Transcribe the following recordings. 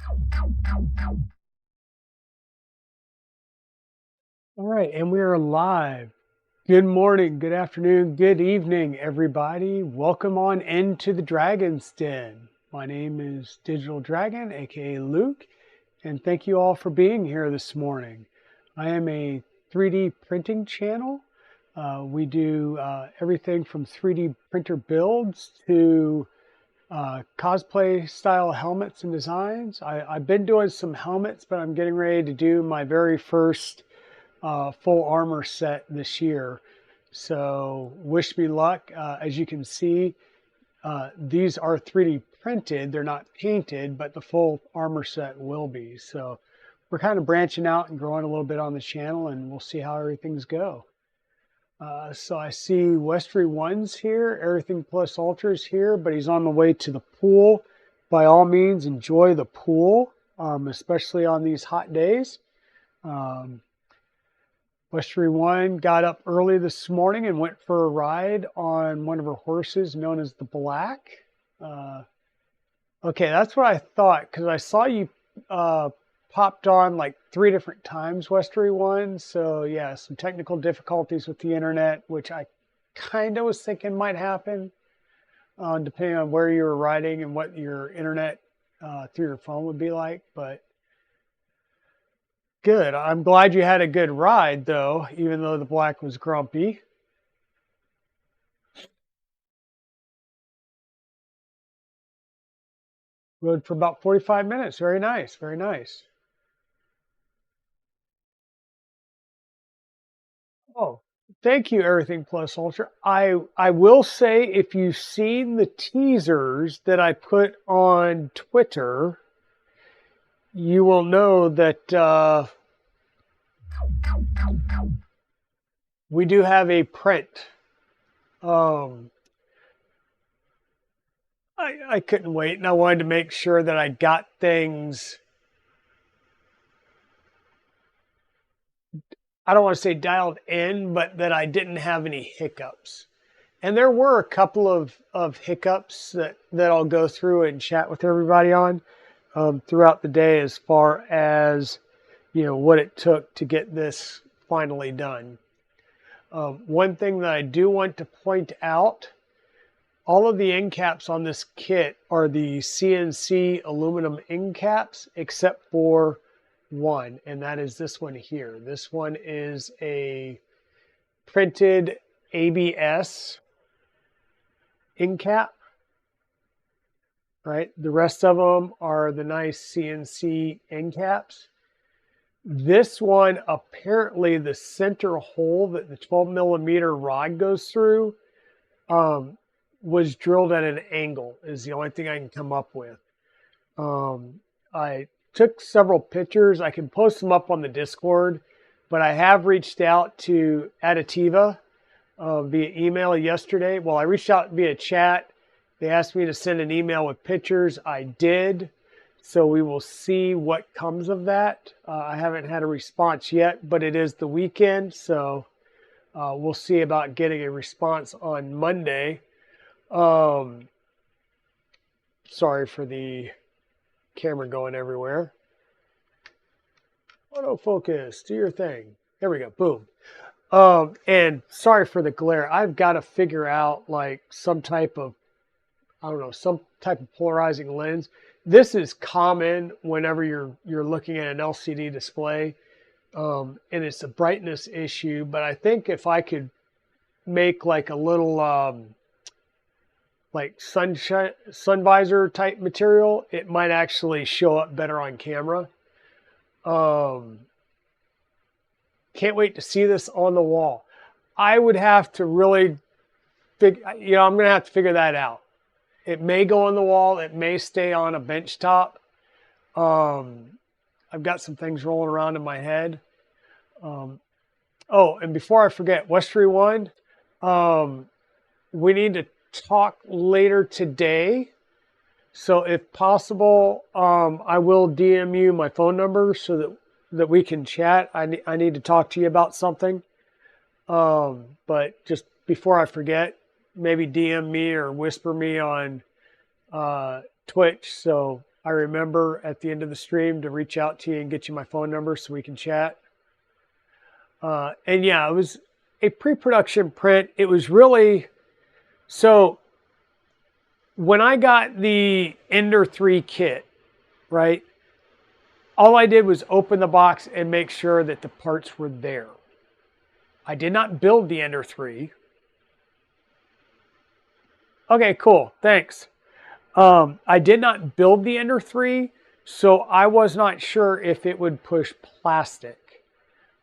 All right, and we are live. Good morning, good afternoon, good evening, everybody. Welcome on into the Dragon's Den. My name is Digital Dragon, aka Luke, and thank you all for being here this morning. I am a 3D printing channel. We do everything from 3D printer builds to cosplay style helmets and designs. I've been doing some helmets, but I'm getting ready to do my very first full armor set this year. So wish me luck. As you can see, these are 3D printed. They're not painted, but the full armor set will be. So we're kind of branching out and growing a little bit on the channel, and we'll see how everything's go. So I see Westry One's here, Everything Plus Ultra's here, but he's on the way to the pool. By all means, enjoy the pool, especially on these hot days. Westry One got up early this morning and went for a ride on one of her horses known as the Black. Okay, that's what I thought, because I saw you popped on like 3 different times, Westry One. So yeah, some technical difficulties with the internet, which I kind of was thinking might happen, depending on where you were riding and what your internet through your phone would be like. But good. I'm glad you had a good ride, though, even though the Black was grumpy. Rode for about 45 minutes. Very nice. Very nice. Oh, thank you, Everything Plus Ultra. I will say, if you've seen the teasers that I put on Twitter, you will know that we do have a print. I couldn't wait, and I wanted to make sure that I got things, I don't want to say dialed in, but that I didn't have any hiccups. And there were a couple of hiccups that I'll go through and chat with everybody on throughout the day, as far as, you know, what it took to get this finally done. One thing that I do want to point out, all of the end caps on this kit are the CNC aluminum end caps, except for one, and that is this one here. This one is a printed ABS end cap, right? The rest of them are the nice CNC end caps. This one, apparently the center hole that the 12 millimeter rod goes through was drilled at an angle, is the only thing I can come up with. I took several pictures. I can post them up on the Discord, but I have reached out to Additiva via email yesterday. Well, I reached out via chat. They asked me to send an email with pictures. I did. So we will see what comes of that. I haven't had a response yet, but it is the weekend. So we'll see about getting a response on Monday. Sorry for the camera going everywhere. Autofocus, do your thing. There we go, boom. And sorry for the glare. I've got to figure out like some type of, I don't know, some type of polarizing lens. This is common whenever you're looking at an LCD display, and it's a brightness issue. But I think if I could make like a little like sun visor type material, it might actually show up better on camera. Can't wait to see this on the wall. I would have to really I'm going to have to figure that out. It may go on the wall. It may stay on a bench top. I've got some things rolling around in my head. Oh, and before I forget, Westry One, we need to talk later today. So if possible, I will DM you my phone number so that we can chat. I need to talk to you about something. But just before I forget, maybe DM me or whisper me on Twitch so I remember at the end of the stream to reach out to you and get you my phone number so we can chat. And yeah, it was a pre-production print. It was really, so when I got the Ender 3 kit, right, all I did was open the box and make sure that the parts were there. I did not build the Ender 3. Okay, cool, thanks. I did not build the Ender 3, so I was not sure if it would push plastic.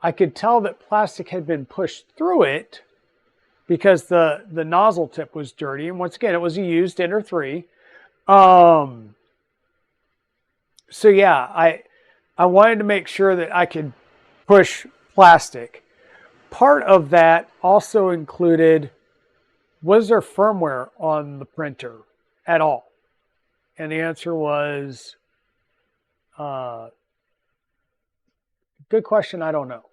I could tell that plastic had been pushed through it because the nozzle tip was dirty. And once again, it was a used Ender 3. So yeah, I wanted to make sure that I could push plastic. Part of that also included, was there firmware on the printer at all? And the answer was, good question, I don't know.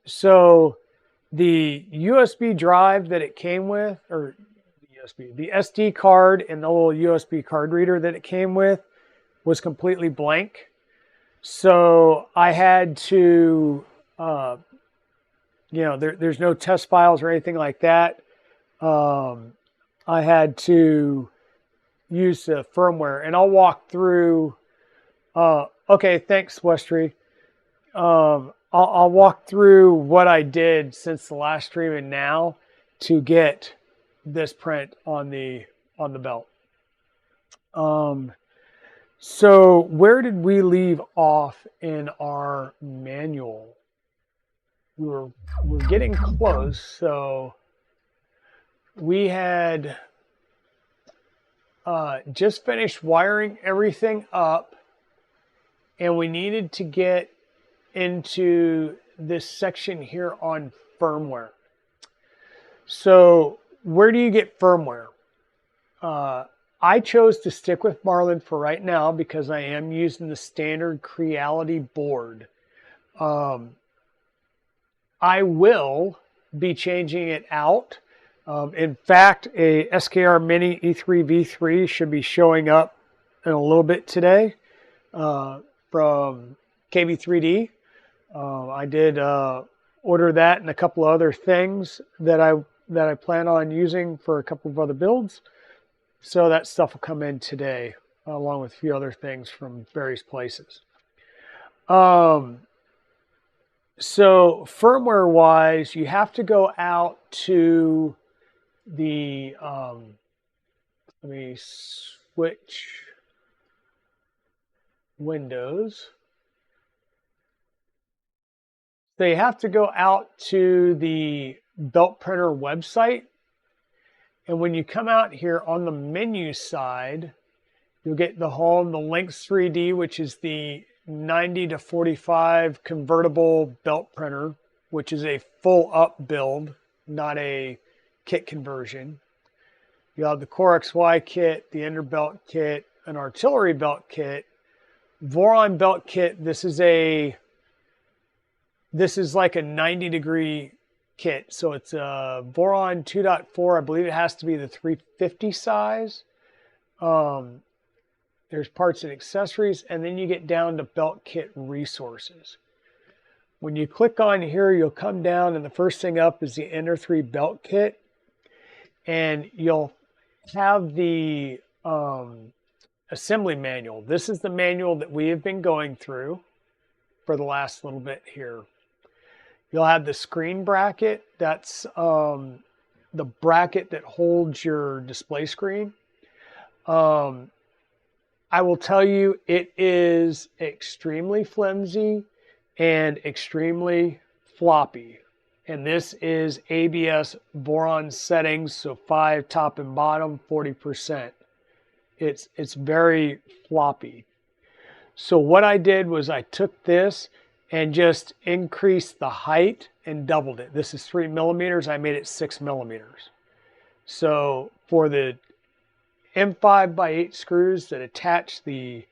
So the USB drive that it came with, or the SD card and the little USB card reader that it came with was completely blank. So I had to, there's no test files or anything like that. I had to use the firmware, and I'll walk through. Okay, thanks, Westry. I'll walk through what I did since the last stream and now to get this print on the belt. So where did we leave off in our manual? We're getting close. So we had just finished wiring everything up, and we needed to get into this section here on firmware. So where do you get firmware? I chose to stick with Marlin for right now because I am using the standard Creality board. I will be changing it out. In fact, a SKR Mini E3 V3 should be showing up in a little bit today from KB3D. I did order that and a couple of other things that I plan on using for a couple of other builds. So that stuff will come in today, along with a few other things from various places. So firmware wise, you have to go out to the, let me switch windows. So you have to go out to the belt printer website. And when you come out here on the menu side, you'll get the home, the Lynx 3D, which is the 90 to 45 convertible belt printer, which is a full up build, not a kit conversion. You have the Core XY kit, the Ender belt kit, an artillery belt kit, Voron belt kit. This is like a 90-degree kit. So it's a Voron 2.4. I believe it has to be the 350 size. There's parts and accessories, and then you get down to belt kit resources. When you click on here, you'll come down, and the first thing up is the Ender 3 belt kit. And you'll have the assembly manual. This is the manual that we have been going through for the last little bit here. You'll have the screen bracket. That's the bracket that holds your display screen. I will tell you, it is extremely flimsy and extremely floppy. And this is ABS Voron settings, so 5 top and bottom, 40%. It's very floppy. So what I did was I took this and just increased the height and doubled it. This is 3 millimeters. I made it 6 millimeters. So for the M5x8 screws that attach the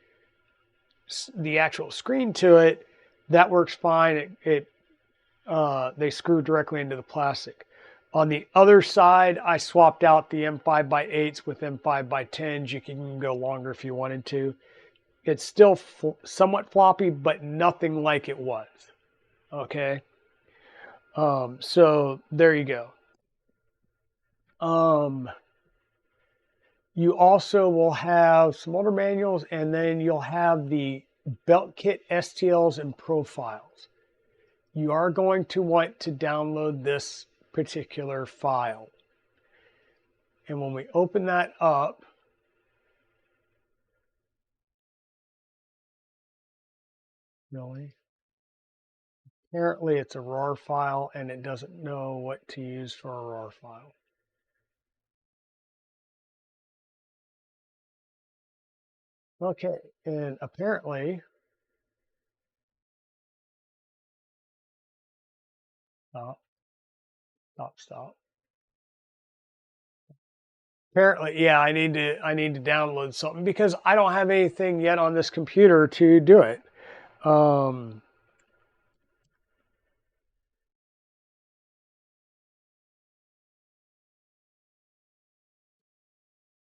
actual screen to it, that works fine. They screw directly into the plastic. On the other side, I swapped out the M5x8s with M5x10s. You can go longer if you wanted to. It's still somewhat floppy, but nothing like it was. Okay. So there you go. You also will have some older manuals, and then you'll have the belt kit STLs and profiles. You are going to want to download this particular file. And when we open that up, really, apparently it's a RAR file and it doesn't know what to use for a RAR file. Okay, and apparently, stop. Apparently, yeah, I need to download something because I don't have anything yet on this computer to do it.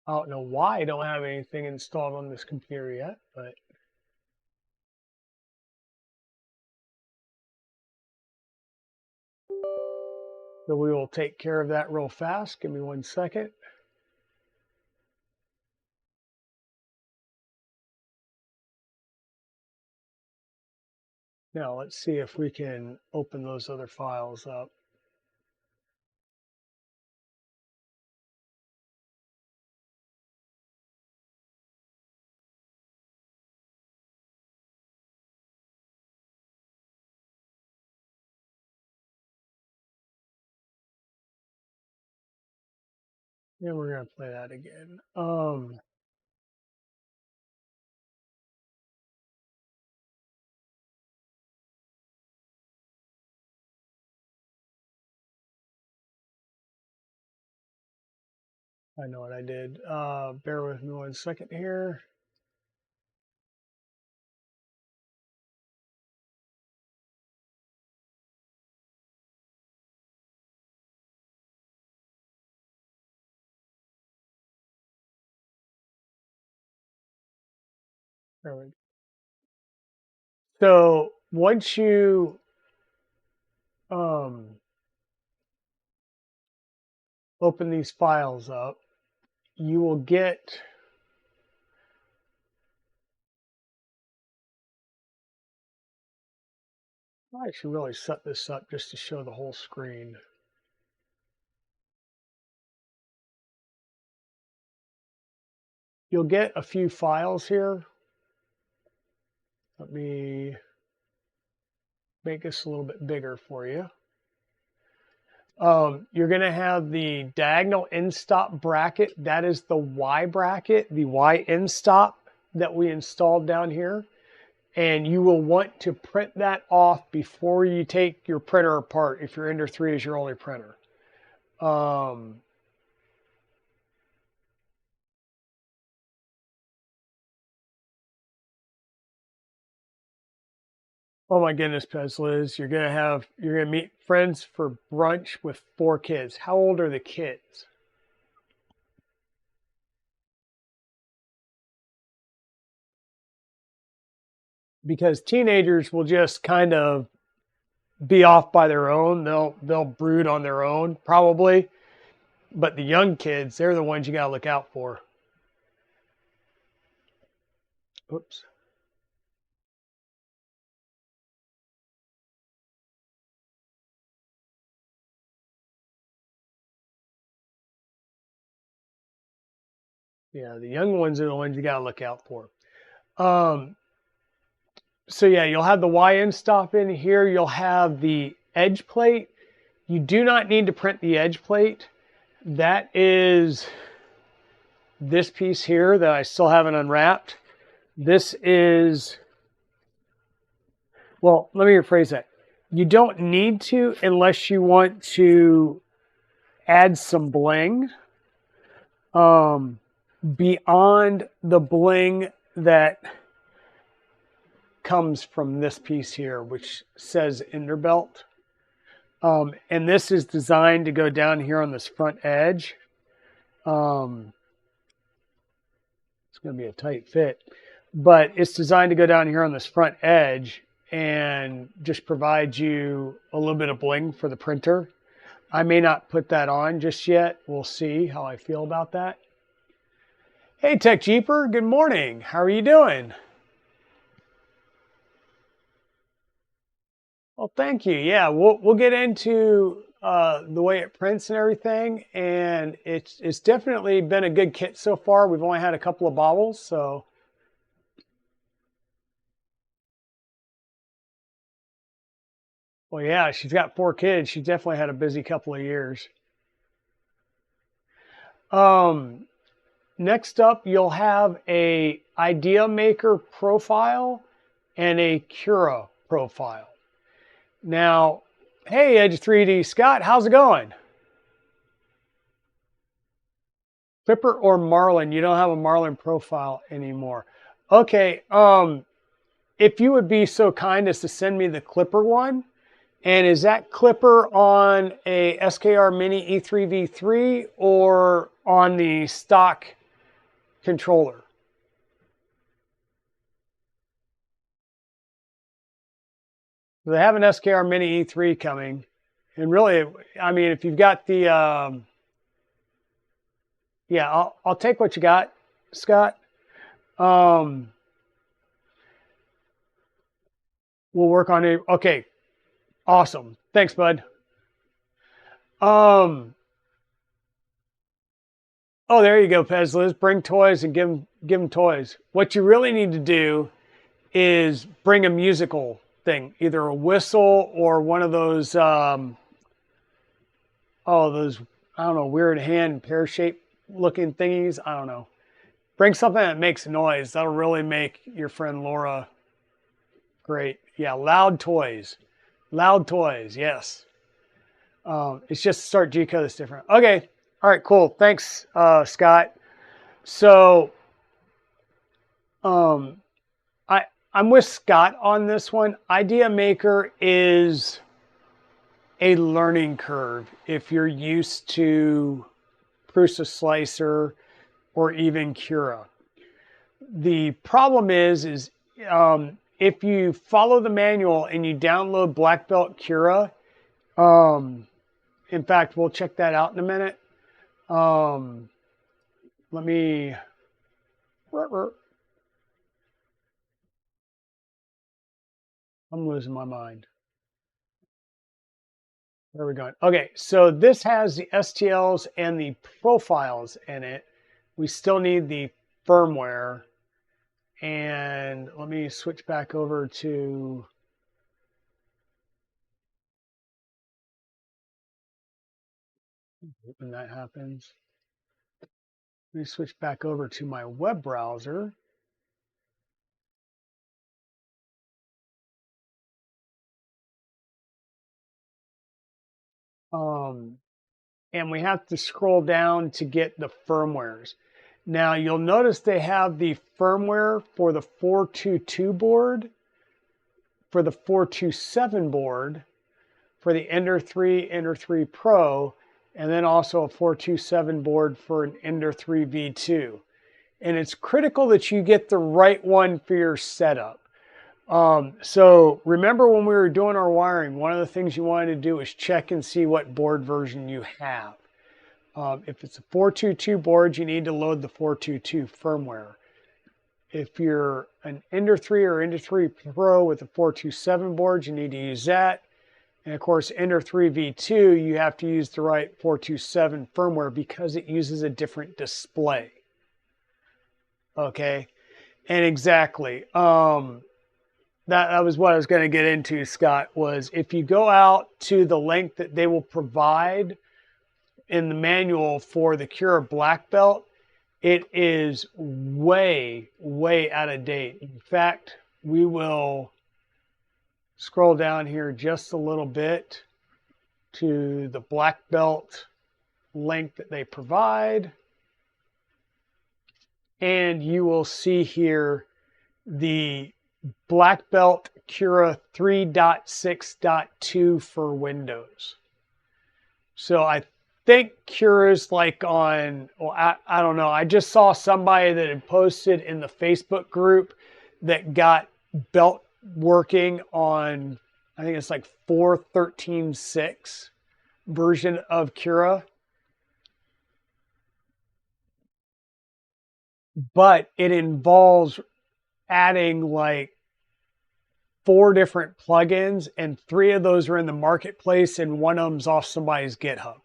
I don't know why I don't have anything installed on this computer yet, but so we will take care of that real fast. Give me 1 second. Now let's see if we can open those other files up. And we're going to play that again. I know what I did. Bear with me 1 second here. There we go. So once you open these files up, you will get I should really set this up just to show the whole screen. You'll get a few files here. Let me make this a little bit bigger for you. You're going to have the diagonal end stop bracket. That is the Y bracket, the Y-endstop that we installed down here. And you will want to print that off before you take your printer apart if your Ender 3 is your only printer. Oh my goodness, Pez Liz, you're gonna meet friends for brunch with 4 kids. How old are the kids? Because teenagers will just kind of be off by their own. They'll brood on their own probably, but the young kids, they're the ones you gotta look out for. Oops. Yeah, the young ones are the ones you gotta look out for. So yeah, you'll have the Y-endstop in here. You'll have the edge plate. You do not need to print the edge plate. That is this piece here that I still haven't unwrapped. This is, well, let me rephrase that. You don't need to unless you want to add some bling beyond the bling that comes from this piece here, which says Enderbelt. And this is designed to go down here on this front edge. It's going to be a tight fit, but it's designed to go down here on this front edge and just provide you a little bit of bling for the printer. I may not put that on just yet. We'll see how I feel about that. Hey, Tech Jeeper, good morning. How are you doing? Well, thank you. Yeah, we'll get into the way it prints and everything, and it's definitely been a good kit so far. We've only had a couple of bobbles, so. Well, yeah, she's got 4 kids. She definitely had a busy couple of years. Next up, you'll have a IdeaMaker profile and a Cura profile. Now, hey, Edge 3D Scott, how's it going? Clipper or Marlin? You don't have a Marlin profile anymore. Okay, if you would be so kind as to send me the Clipper one. And is that Clipper on a SKR Mini E3 V3 or on the stock controller? They have an SKR Mini E3 coming. And really, I mean, if you've got the, yeah, I'll take what you got, Scott. We'll work on it. Okay, awesome. Thanks, bud. Oh, there you go, Pezliz. Bring toys and give them toys. What you really need to do is bring a musical thing, either a whistle or one of those, those, I don't know, weird hand pear-shaped looking thingies. I don't know. Bring something that makes noise. That'll really make your friend Laura great. Yeah, loud toys. Loud toys, yes. It's just start G-code that's different. Okay, all right, cool. Thanks, Scott. So, I'm with Scott on this one. IdeaMaker is a learning curve if you're used to Prusa Slicer or even Cura. The problem is if you follow the manual and you download Black Belt Cura, in fact, we'll check that out in a minute. Let me. I'm losing my mind. Where are we going? Okay, so this has the STLs and the profiles in it. We still need the firmware. And let me switch back over to when that happens. Let me switch back over to my web browser. And we have to scroll down to get the firmwares. Now you'll notice they have the firmware for the 422 board, for the 427 board, for the Ender 3, Ender 3 Pro, and then also a 427 board for an Ender 3 V2. And it's critical that you get the right one for your setup. So remember when we were doing our wiring, one of the things you wanted to do is check and see what board version you have. If it's a 422 board, you need to load the 422 firmware. If you're an Ender 3 or Ender 3 Pro with a 427 board, you need to use that. And of course, Ender 3 V2, you have to use the right 427 firmware because it uses a different display. Okay, and exactly. That was what I was going to get into, Scott, was if you go out to the link that they will provide in the manual for the Cura Black Belt, it is way, way out of date. In fact, we will scroll down here just a little bit to the Black Belt link that they provide. And you will see here the Black Belt Cura 3.6.2 for Windows. So I think Cura's like on, well, I don't know. I just saw somebody that had posted in the Facebook group that got Belt working on, I think it's like 4.13.6 version of Cura. But it involves adding like 4 different plugins, and 3 of those are in the marketplace, and one of them's off somebody's GitHub.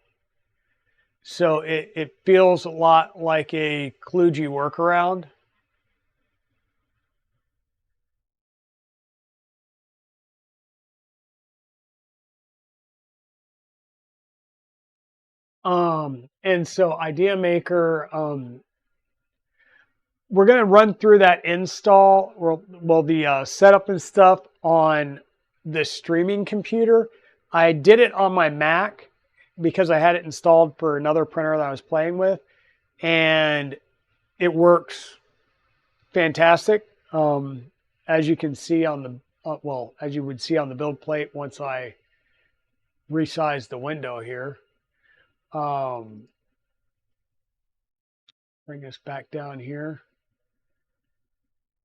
So it feels a lot like a kludgy workaround. And so IdeaMaker, we're going to run through that install, well, the setup and stuff on the streaming computer. I did it on my Mac because I had it installed for another printer that I was playing with, and it works fantastic. As you can see on the, well, as you would see on the build plate once I resize the window here. Bring this back down here.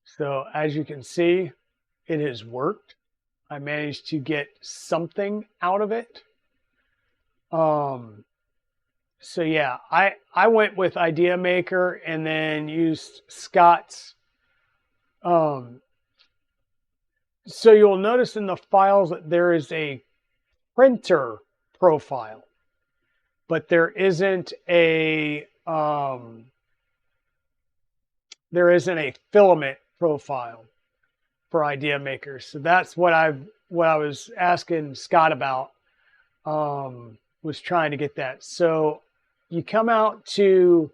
So as you can see, it has worked. I managed to get something out of it. So yeah, I went with IdeaMaker and then used Scott's. So you'll notice in the files that there is a printer profile, but there isn't a filament profile for IdeaMaker. So that's what I was asking Scott about. Was trying to get that. So you come out to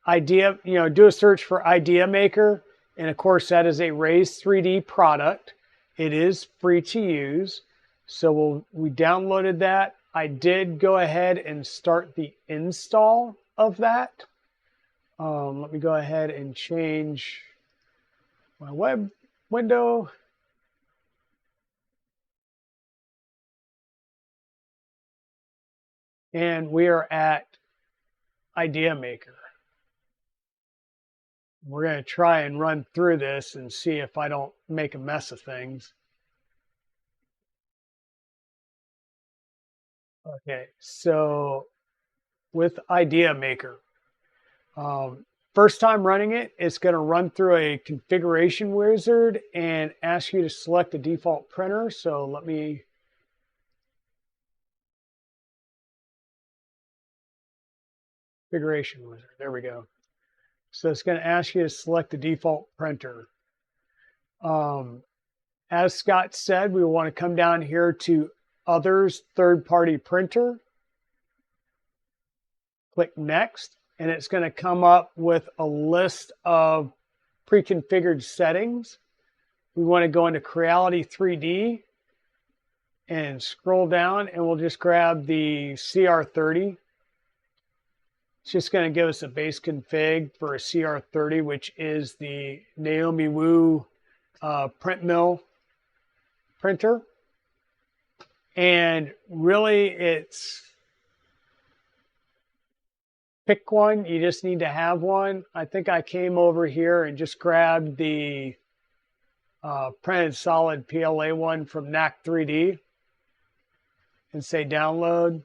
do a search for IdeaMaker, and of course that is a Raise 3D product. It is free to use. So we downloaded that. I did go ahead and start the install of that. Let me go ahead and change my web window. And we are at IdeaMaker. We're going to try and run through this and see if I don't make a mess of things. Okay, so with IdeaMaker, first time running it, it's going to run through a configuration wizard and ask you to select a default printer. So let me configuration wizard. There we go. So it's going to ask you to select the default printer. As Scott said, we want to come down here to Others Third-Party Printer. Click Next, and it's going to come up with a list of pre-configured settings. We want to go into Creality 3D and scroll down, and we'll just grab the CR30. It's just going to give us a base config for a CR30, which is the Naomi Wu print mill printer. And really, it's pick one. You just need to have one. I think I came over here and just grabbed the printed solid PLA one from NAC 3D and say download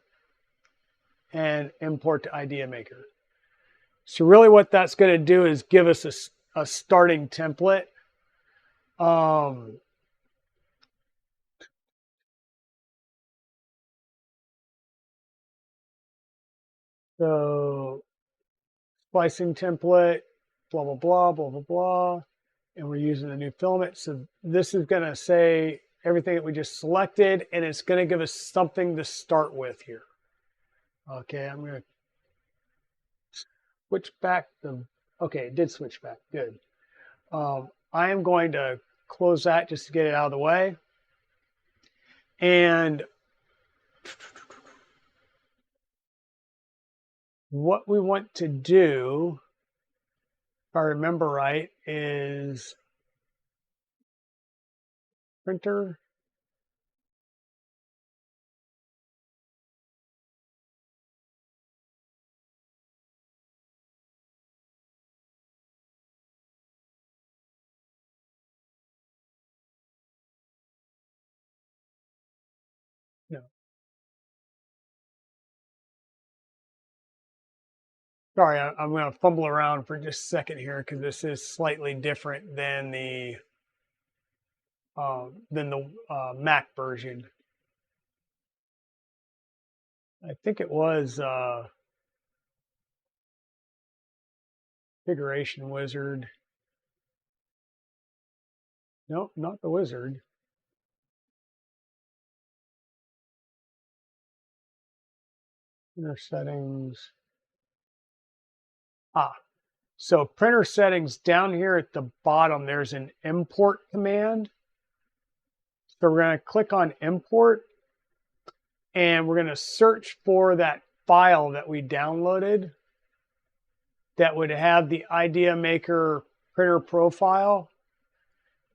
and import to IdeaMaker. So really what that's going to do is give us a starting template. So splicing template, blah, blah, blah, blah, blah, blah. And we're using the new filament. So this is going to say everything that we just selected, and it's going to give us something to start with here. Okay, I'm going to switch back the, okay, it did switch back, good. I am going to close that just to get it out of the way. And what we want to do, if I remember right, is printer. No. Sorry, I'm going to fumble around for just a second here because this is slightly different than the Mac version. I think it was Configuration Wizard. Nope, not the wizard. Printer settings. So printer settings down here at the bottom, there's an import command. So we're going to click on import and we're going to search for that file that we downloaded that would have the IdeaMaker printer profile.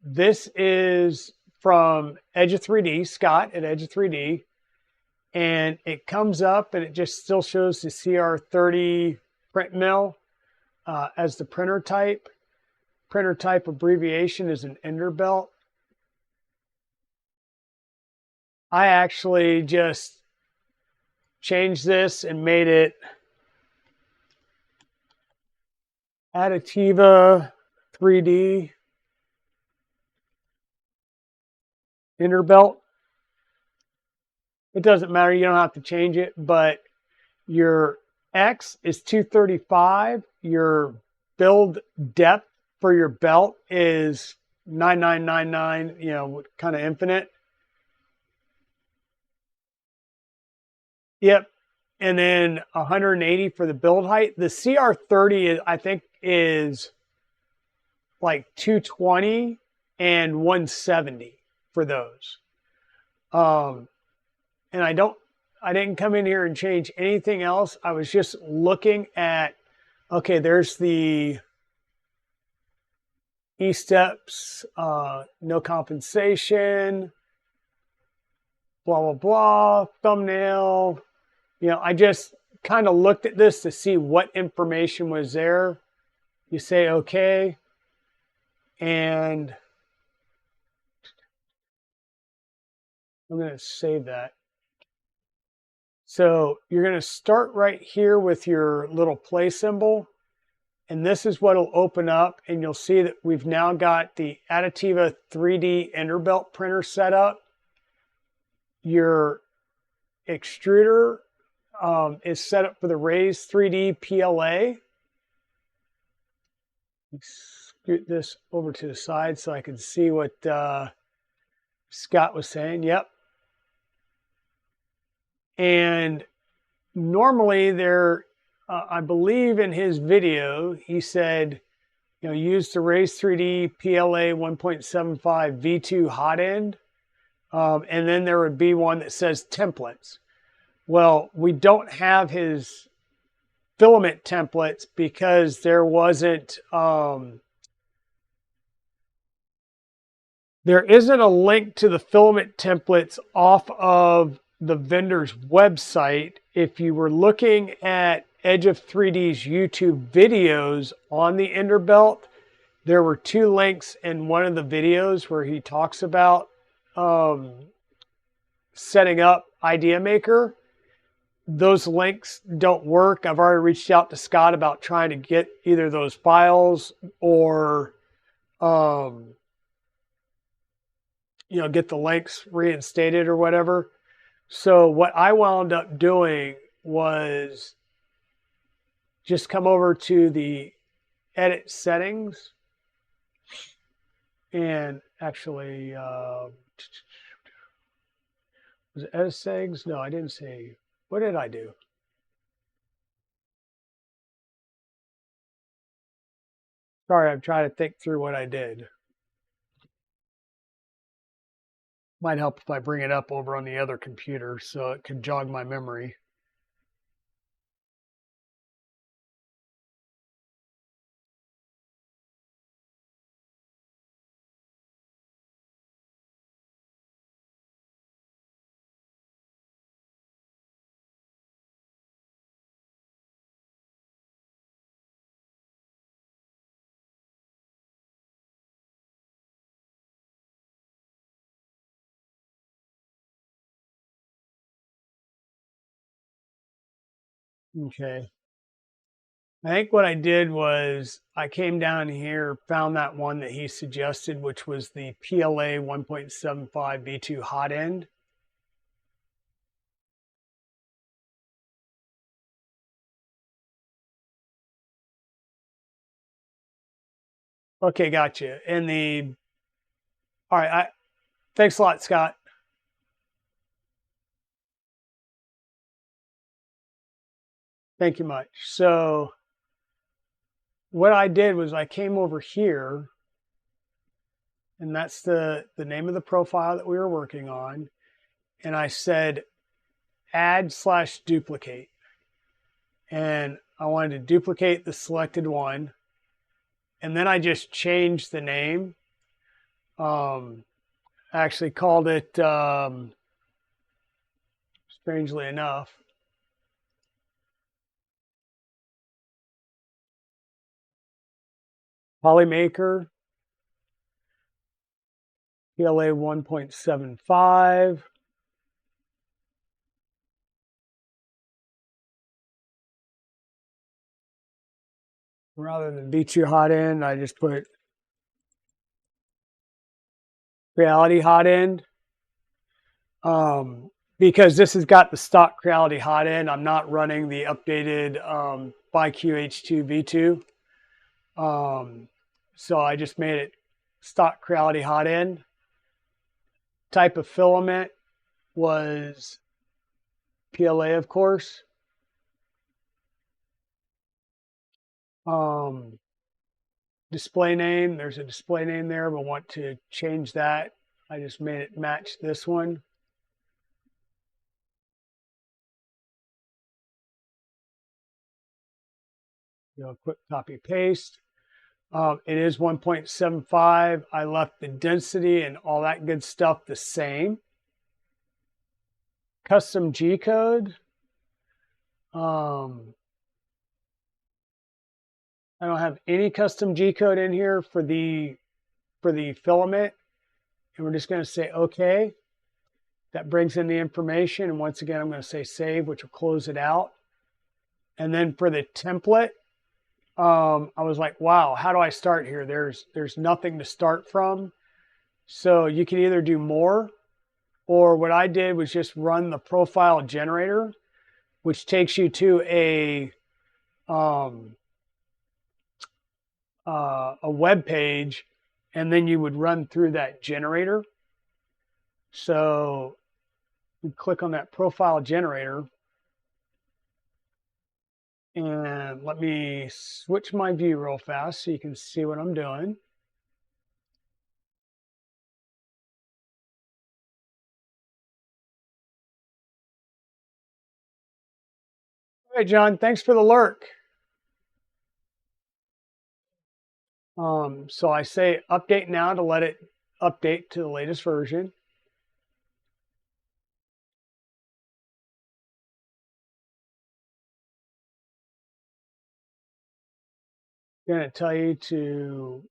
This is from Edge of 3D, Scott at Edge of 3D. And it comes up and it just still shows the CR30 print mill as the printer type. Printer type abbreviation is an Enderbelt. I actually just changed this and made it Additiva 3D Enderbelt. It doesn't matter, you don't have to change it, but your X is 235. Your build depth for your belt is 9999, you know, kind of infinite. Yep. And then 180 for the build height. The CR30 is, I think, is like 220 and 170 for those. And I didn't come in here and change anything else. I was just looking at, okay, there's the E-steps, no compensation, blah, blah, blah, thumbnail. You know, I just kind of looked at this to see what information was there. You say, okay, and I'm going to save that. So you're going to start right here with your little play symbol. And this is what will open up. And you'll see that we've now got the Additiva 3D Enderbelt printer set up. Your extruder is set up for the Raise 3D PLA. Scoot this over to the side so I can see what Scott was saying. Yep. And normally there, I believe in his video, he said, you know, use the Raise 3D PLA 1.75 V2 hot end. And then there would be one that says templates. Well, we don't have his filament templates because there wasn't, there isn't a link to the filament templates off of the vendor's website. If you were looking at Edge of 3D's YouTube videos on the Enderbelt, there were two links in one of the videos where he talks about setting up IdeaMaker. Those links don't work. I've already reached out to Scott about trying to get either those files or you know, get the links reinstated or whatever. So what I wound up doing was just come over to the edit settings and actually, was it edit settings? No, I didn't say, what did I do? Sorry, I'm trying to think through what I did. Might help if I bring it up over on the other computer so it can jog my memory. Okay. I think what I did was I came down here, found that one that he suggested, which was the PLA 1.75 V2 hot end. Okay, gotcha. And all right, thanks a lot, Scott. Thank you much. So what I did was I came over here, and that's the name of the profile that we were working on. And I said, add/duplicate. And I wanted to duplicate the selected one. And then I just changed the name. I actually called it, strangely enough, IdeaMaker PLA 1.75. Rather than V2 hot end, I just put Creality hot end. Because this has got the stock Creality hot end, I'm not running the updated ByQH2 V2. So I just made it stock Creality hot end. Type of filament was PLA, of course. Display name, there's a display name there, but I want to change that. I just made it match this one. Quick copy paste. It is 1.75. I left the density and all that good stuff the same. Custom G code. I don't have any custom G code in here for the filament, and we're just going to say OK. That brings in the information, and once again I'm going to say save, which will close it out. And then for the template, I was like, wow, how do I start here? There's nothing to start from. So you can either do more, or what I did was just run the profile generator, which takes you to a web page, and then you would run through that generator. So you click on that profile generator, and let me switch my view real fast so you can see what I'm doing. All right, John, thanks for the lurk. So I say update now to let it update to the latest version. I'm going to tell you to,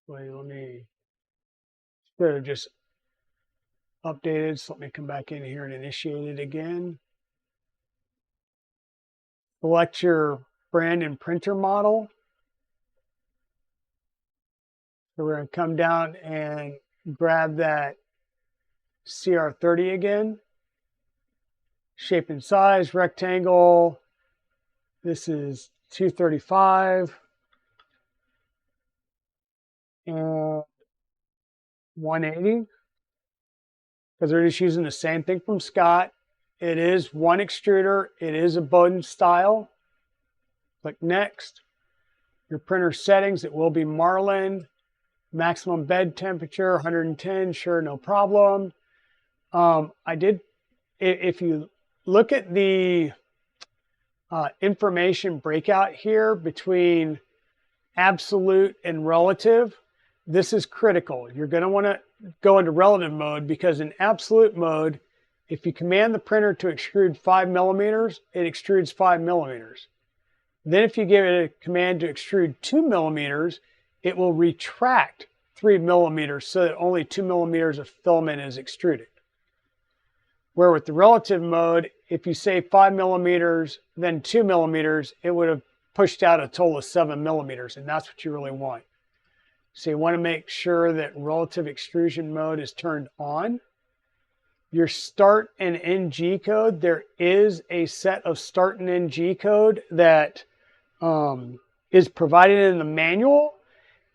wait, let me, instead of just updated, so let me come back in here and initiate it again. Select your brand and printer model. So we're going to come down and grab that CR30 again. Shape and size, rectangle. This is 235 and 180, because they're just using the same thing from Scott. It is one extruder. It is a Bowden style. Click next. Your printer settings, it will be Marlin. Maximum bed temperature, 110, sure, no problem. If you look at the information breakout here between absolute and relative, this is critical. You're going to want to go into relative mode, because in absolute mode, if you command the printer to extrude 5 millimeters, it extrudes 5 millimeters. Then if you give it a command to extrude 2 millimeters, it will retract 3 millimeters so that only 2 millimeters of filament is extruded. Where with the relative mode, if you say 5 millimeters, then 2 millimeters, it would have pushed out a total of 7 millimeters, and that's what you really want. So you want to make sure that relative extrusion mode is turned on. Your start and end G code, there is a set of start and end G code that is provided in the manual.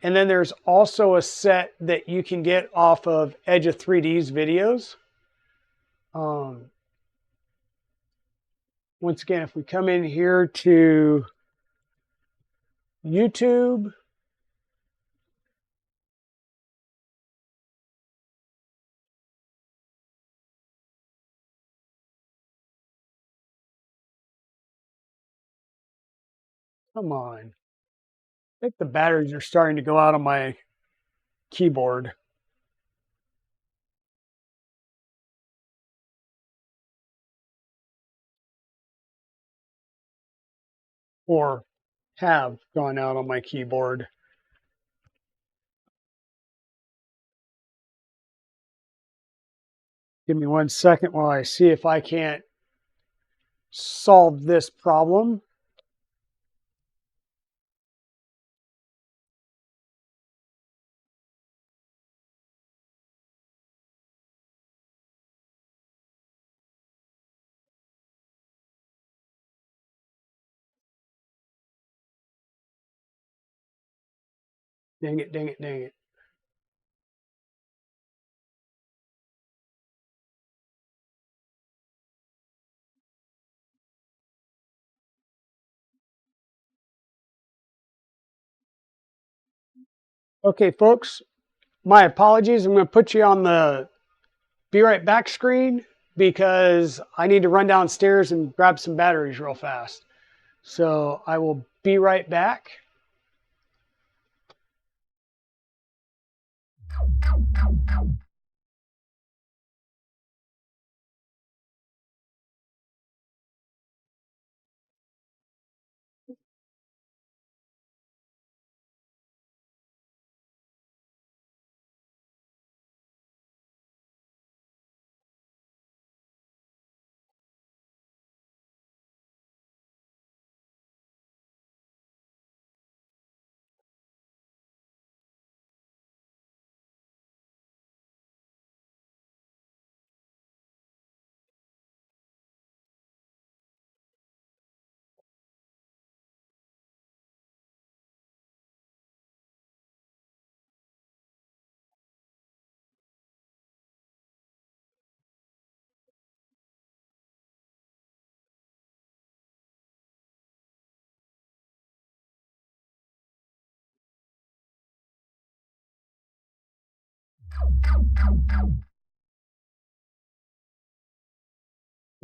And then there's also a set that you can get off of Edge of 3D's videos. Once again, if we come in here to YouTube, come on. I think the batteries are starting to go out on my keyboard. Or have gone out on my keyboard. Give me 1 second while I see if I can't solve this problem. Dang it, dang it, dang it. Okay, folks, my apologies. I'm going to put you on the be right back screen because I need to run downstairs and grab some batteries real fast. So I will be right back.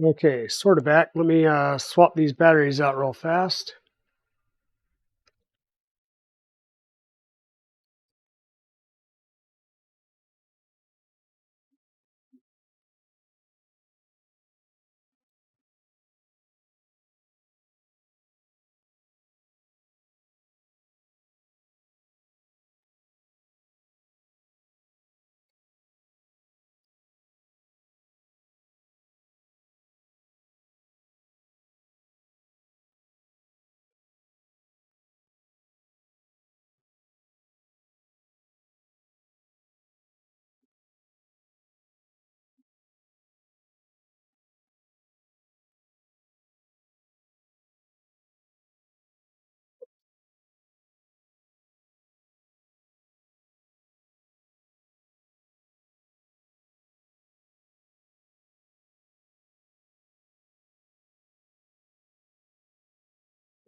Okay, sort of back. Let me swap these batteries out real fast.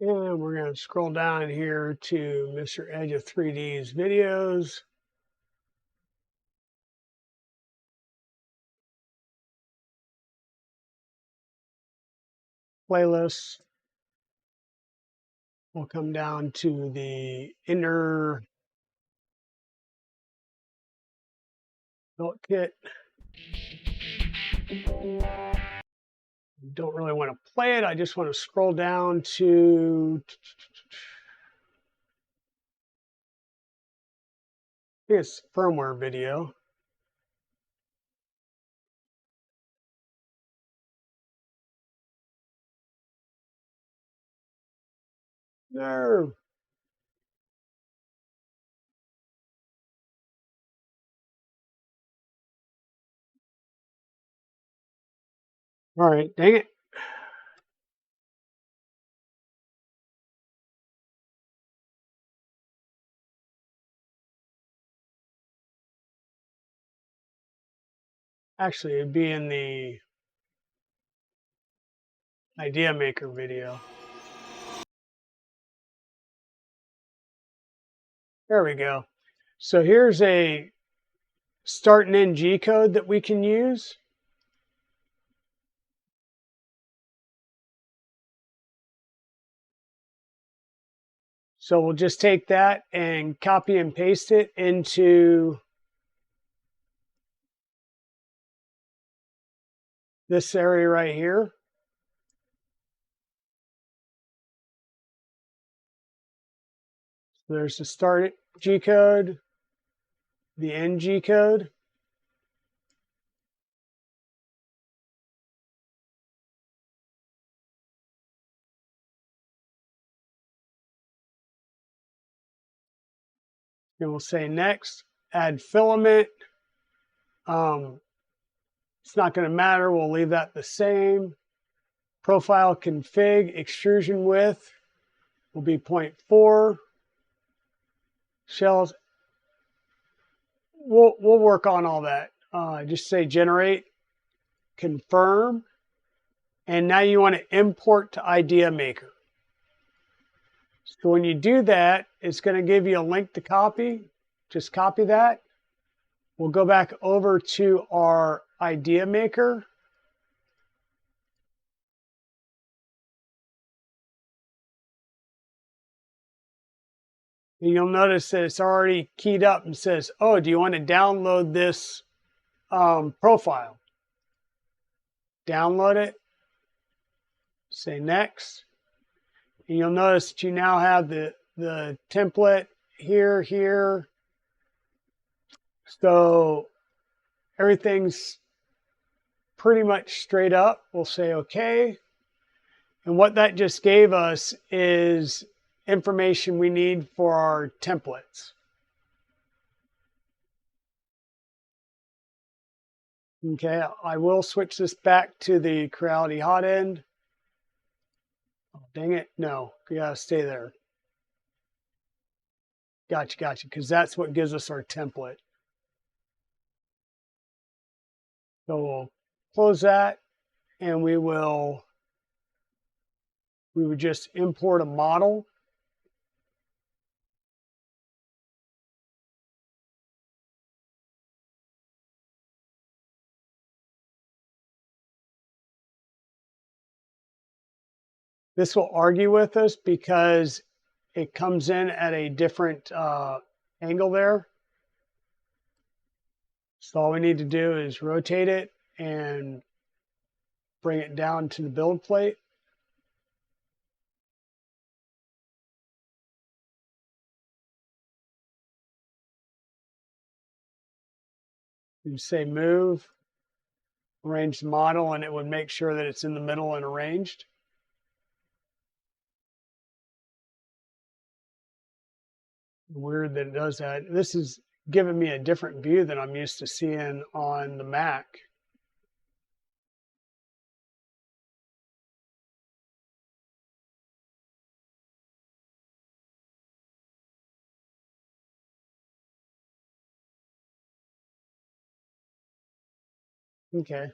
And we're going to scroll down here to Mr. Edge of 3D's videos. Playlists. We'll come down to the inner belt kit. Don't really want to play it. I just want to scroll down to, I think it's firmware video. Nerve. All right, dang it. Actually, it'd be in the IdeaMaker video. There we go. So here's a start and end G code that we can use. So we'll just take that and copy and paste it into this area right here. So there's the start G code, the end G code. And we'll say next, add filament. It's not going to matter. We'll leave that the same. Profile config, extrusion width will be 0.4. Shells, we'll work on all that. Just say generate, confirm, and now you want to import to IdeaMaker. So when you do that, it's going to give you a link to copy. Just copy that. We'll go back over to our IdeaMaker. And you'll notice that it's already keyed up and says, oh, do you want to download this profile? Download it. Say next. And you'll notice that you now have the template here. So everything's pretty much straight up. We'll say okay. And what that just gave us is information we need for our templates. Okay, I will switch this back to the Creality hot end. Oh, dang it. No, you gotta stay there. Gotcha, because that's what gives us our template. So we'll close that and we would just import a model. This will argue with us because it comes in at a different angle there. So all we need to do is rotate it and bring it down to the build plate. You say move, arrange the model, and it would make sure that it's in the middle and arranged. Weird that it does that. This is giving me a different view than I'm used to seeing on the Mac. Okay.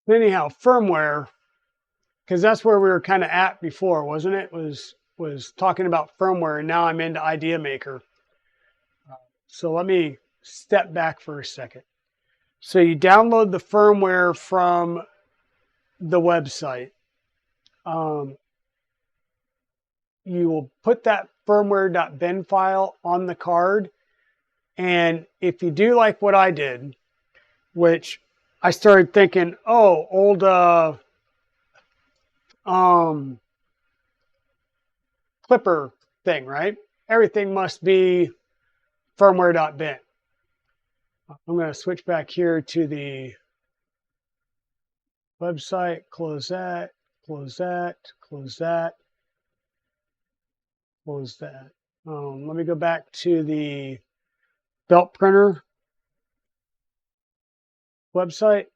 Anyhow, firmware, because that's where we were kind of at before, wasn't it? Was talking about firmware, and now I'm into IdeaMaker. So let me step back for a second. So you download the firmware from the website. You will put that firmware.bin file on the card. And if you do like what I did, which I started thinking, oh, old clipper thing, right? Everything must be firmware.bin. I'm going to switch back here to the website, close that, close that, close that, close that. Let me go back to the belt printer website.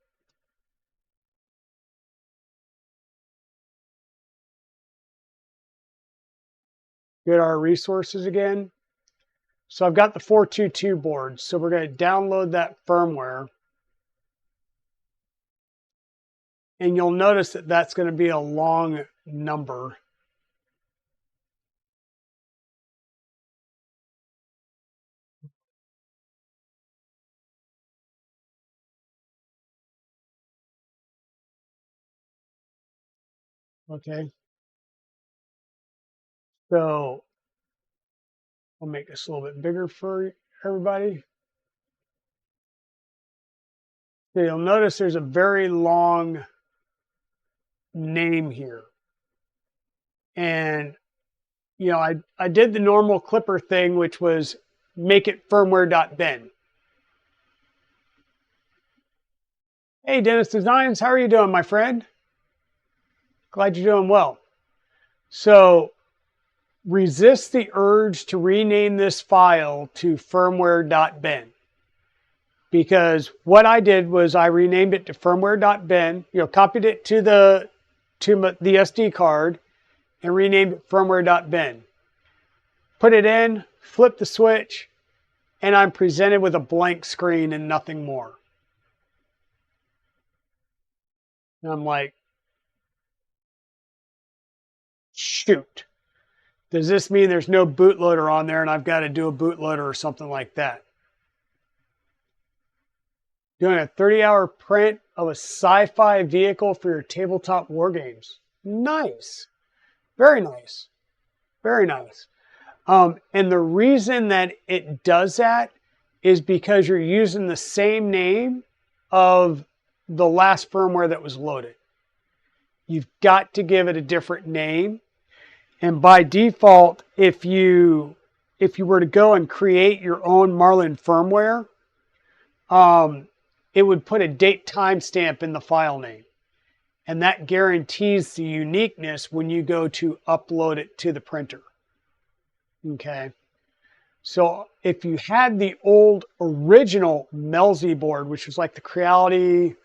Get our resources again. So I've got the 422 board. So we're going to download that firmware. And you'll notice that that's going to be a long number. Okay. So I'll make this a little bit bigger for everybody. So you'll notice there's a very long name here. And, you know, I did the normal clipper thing, which was make it firmware.bin. Hey, Dennis Designs, how are you doing, my friend? Glad you're doing well. So resist the urge to rename this file to firmware.bin. Because what I did was I renamed it to firmware.bin, you know, copied it to the SD card and renamed it firmware.bin. Put it in, flip the switch, and I'm presented with a blank screen and nothing more. And I'm like, shoot. Does this mean there's no bootloader on there and I've got to do a bootloader or something like that? Doing a 30-hour print of a sci-fi vehicle for your tabletop war games. Nice. Very nice. Very nice. And the reason that it does that is because you're using the same name of the last firmware that was loaded. You've got to give it a different name. And by default, if you were to go and create your own Marlin firmware, it would put a date timestamp in the file name. And that guarantees the uniqueness when you go to upload it to the printer. Okay. So if you had the old original Melzi board, which was like the Creality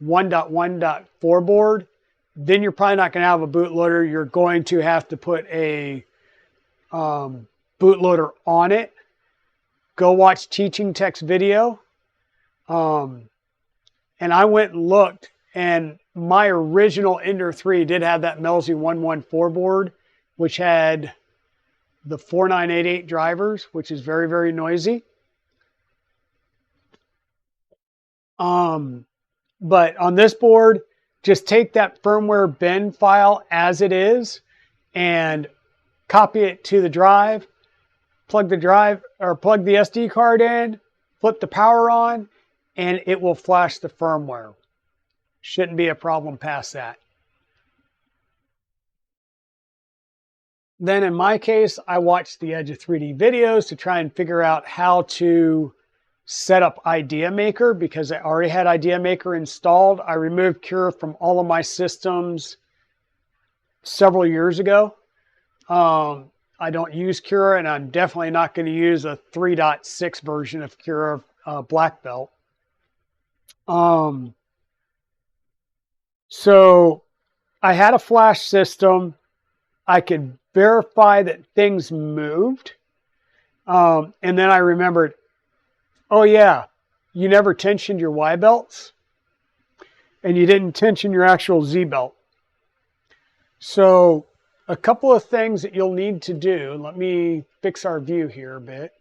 1.1.4 board, then you're probably not going to have a bootloader. You're going to have to put a bootloader on it. Go watch Teaching Tech's video. And I went and looked, and my original Ender 3 did have that Melzi 1.1.4 board, which had the 4988 drivers, which is very, very noisy. But on this board, just take that firmware bin file as it is and copy it to the drive, plug the SD card in, flip the power on, and it will flash the firmware. Shouldn't be a problem past that. Then in my case, I watched the Edge of 3D videos to try and figure out how to set up IdeaMaker because I already had IdeaMaker installed. I removed Cura from all of my systems several years ago. I don't use Cura, and I'm definitely not going to use a 3.6 version of Cura Black Belt. So I had a flash system. I could verify that things moved. And then I remembered, oh yeah, you never tensioned your Y belts and you didn't tension your actual Z belt. So a couple of things that you'll need to do. Let me fix our view here a bit.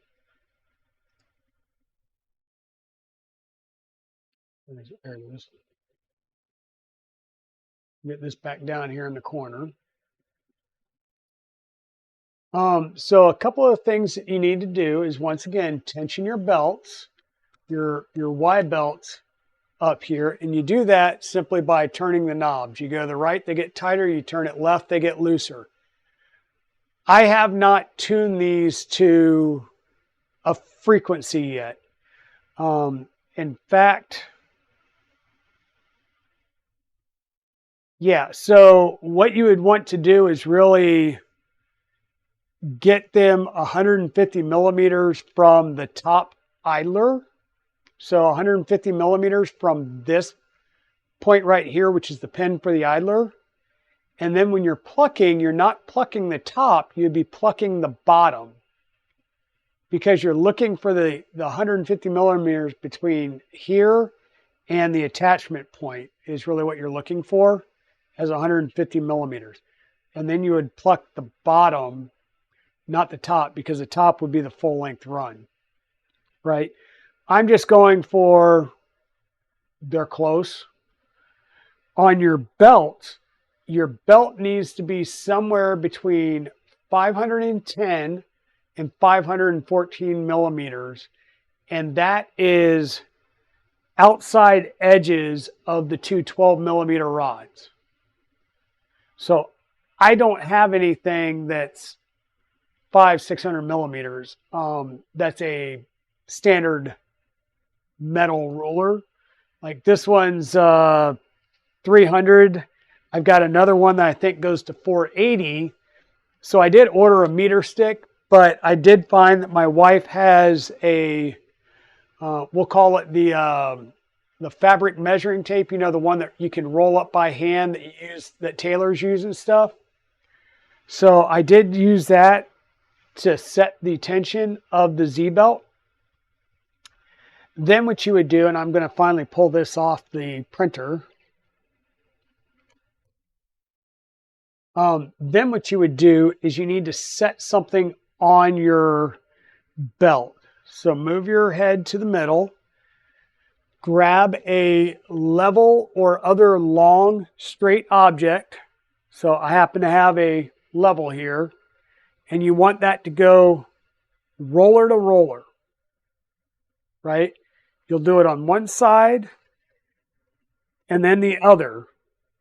There it is. Get this back down here in the corner. So a couple of things that you need to do is, once again, tension your belts, your Y belts up here, and you do that simply by turning the knobs. You go to the right, they get tighter. You turn it left, they get looser. I have not tuned these to a frequency yet. In fact, yeah, so what you would want to do is really get them 150 millimeters from the top idler. So 150 millimeters from this point right here, which is the pin for the idler. And then when you're plucking, you're not plucking the top, you'd be plucking the bottom, because you're looking for the 150 millimeters between here and the attachment point is really what you're looking for, as 150 millimeters. And then you would pluck the bottom, not the top, because the top would be the full length run, right? I'm just going for, they're close. On your belt needs to be somewhere between 510 and 514 millimeters. And that is outside edges of the two 12 millimeter rods. So I don't have anything that's 600 millimeters. That's a standard metal ruler. Like this one's 300. I've got another one that I think goes to 480. So I did order a meter stick, but I did find that my wife has a, we'll call it the fabric measuring tape, you know, the one that you can roll up by hand that you use, that tailors use and stuff. So I did use that to set the tension of the Z-belt. Then what you would do, and I'm going to finally pull this off the printer. Then what you would do is you need to set something on your belt. So move your head to the middle, grab a level or other long straight object. So I happen to have a level here, and you want that to go roller to roller, right? You'll do it on one side and then the other.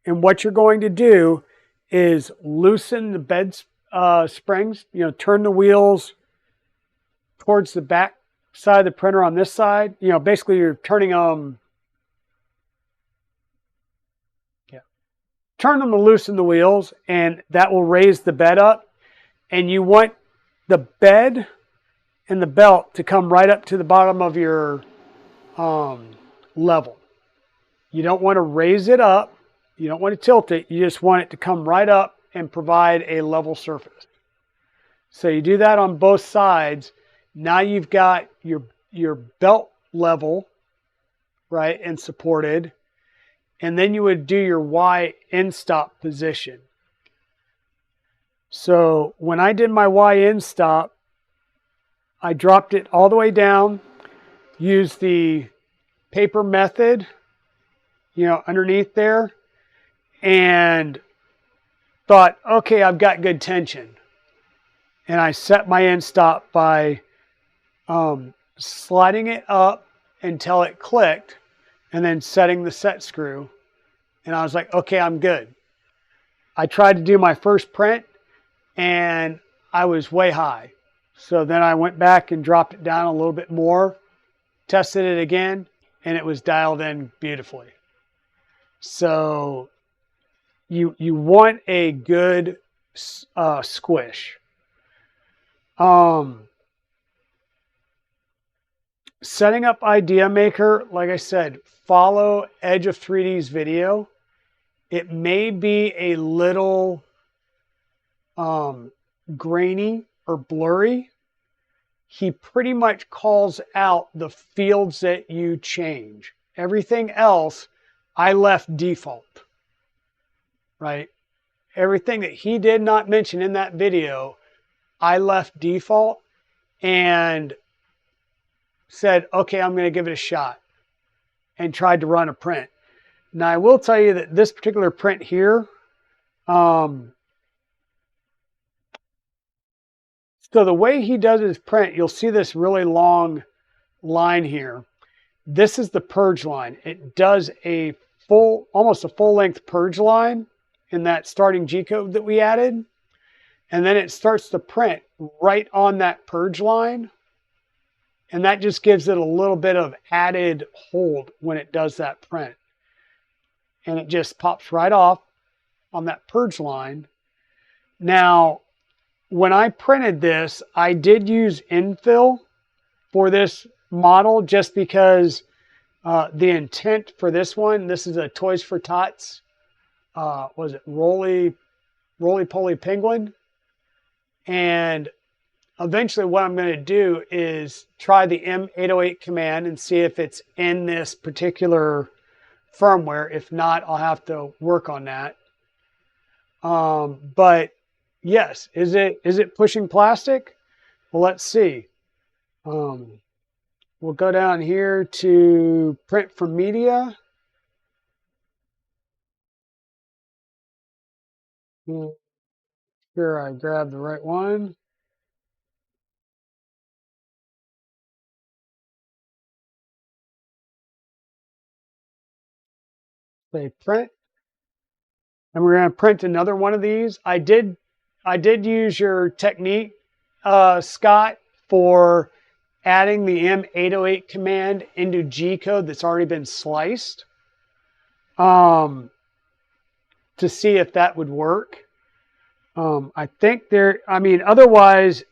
And what you're going to do is loosen the bed springs, you know, turn the wheels towards the back side of the printer on this side. You know, basically you're turning turn them to loosen the wheels, and that will raise the bed up. And you want the bed and the belt to come right up to the bottom of your level. You don't want to raise it up. You don't want to tilt it. You just want it to come right up and provide a level surface. So you do that on both sides. Now you've got your belt level, right, and supported. And then you would do your Y-endstop position. So when I did my Y-endstop, I dropped it all the way down, used the paper method, you know, underneath there, and thought, okay, I've got good tension. And I set my end stop by sliding it up until it clicked, and then setting the set screw. And I was like, okay, I'm good. I tried to do my first print, and I was way high. So then I went back and dropped it down a little bit more, tested it again, and it was dialed in beautifully. So you want a good squish. Setting up IdeaMaker, like I said, follow Edge of 3D's video. It may be a little grainy or blurry. He pretty much calls out the fields that you change. Everything else, I left default, right? Everything that he did not mention in that video, I left default and said, okay, I'm going to give it a shot, and tried to run a print. Now, I will tell you that this particular print here, so the way he does his print, you'll see this really long line here. This is the purge line. It does a full, almost a full length purge line in that starting G code that we added. And then it starts to print right on that purge line. And that just gives it a little bit of added hold when it does that print. And it just pops right off on that purge line. Now, when I printed this, I did use infill for this model just because the intent for this one, this is a Toys for Tots, was it Roly Poly Penguin? And eventually what I'm going to do is try the M808 command and see if it's in this particular firmware. If not, I'll have to work on that. But yes, is it pushing plastic? Well, let's see. We'll go down here to print from media. Sure, I grabbed the right one. Say print. And we're going to print another one of these. I did use your technique, Scott, for adding the M808 command into G code that's already been sliced, to see if that would work. I think otherwise,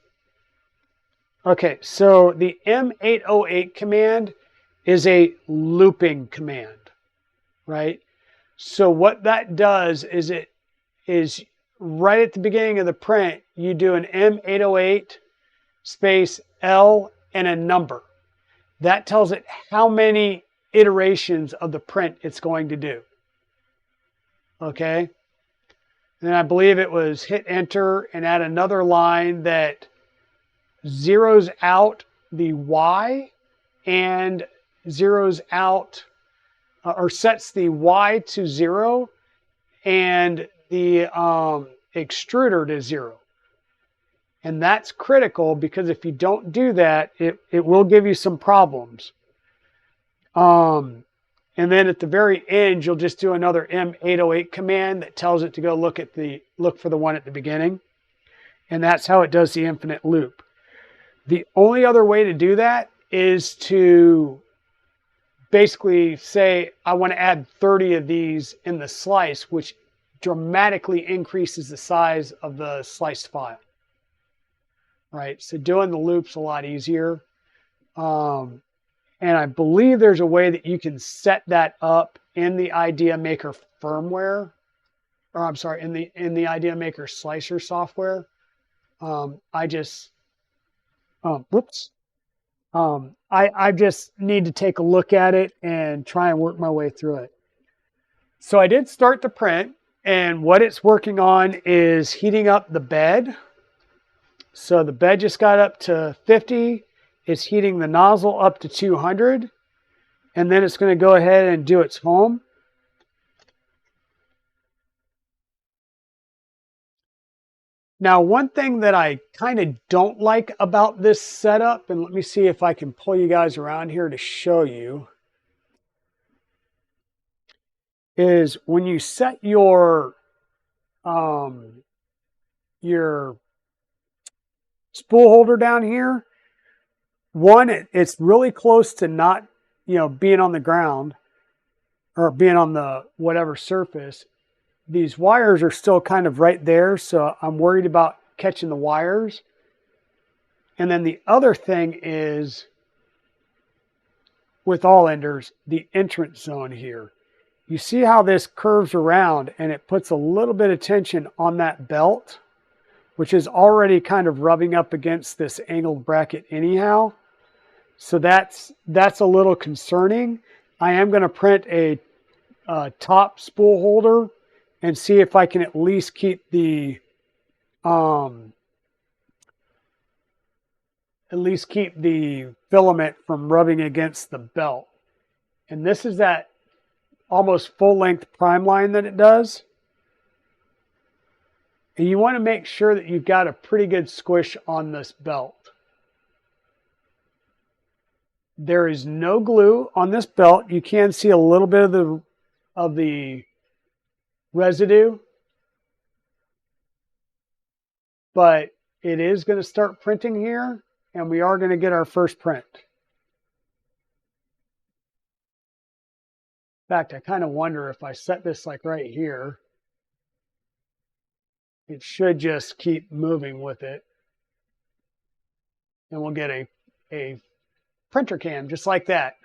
okay, so the M808 command is a looping command, right? So what that does is it is right at the beginning of the print, you do an M808 space L and a number. That tells it how many iterations of the print it's going to do. Okay. And I believe it was hit enter and add another line that zeroes out the Y and zeroes out or sets the Y to 0 and the extruder to 0. And that's critical because if you don't do that, it will give you some problems. And then at the very end, you'll just do another M808 command that tells it to go look for the one at the beginning. And that's how it does the infinite loop. The only other way to do that is to basically say, I want to add 30 of these in the slice, which dramatically increases the size of the sliced file. Right, so doing the loop's a lot easier. And I believe there's a way that you can set that up in the IdeaMaker firmware, or I'm sorry, in the IdeaMaker slicer software. I just need to take a look at it and try and work my way through it. So I did start the print, and what it's working on is heating up the bed. So the bed just got up to 50. It's heating the nozzle up to 200. And then it's going to go ahead and do its home. Now, one thing that I kind of don't like about this setup, and let me see if I can pull you guys around here to show you, is when you set your spool holder down here, one, it's really close to not, being on the ground or being on the whatever surface. These wires are still kind of right there, so I'm worried about catching the wires. And then the other thing is, with all enders, the entrance zone here. You see how this curves around and it puts a little bit of tension on that belt, which is already kind of rubbing up against this angled bracket anyhow. So that's a little concerning. I am going to print a top spool holder and see if I can at least keep the filament from rubbing against the belt. And this is that almost full-length prime line that it does. And you want to make sure that you've got a pretty good squish on this belt. There is no glue on this belt. You can see a little bit of the residue, but it is going to start printing here, and we are going to get our first print. In fact, I kind of wonder if I set this like right here, it should just keep moving with it. And we'll get a printer cam just like that.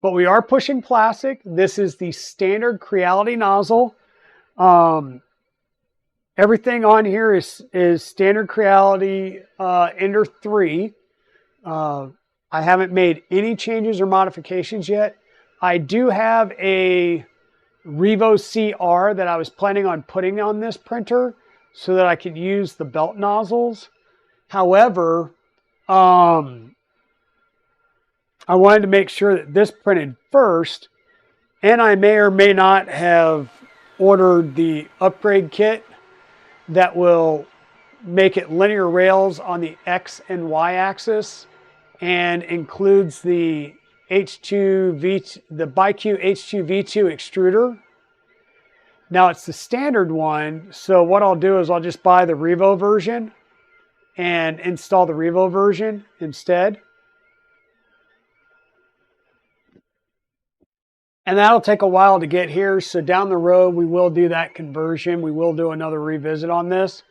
But we are pushing plastic. This is the standard Creality nozzle. Everything on here is standard Creality Ender 3. I haven't made any changes or modifications yet. I do have a Revo CR that I was planning on putting on this printer so that I could use the belt nozzles. However, I wanted to make sure that this printed first, and I may or may not have ordered the upgrade kit that will make it linear rails on the X and Y axis and includes the the ByQ H2V2 extruder. Now it's the standard one, so what I'll do is I'll just buy the Revo version and install the Revo version instead. And that'll take a while to get here, so down the road we will do that conversion. We will do another revisit on this.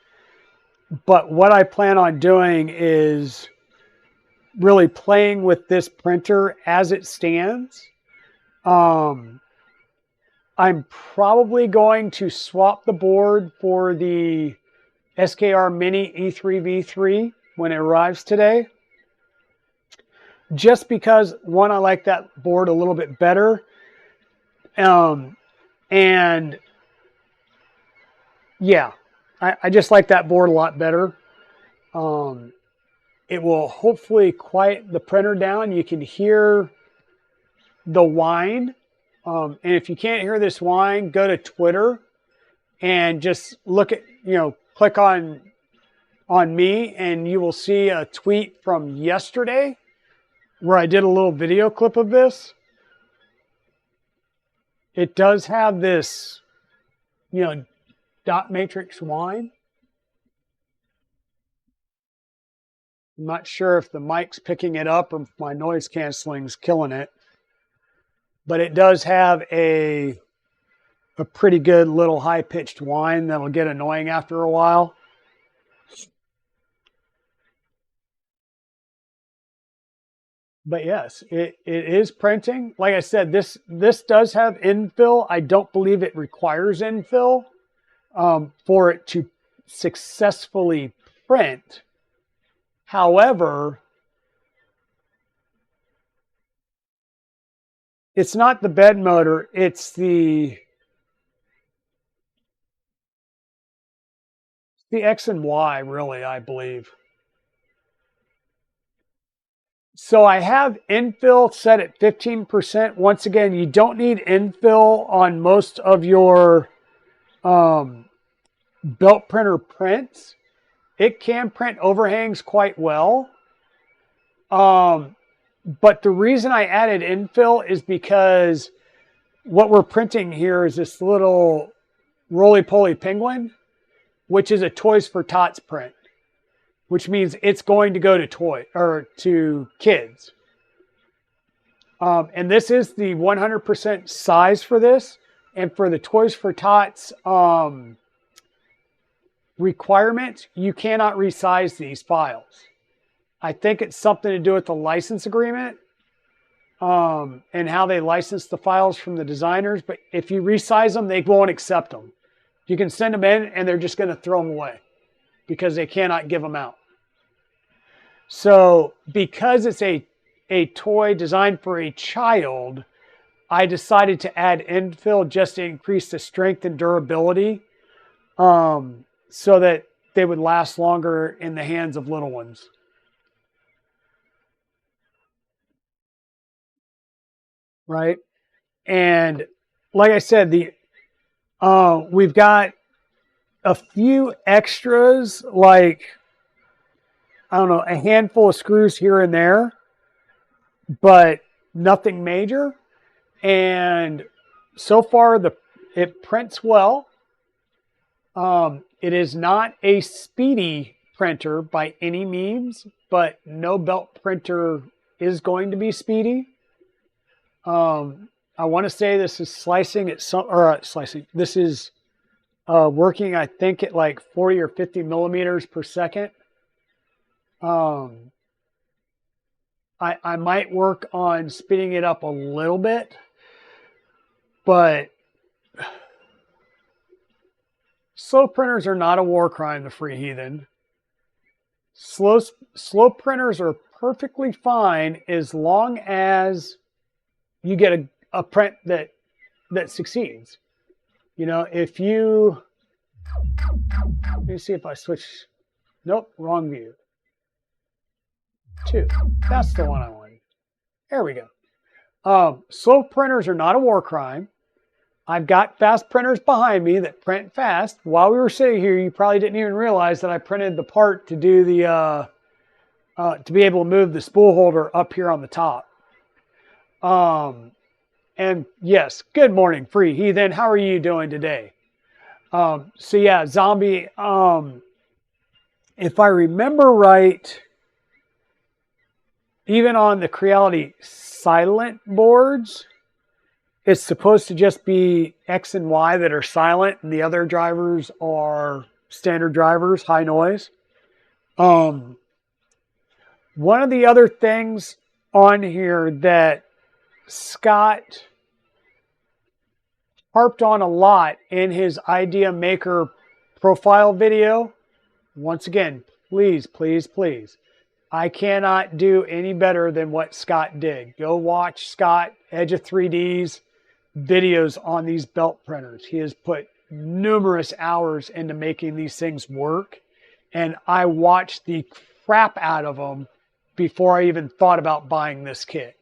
But what I plan on doing is really playing with this printer as it stands. I'm probably going to swap the board for the SKR Mini E3V3 when it arrives today. Just because, one, I like that board a little bit better. And yeah, I just like that board a lot better. It will hopefully quiet the printer down. You can hear the whine. And if you can't hear this whine, go to Twitter and just look at, click on me and you will see a tweet from yesterday where I did a little video clip of this. It does have this, dot matrix whine. I'm not sure if the mic's picking it up or if my noise canceling's killing it. But it does have a pretty good little high-pitched whine that'll get annoying after a while. But yes, it is printing. Like I said, this does have infill. I don't believe it requires infill for it to successfully print. However, it's not the bed motor, it's the X and Y, really, I believe. So I have infill set at 15%. Once again, you don't need infill on most of your belt printer prints. It can print overhangs quite well. But the reason I added infill is because what we're printing here is this little roly-poly penguin, which is a Toys for Tots print, which means it's going to go to kids. And this is the 100% size for this. And for the Toys for Tots requirement, you cannot resize these files. I think it's something to do with the license agreement and how they license the files from the designers. But if you resize them, they won't accept them. You can send them in and they're just going to throw them away because they cannot give them out. So because it's a toy designed for a child, I decided to add infill just to increase the strength and durability so that they would last longer in the hands of little ones. Right? And like I said, we've got a few extras, like, I don't know, a handful of screws here and there, but nothing major. And so far, it prints well. It is not a speedy printer by any means, but no belt printer is going to be speedy. I want to say this is slicing at some, or slicing. This is working, I think, at like 40 or 50 millimeters per second. I might work on speeding it up a little bit, but slow printers are not a war crime, the free heathen. Slow printers are perfectly fine as long as you get a print that succeeds. You know, if you, let me see if I switch. Nope, wrong view. 2. That's the one I wanted. There we go. Slow printers are not a war crime. I've got fast printers behind me that print fast. While we were sitting here, you probably didn't even realize that I printed the part to do the to be able to move the spool holder up here on the top. And yes, good morning, free heathen. How are you doing today? So yeah, zombie. If I remember right, even on the Creality silent boards, it's supposed to just be X and Y that are silent, and the other drivers are standard drivers, high noise. One of the other things on here that Scott harped on a lot in his IdeaMaker profile video, once again, please, please, please, I cannot do any better than what Scott did. Go watch Scott, Edge of 3D's videos on these belt printers. He has put numerous hours into making these things work, and I watched the crap out of them before I even thought about buying this kit.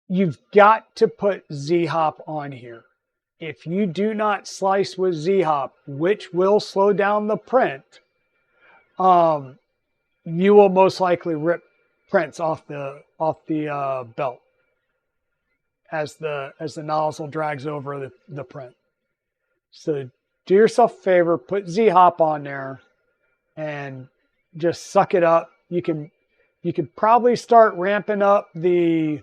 You've got to put Z-Hop on here. If you do not slice with Z-Hop, which will slow down the print, you will most likely rip prints off the belt as the nozzle drags over the print. So do yourself a favor, put Z-Hop on there and just suck it up. You could probably start ramping up the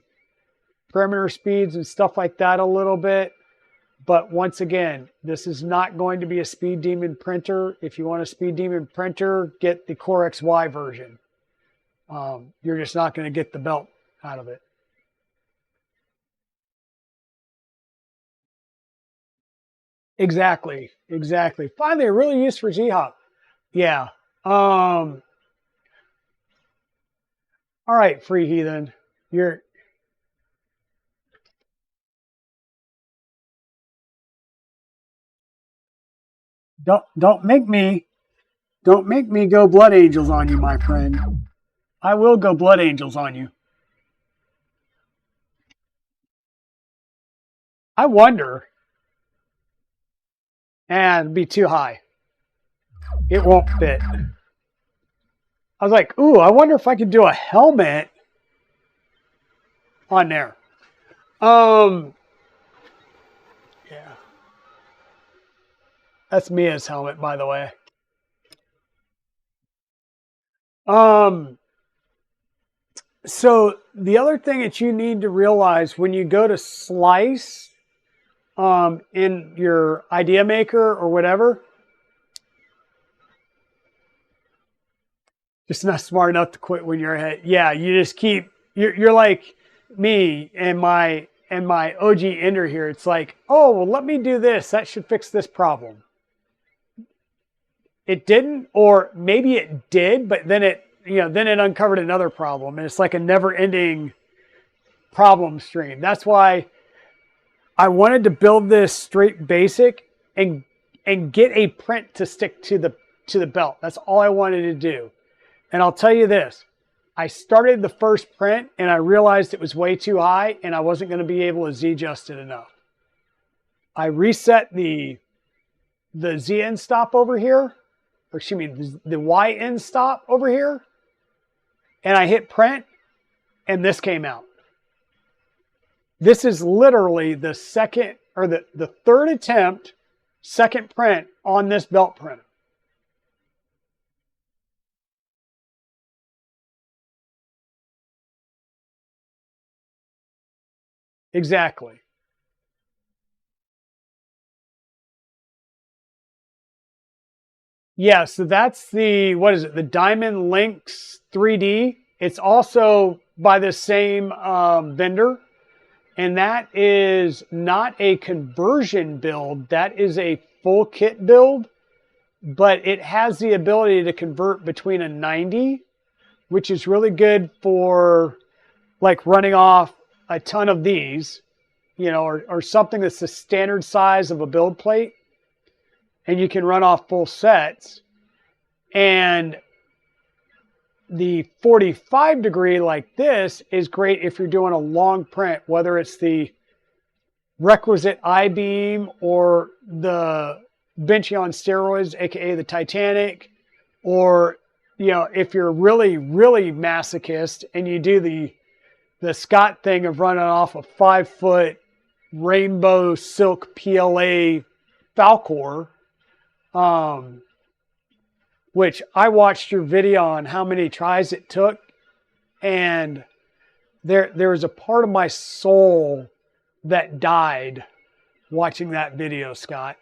perimeter speeds and stuff like that a little bit. But once again, this is not going to be a Speed Demon printer. If you want a Speed Demon printer, get the Core XY version. You're just not going to get the belt out of it. Exactly. Finally, a really use for Z-Hop. Yeah. All right, free heathen. Don't make me go blood angels on you, my friend. I will go blood angels on you. I wonder, and be too high. It won't fit. I was like, ooh, I wonder if I could do a helmet on there. Yeah. That's Mia's helmet, by the way. So the other thing that you need to realize when you go to slice in your IdeaMaker or whatever, just not smart enough to quit when you're ahead. Yeah, you just keep, you're like me and my OG ender here. It's like, oh, well, let me do this. That should fix this problem. It didn't, or maybe it did, but then it uncovered another problem, and it's like a never-ending problem stream. That's why I wanted to build this straight basic and get a print to stick to the belt. That's all I wanted to do. And I'll tell you this, I started the first print and I realized it was way too high and I wasn't going to be able to Z-adjust it enough. I reset the Z-endstop over here, or excuse me, the Y-endstop over here, and I hit print, and this came out. This is literally the second, or the third attempt, second print on this belt printer. Exactly. Yeah, so that's the, what is it? The Diamond Lynx 3D. It's also by the same vendor. And that is not a conversion build. That is a full kit build. But it has the ability to convert between a 90, which is really good for like running off a ton of these, you know, or something that's the standard size of a build plate. And you can run off full sets. And the 45 degree like this is great if you're doing a long print, whether it's the requisite I-beam or the Vinci on steroids, aka the Titanic, or you know, if you're really, really masochist and you do the Scott thing of running off a 5-foot rainbow silk PLA Falcor, which I watched your video on how many tries it took, and there was a part of my soul that died watching that video, Scott.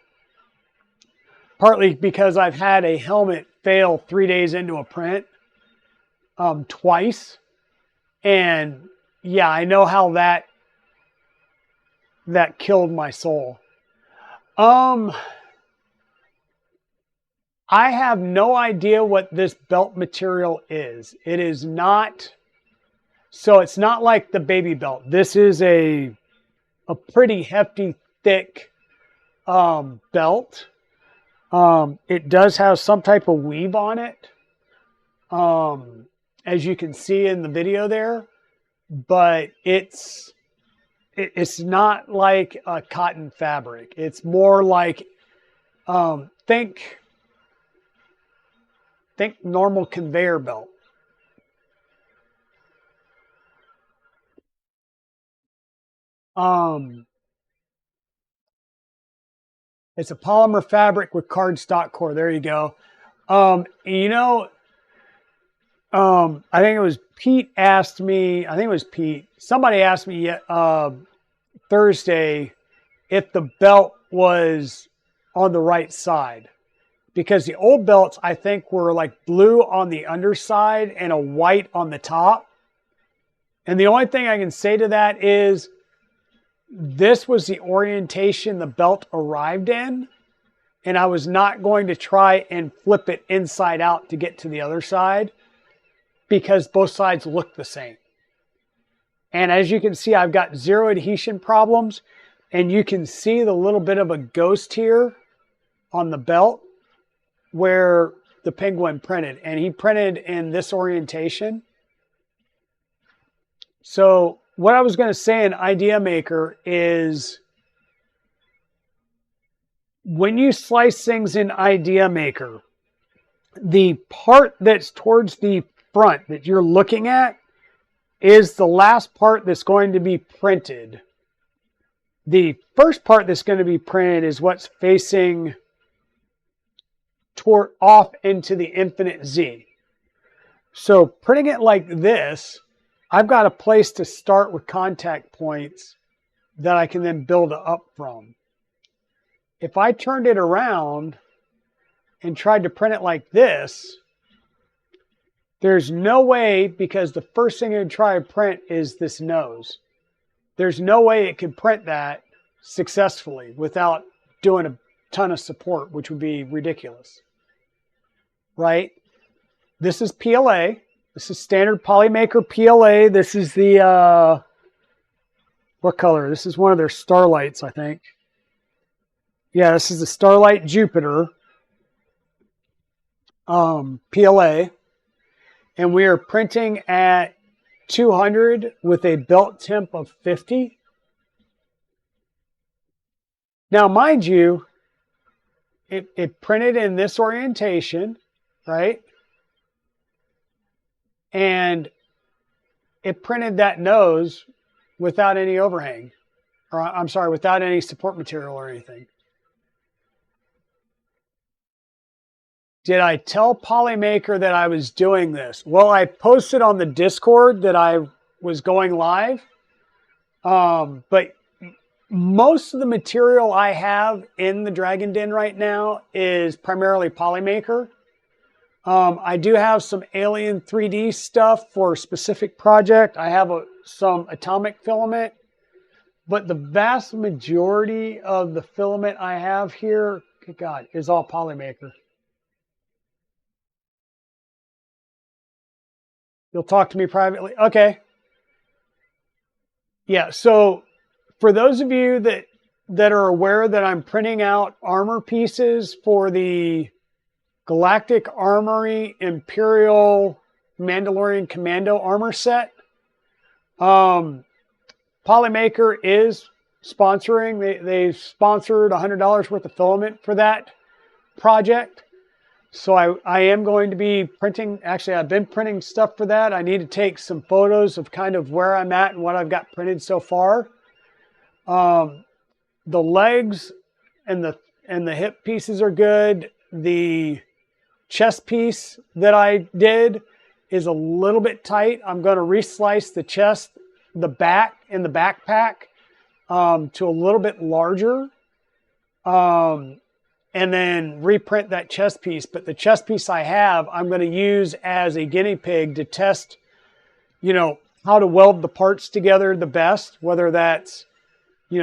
Partly because I've had a helmet fail 3 days into a print twice. And yeah, I know how that killed my soul. I have no idea what this belt material is. It is not, so it's not like the baby belt. This is a pretty hefty, thick belt. It does have some type of weave on it, as you can see in the video there, but it's not like a cotton fabric. It's more like, think normal conveyor belt. It's a polymer fabric with cardstock core. There you go. You know, I think it was Pete asked me, I think it was Pete, somebody asked me Thursday if the belt was on the right side. Because the old belts, I think, were like blue on the underside and a white on the top. And the only thing I can say to that is this was the orientation the belt arrived in. And I was not going to try and flip it inside out to get to the other side because both sides look the same. And as you can see, I've got zero adhesion problems. And you can see the little bit of a ghost here on the belt where the penguin printed. And he printed in this orientation. So what I was going to say in IdeaMaker is when you slice things in IdeaMaker, the part that's towards the front that you're looking at is the last part that's going to be printed. The first part that's going to be printed is what's facing toward off into the infinite Z. So printing it like this, I've got a place to start with contact points that I can then build up from. If I turned it around and tried to print it like this, there's no way, because the first thing it would try to print is this nose. There's no way it could print that successfully without doing a ton of support, which would be ridiculous. Right? This is PLA. This is standard Polymaker PLA. This is the, what color? This is one of their Starlights, I think. Yeah, this is the Starlight Jupiter PLA. And we are printing at 200 with a belt temp of 50. Now, mind you, it printed in this orientation, right? And it printed that nose without any overhang. Or I'm sorry, without any support material or anything. Did I tell Polymaker that I was doing this? Well, I posted on the Discord that I was going live. But most of the material I have in the Dragon Den right now is primarily IdeaMaker. I do have some Alien 3D stuff for a specific project. I have some atomic filament, but the vast majority of the filament I have here, good God, is all IdeaMaker. You'll talk to me privately? Okay. Yeah, so for those of you that are aware that I'm printing out armor pieces for the Galactic Armory Imperial Mandalorian Commando armor set, IdeaMaker is sponsoring. They've sponsored $100 worth of filament for that project. So I am going to be printing, actually I've been printing stuff for that. I need to take some photos of kind of where I'm at and what I've got printed so far. The legs and the hip pieces are good. The chest piece that I did is a little bit tight. I'm going to reslice the chest, the back, and the backpack to a little bit larger. And then reprint that chest piece. But the chest piece I have, I'm going to use as a guinea pig to test, how to weld the parts together the best, whether that's,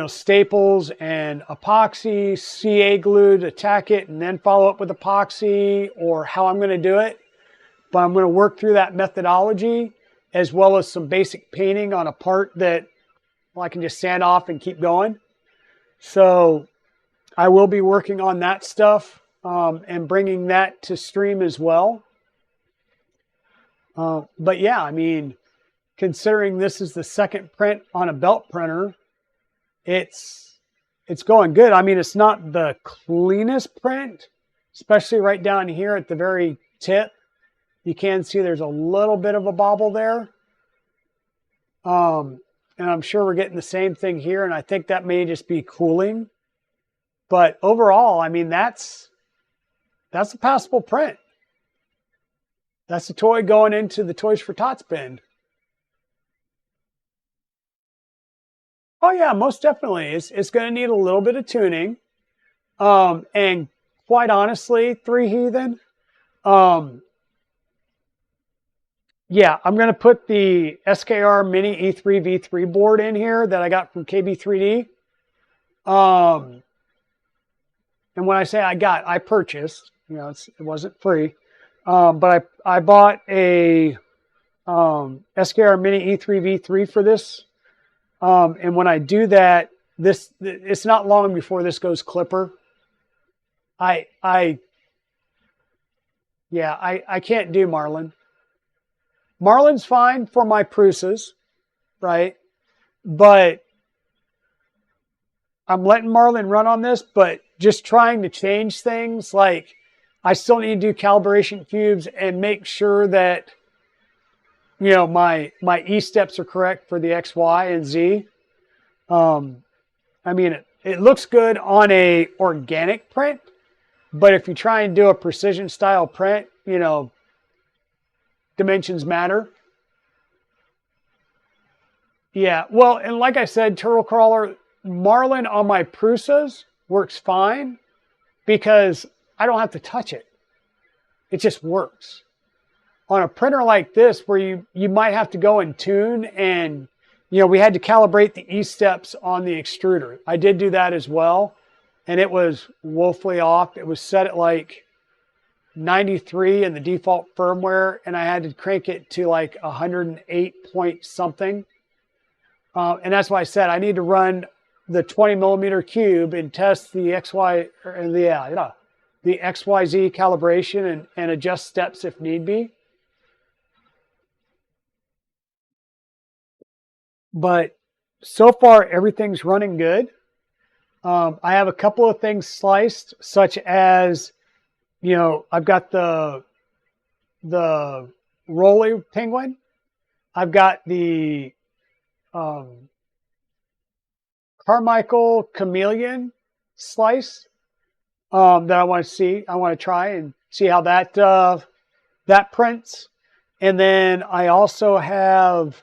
staples and epoxy, CA glue to tack it and then follow up with epoxy, or how I'm going to do it. But I'm going to work through that methodology as well as some basic painting on a part that I can just sand off and keep going. So I will be working on that stuff and bringing that to stream as well. But yeah, I mean, considering this is the second print on a belt printer, it's going good. I mean, it's not the cleanest print, especially right down here at the very tip. You can see there's a little bit of a bobble there. And I'm sure we're getting the same thing here, and I think that may just be cooling. But overall, I mean, that's a passable print. That's a toy going into the Toys for Tots bin. Oh yeah, most definitely. It's going to need a little bit of tuning. And quite honestly, Three Heathen, yeah, I'm going to put the SKR Mini E3 V3 board in here that I got from KB3D. And when I say I purchased, it wasn't free. But I bought a SKR Mini E3 V3 for this. And when I do that, it's not long before this goes clipper. I can't do Marlin. Marlin's fine for my Prusas, right? But I'm letting Marlin run on this, but just trying to change things. Like, I still need to do calibration cubes and make sure that, my E steps are correct for the X, Y, and Z. I mean, it looks good on a organic print, but if you try and do a precision style print, dimensions matter. Yeah, well, and like I said, Turtle Crawler, Marlin on my Prusas works fine because I don't have to touch it. It just works. On a printer like this, where you might have to go and tune, and we had to calibrate the E steps on the extruder. I did do that as well, and it was woefully off. It was set at like 93 in the default firmware, and I had to crank it to like 108 point something. And that's why I said I need to run the 20 millimeter cube and test the XY and the XYZ calibration and adjust steps if need be. But so far everything's running good. I have a couple of things sliced, such as I've got the Rolly Penguin. I've got the Carmichael Chameleon slice that I want to see. I want to try and see how that prints. And then I also have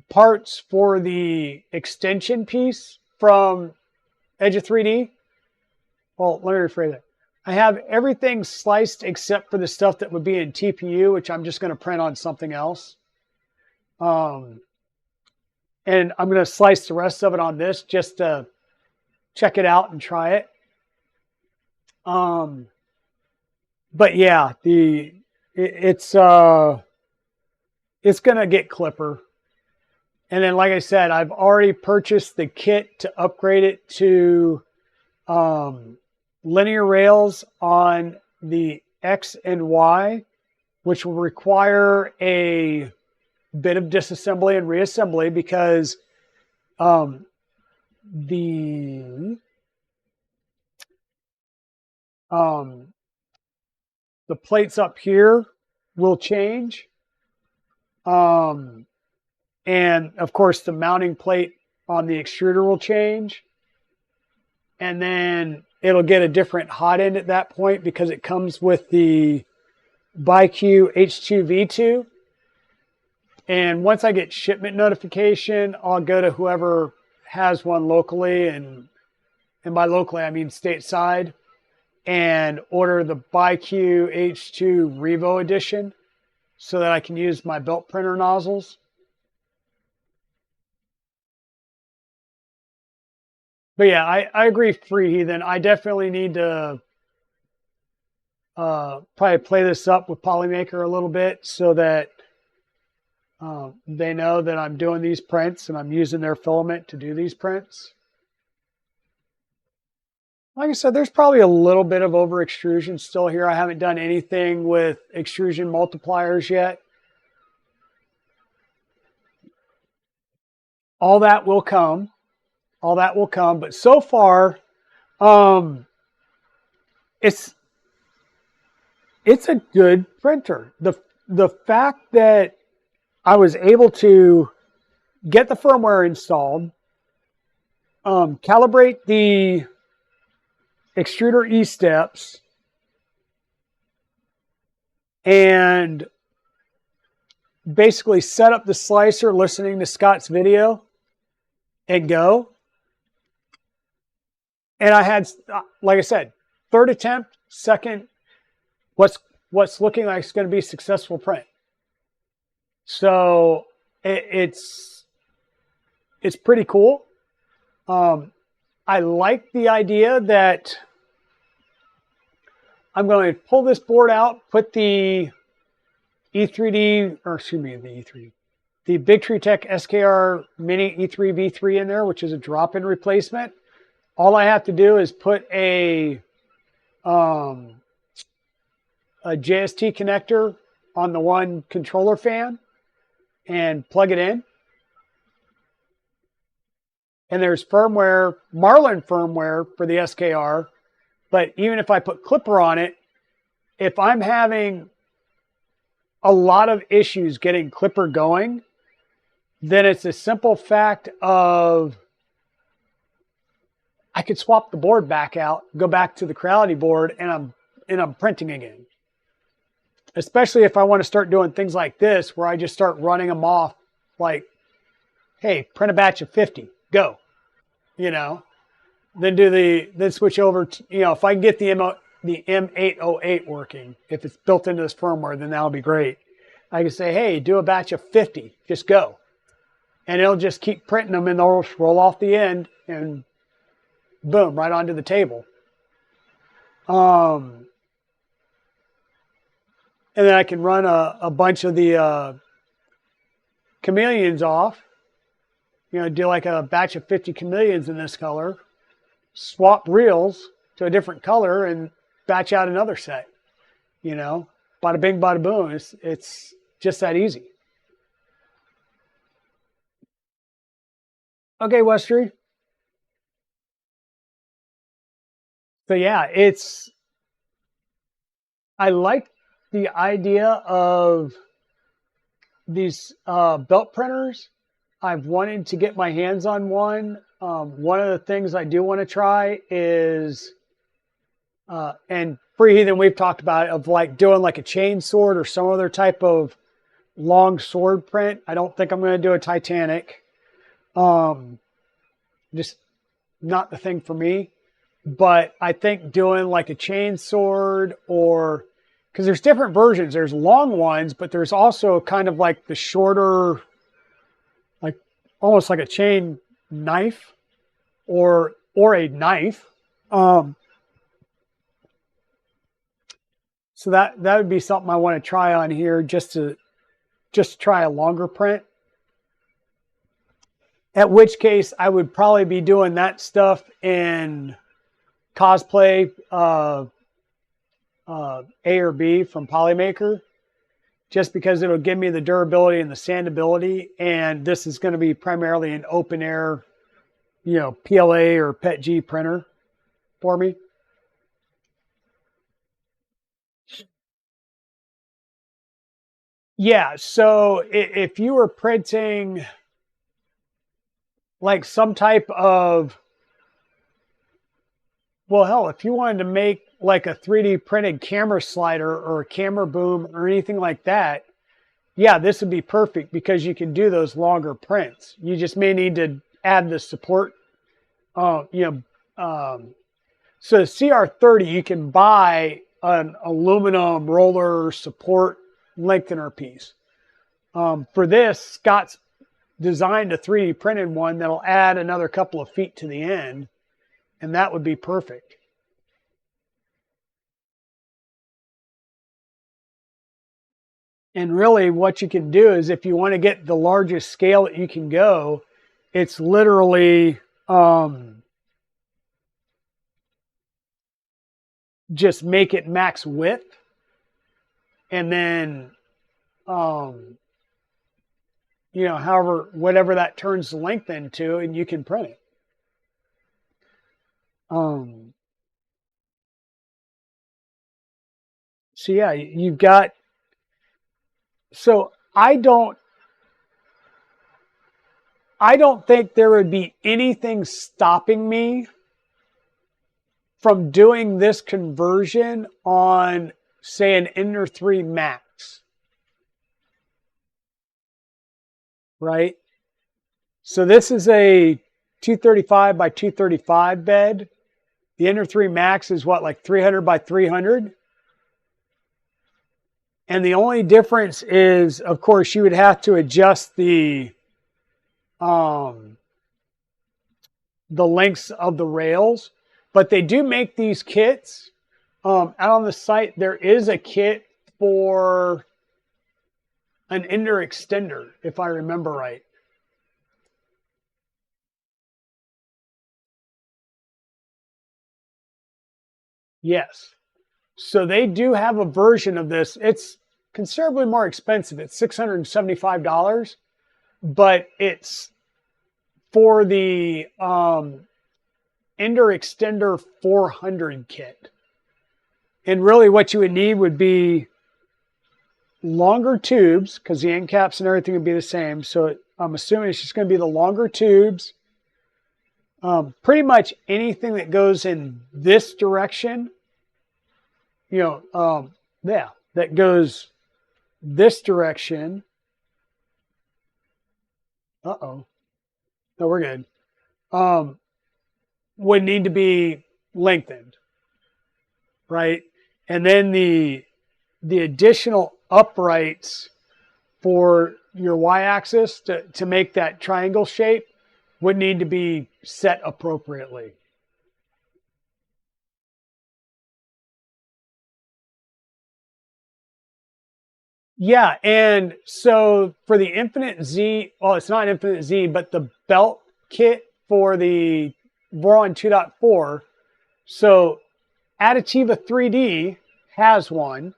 parts for the extension piece from Edge of 3D. Well, let me rephrase that. I have everything sliced except for the stuff that would be in TPU, which I'm just going to print on something else. And I'm going to slice the rest of it on this just to check it out and try it. But yeah, it's going to get Clipper. And then, like I said, I've already purchased the kit to upgrade it to linear rails on the X and Y, which will require a bit of disassembly and reassembly because the plates up here will change. And of course the mounting plate on the extruder will change. And then it'll get a different hot end at that point because it comes with the ByQ H2V2. And once I get shipment notification, I'll go to whoever has one locally, and by locally I mean stateside, and order the ByQ H2 Revo edition so that I can use my belt printer nozzles. But yeah, I agree, Free Heathen. I definitely need to probably play this up with Polymaker a little bit so that they know that I'm doing these prints and I'm using their filament to do these prints. Like I said, there's probably a little bit of over extrusion still here. I haven't done anything with extrusion multipliers yet. All that will come. All that will come. But so far, it's a good printer. The fact that I was able to get the firmware installed, calibrate the extruder E-steps, and basically set up the slicer listening to Scott's video and go. And I had, like I said, third attempt, second, what's looking like it's going to be a successful print. So it's pretty cool. I like the idea that I'm going to pull this board out, put the E3D, or excuse me, the Big Tree Tech SKR Mini E3V3 in there, which is a drop-in replacement. All I have to do is put a JST connector on the one controller fan and plug it in. And there's firmware, Marlin firmware for the SKR. But even if I put Clipper on it, if I'm having a lot of issues getting Clipper going, then it's a simple fact of I could swap the board back out, go back to the Creality board, and I'm printing again. Especially if I want to start doing things like this, where I just start running them off like, hey, print a batch of 50, go. You know, then switch over to, you know, if I can get the M808 working, if it's built into this firmware, then that'll be great. I can say, hey, do a batch of 50, just go. And it'll just keep printing them and they'll roll off the end and boom, right onto the table. And then I can run a bunch of the chameleons off. You know, do like a batch of 50 chameleons in this color, swap reels to a different color, and batch out another set. You know, bada bing, bada boom. It's just that easy. Okay, Westry. So yeah, I like the idea of these belt printers. I've wanted to get my hands on one. One of the things I do want to try is, and Free Heathen, we've talked about it, of like doing like a chain sword or some other type of long sword print. I don't think I'm going to do a Titanic. Just not the thing for me. But I think doing like a chain sword, or because there's different versions. There's long ones, but there's also kind of like the shorter, like almost like a chain knife or a knife. So that would be something I want to try on here, just to try a longer print. At which case I would probably be doing that stuff in cosplay A or B from PolyMaker, just because it'll give me the durability and the sandability. And this is going to be primarily an open air, PLA or PETG printer for me. Yeah, so if you were printing like some type of, well, hell, if you wanted to make like a 3D printed camera slider or a camera boom or anything like that, yeah, this would be perfect because you can do those longer prints. You just may need to add the support. So CR30, you can buy an aluminum roller support lengthener piece. For this, Scott's designed a 3D printed one that'll add another couple of feet to the end, and that would be perfect. And really what you can do is, if you want to get the largest scale that you can go, it's literally just make it max width, and then whatever that turns the length into, and you can print it. So yeah, you've got, so I don't think there would be anything stopping me from doing this conversion on, say, an Ender 3 Max. Right? So this is a 235 by 235 bed. The Ender 3 Max is what, like 300 by 300? And the only difference is, of course, you would have to adjust the lengths of the rails. But they do make these kits. Out on the site, there is a kit for an Ender extender, if I remember right. Yes. So they do have a version of this. It's considerably more expensive. It's $675, but it's for the Ender Extender 400 kit. And really what you would need would be longer tubes, because the end caps and everything would be the same. So I'm assuming it's just going to be the longer tubes. Pretty much anything that goes in this direction, that goes this direction. No, we're good. Would need to be lengthened, right? And then the additional uprights for your y-axis to make that triangle shape would need to be set appropriately. Yeah, and so for the Infinite Z, well, it's not Infinite Z, but the belt kit for the Voron 2.4, so Additiva 3D has one.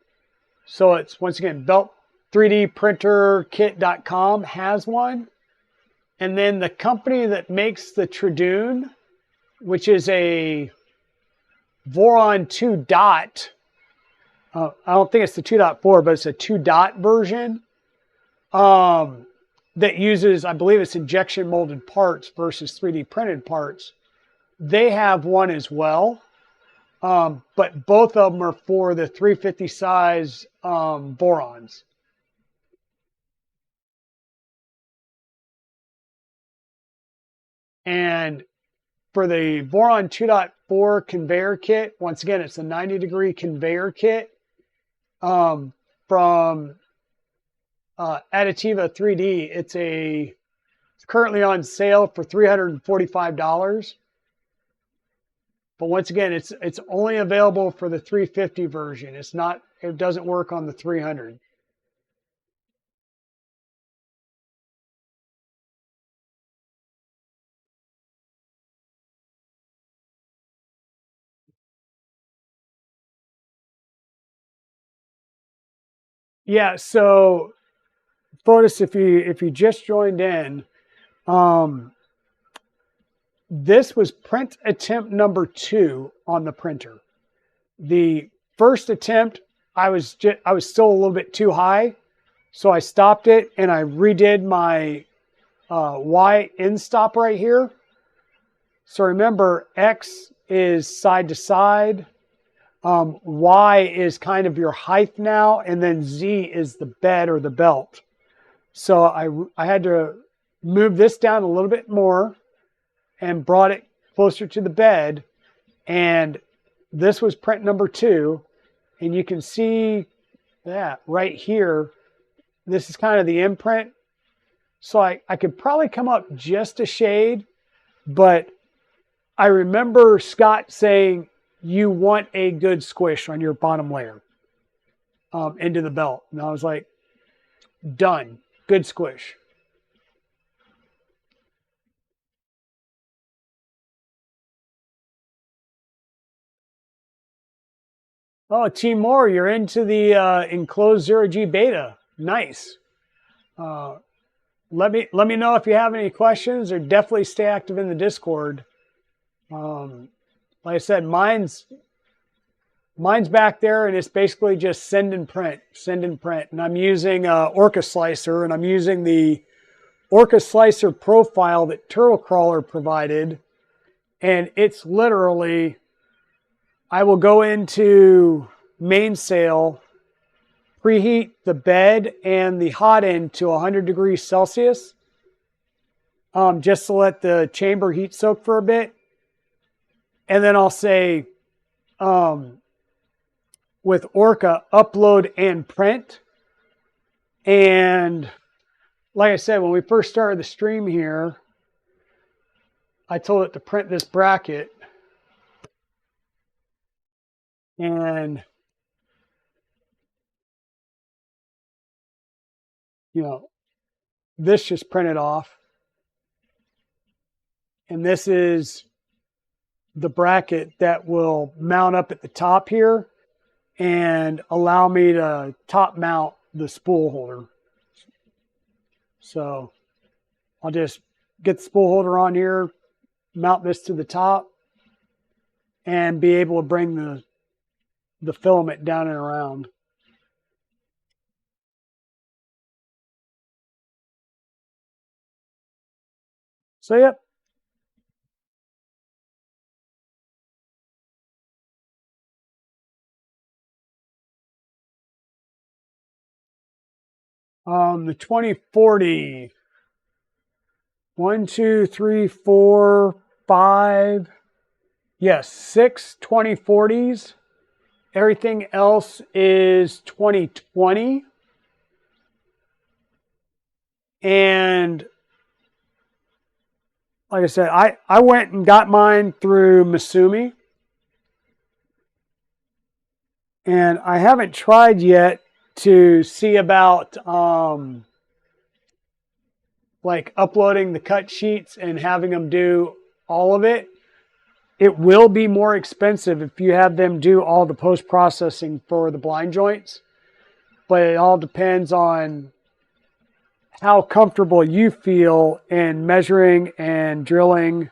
So it's, once again, belt3dprinterkit.com has one. And then the company that makes the Tradoon, which is a Voron 2 dot, I don't think it's the 2.4, but it's a 2 dot version that uses, I believe it's injection molded parts versus 3D printed parts. They have one as well. But both of them are for the 350 size Vorons. And for the Voron 2.4 conveyor kit, once again, it's a 90-degree conveyor kit from Additiva 3D. It's currently on sale for $345. But once again, it's only available for the 350 version. It doesn't work on the 300. Yeah, so Fotis, if you just joined in, this was print attempt number 2 on the printer. The first attempt, I was still a little bit too high, so I stopped it and I redid my Y-endstop right here. So remember, X is side to side, Y is kind of your height now, and then Z is the bed or the belt. So I had to move this down a little bit more and brought it closer to the bed. And this was print number 2. And you can see that right here. This is kind of the imprint. So I could probably come up just a shade, but I remember Scott saying, you want a good squish on your bottom layer into the belt. And I was like, done. Good squish. Oh, Timur, you're into the enclosed zero-G beta. Nice. Let me know if you have any questions, or definitely stay active in the Discord. Like I said, mine's back there, and it's basically just send and print. And I'm using Orca Slicer, and I'm using the Orca Slicer profile that Turtle Crawler provided. And it's literally, I will go into mainsail, preheat the bed and the hot end to 100 degrees Celsius, just to let the chamber heat soak for a bit. And then I'll say, with Orca, upload and print. And like I said, when we first started the stream here, I told it to print this bracket. And, you know, this just printed off. And this is the bracket that will mount up at the top here and allow me to top mount the spool holder. So I'll just get the spool holder on here, mount this to the top, and be able to bring the filament down and around. So yep. The 2040. 1, 2, 3, 4, 5. Yes, 6 2040s. Everything else is 2020. And like I said, I went and got mine through Masumi. And I haven't tried yet to see about like uploading the cut sheets and having them do all of it. It will be more expensive if you have them do all the post-processing for the blind joints, but it all depends on how comfortable you feel in measuring and drilling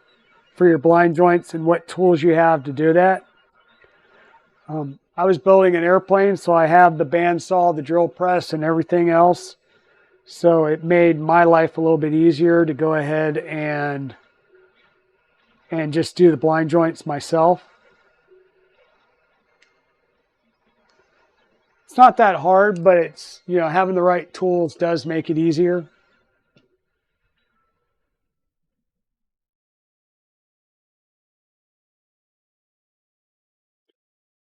for your blind joints and what tools you have to do that. I was building an airplane, so I have the bandsaw, the drill press, and everything else. So it made my life a little bit easier to go ahead and just do the blind joints myself. It's not that hard, but it's, you know, having the right tools does make it easier.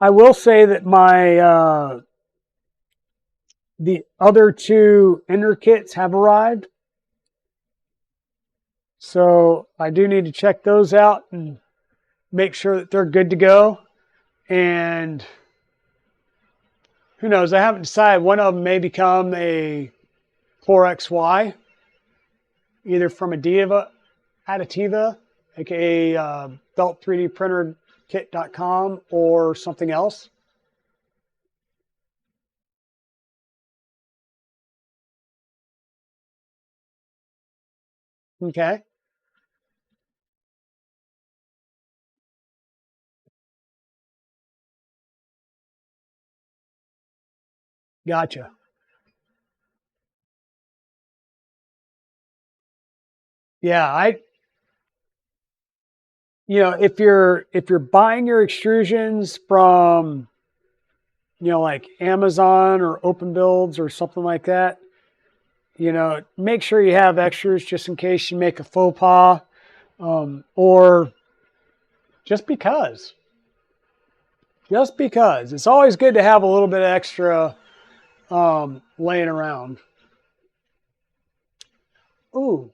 I will say that my the other two ender kits have arrived. So I do need to check those out and make sure that they're good to go. And who knows, I haven't decided. One of them may become a 4XY, either from Additiva, aka belt3dprinterkit.com, or something else. Okay. Gotcha. Yeah, if you're buying your extrusions from, like Amazon or Open Builds or something like that, make sure you have extras just in case you make a faux pas, or just because. Just because. It's always good to have a little bit of extra laying around. Ooh,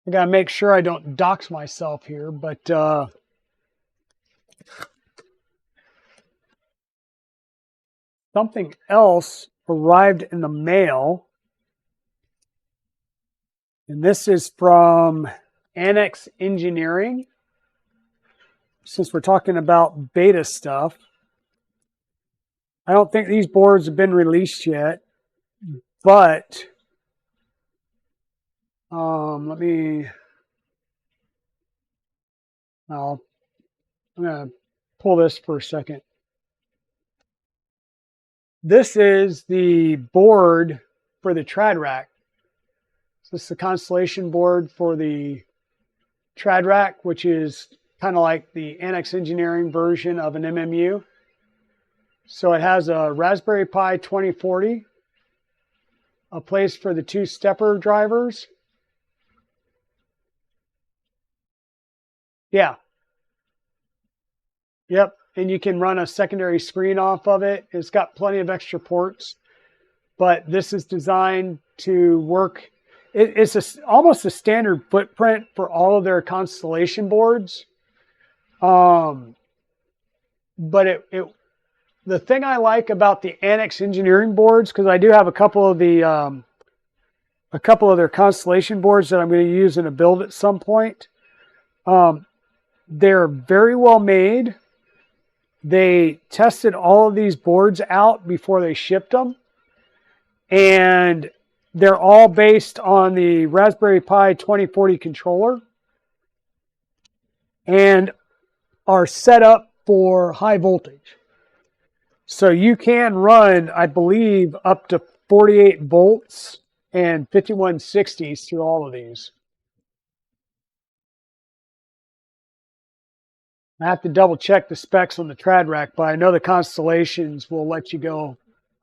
I gotta make sure I don't dox myself here, but something else arrived in the mail, and this is from Annex Engineering. Since we're talking about beta stuff, I don't think these boards have been released yet, but I'm gonna pull this for a second. This is the board for the trad rack. So this is the Constellation board for the trad rack, which is kind of like the Annex Engineering version of an MMU. So it has a Raspberry Pi 2040, a place for the two stepper drivers. Yeah. Yep. And you can run a secondary screen off of it. It's got plenty of extra ports, but this is designed to work. It's almost a standard footprint for all of their Constellation boards. But the thing I like about the Annex Engineering boards, because I do have a couple of their Constellation boards that I'm going to use in a build at some point. They're very well made. They tested all of these boards out before they shipped them, and they're all based on the Raspberry Pi 2040 controller and are set up for high voltage. So you can run, I believe, up to 48 volts and 5160s through all of these. I have to double check the specs on the trad rack, but I know the Constellations will let you go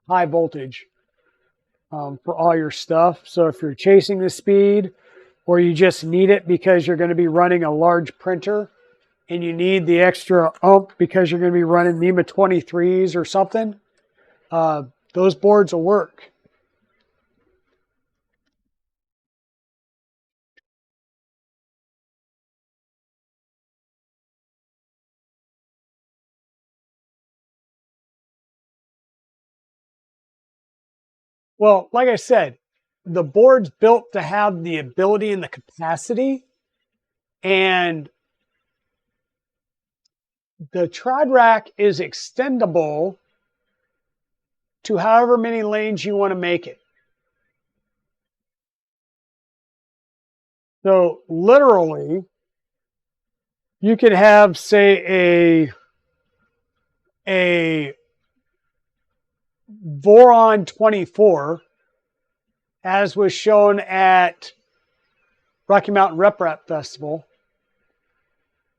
high voltage for all your stuff. So if you're chasing the speed, or you just need it because you're going to be running a large printer and you need the extra oomph because you're going to be running NEMA 23s or something, those boards will work. Well, like I said, the board's built to have the ability and the capacity, and the trad rack is extendable to however many lanes you want to make it. So literally, you could have, say, a Voron 24, as was shown at Rocky Mountain Rep Rap Festival,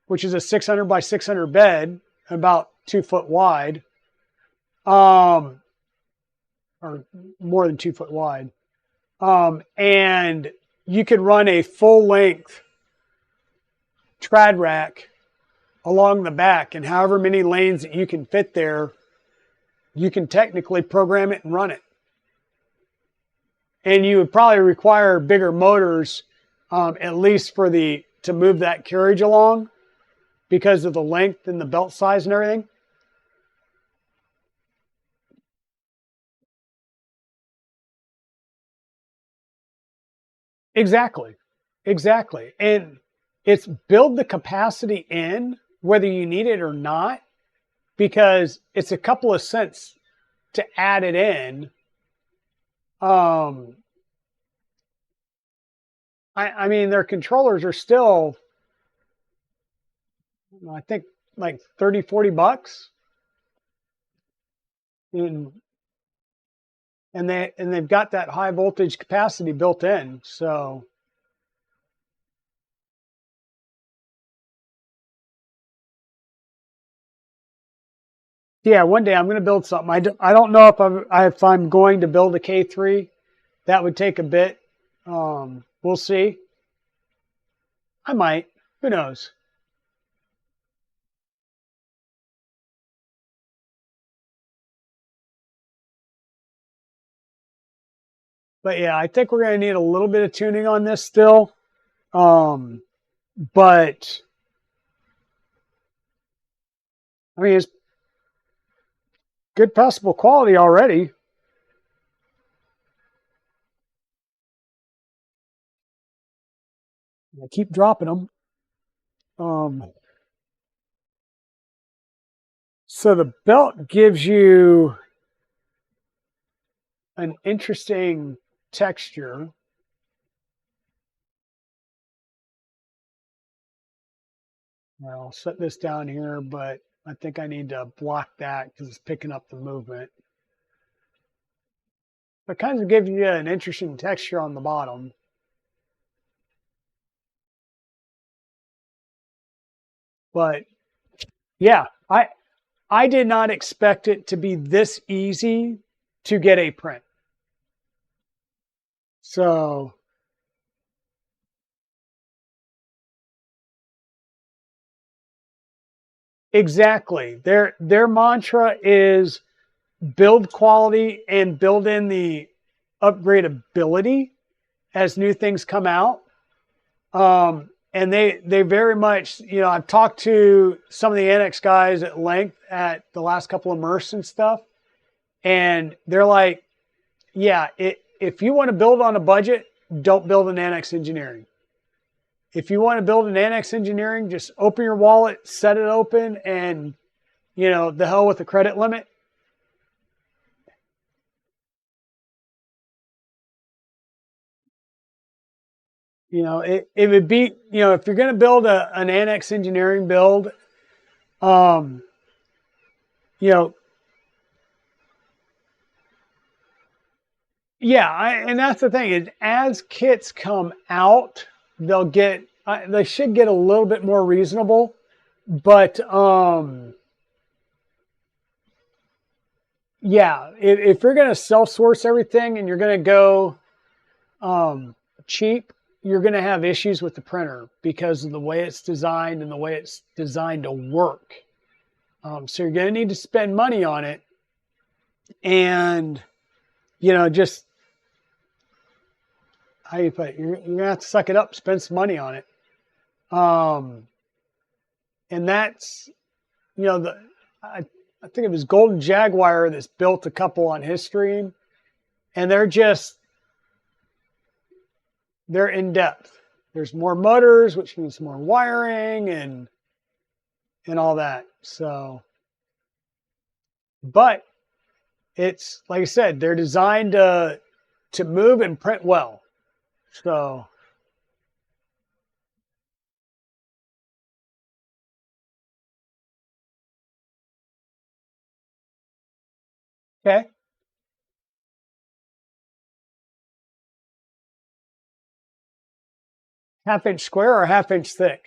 which is a 600 by 600 bed, about 2 foot wide, or more than 2 foot wide. And you could run a full length trad rack along the back, and however many lanes that you can fit there, you can technically program it and run it. And you would probably require bigger motors, at least for to move that carriage along, because of the length and the belt size and everything. Exactly. Exactly. And it's build the capacity in whether you need it or not, because it's a couple of cents to add it in. I mean, their controllers are still, I think, like 30, 40 bucks. And they've got that high voltage capacity built in. So yeah, one day I'm going to build something. I don't know if I'm going to build a K3. That would take a bit. We'll see. I might. Who knows? But yeah, I think we're going to need a little bit of tuning on this still. But I mean, it's good passable quality already. I keep dropping them. So the belt gives you an interesting texture. I'll set this down here, but I think I need to block that because it's picking up the movement. It kind of gives you an interesting texture on the bottom. But yeah, I did not expect it to be this easy to get a print. So exactly. Their mantra is build quality and build in the upgradability as new things come out. And they very much, I've talked to some of the NX guys at length at the last couple of MERS and stuff, and they're like, yeah, if you want to build on a budget, don't build an NX engineering. If you want to build an NX engineering, just open your wallet, set it open, and the hell with the credit limit. It would be, if you're going to build an NX engineering build, yeah, and that's the thing is, as kits come out, they should get a little bit more reasonable, but yeah, if you're going to self-source everything and you're going to go cheap, you're going to have issues with the printer because of the way it's designed and the way it's designed to work. So you're going to need to spend money on it, and just how you put it, you're going to have to suck it up, spend some money on it. And that's, I think it was Golden Jaguar that's built a couple on his stream, and they're in depth. There's more motors, which means more wiring and all that. So, but it's like I said, they're designed to move and print well. So okay. Half-inch square or half-inch thick?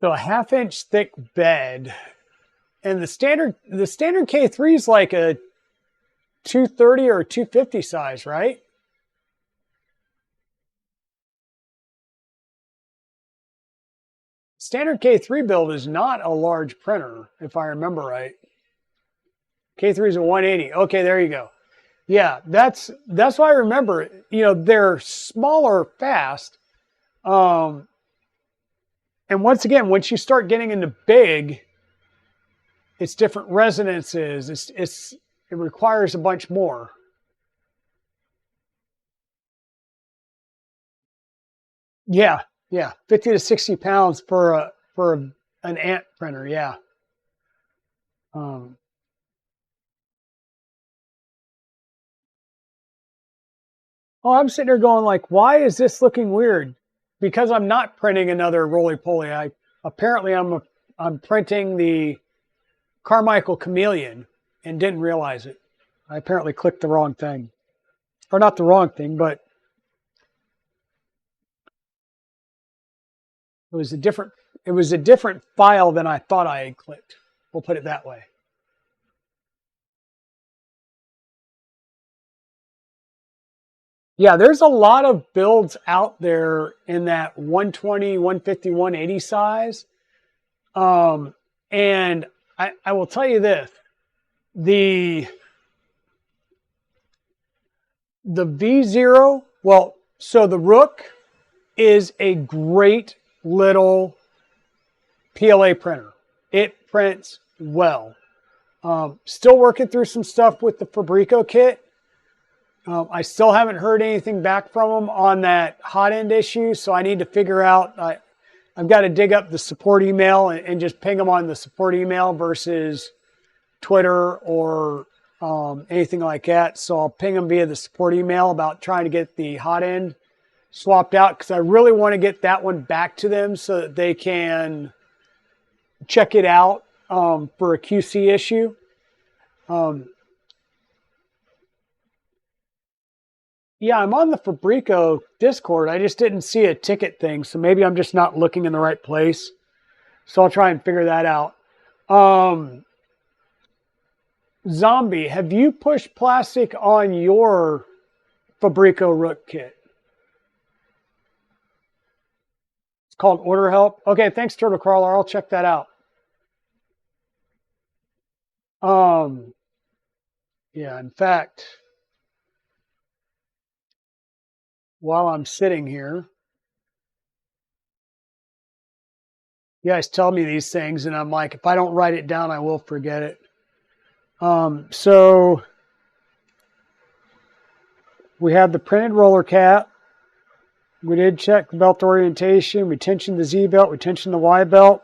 So a half-inch thick bed, and the standard K3 is like a 230 or 250 size, right? standard K3 build is not a large printer, if I remember right. K3 is a 180. Okay, there you go. Yeah, that's what I remember. You know, they're smaller, fast. And once again, once you start getting into big, it's different resonances. It requires a bunch more. Yeah, yeah, 50 to 60 pounds for an ant printer. Yeah. Um, oh, I'm sitting there going like, why is this looking weird? Because I'm not printing another roly-poly. I'm printing the Carmichael Chameleon and didn't realize it. I apparently clicked the wrong thing, or not the wrong thing, but it was a different file than I thought I had clicked. We'll put it that way. Yeah, there's a lot of builds out there in that 120, 150, 180 size. And I will tell you this, the V0, well, so the Rook is a great little PLA printer. It prints well. Still working through some stuff with the Fabrico kit. I still haven't heard anything back from them on that hot end issue, so I need to figure out. I've got to dig up the support email and just ping them on the support email versus Twitter or anything like that. So I'll ping them via the support email about trying to get the hot end swapped out, because I really want to get that one back to them so that they can check it out for a QC issue. Yeah, I'm on the Fabrico Discord. I just didn't see a ticket thing, so maybe I'm just not looking in the right place. So I'll try and figure that out. Zombie, have you pushed plastic on your Fabrico Rook kit? It's called Order Help. Okay, thanks, Turtle Crawler. I'll check that out. Yeah, in fact, while I'm sitting here, you guys tell me these things, and I'm like, if I don't write it down, I will forget it. So we have the printed roller cap. We did check the belt orientation. We tensioned the Z belt. We tensioned the Y belt.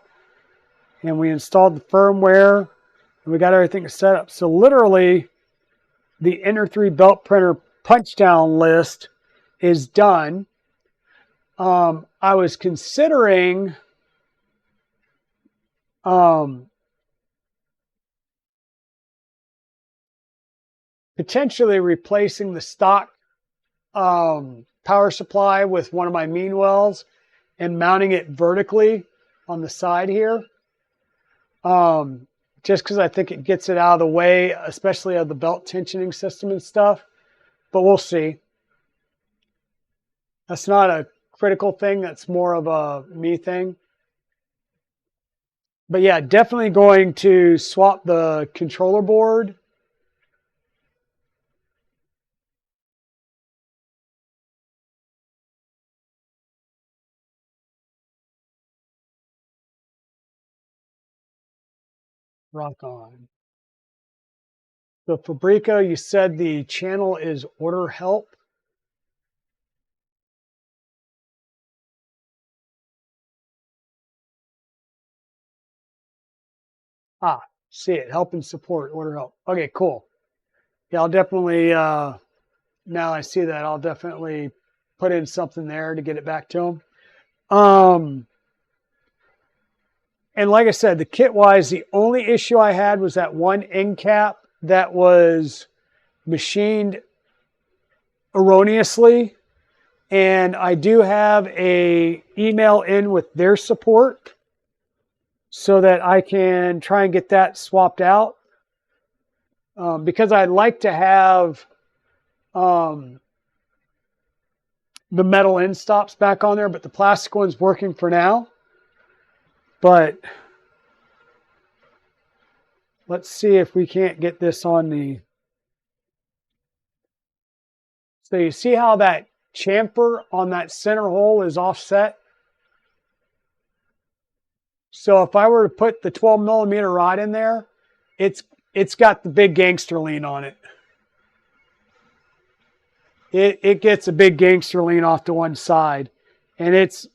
And we installed the firmware. And we got everything set up. So literally, the Enter 3 belt printer punch down list is done. I was considering potentially replacing the stock power supply with one of my Meanwells and mounting it vertically on the side here. Just because I think it gets it out of the way, especially of the belt tensioning system and stuff. But we'll see. That's not a critical thing. That's more of a me thing. But yeah, definitely going to swap the controller board. Rock on. So Fabrico, you said the channel is Order Help. Ah, see it. Help and support. Order help. Okay, cool. Yeah, I'll definitely, now I see that, I'll definitely put in something there to get it back to them. And like I said, the kit-wise, the only issue I had was that one end cap that was machined erroneously. And I do have a email in with their support so that I can try and get that swapped out. Because I'd like to have the metal end stops back on there, but the plastic one's working for now. But let's see if we can't get this on the... So you see how that chamfer on that center hole is offset? So if I were to put the 12 millimeter rod in there, it's got the big gangster lean on it. It gets a big gangster lean off to one side. And it's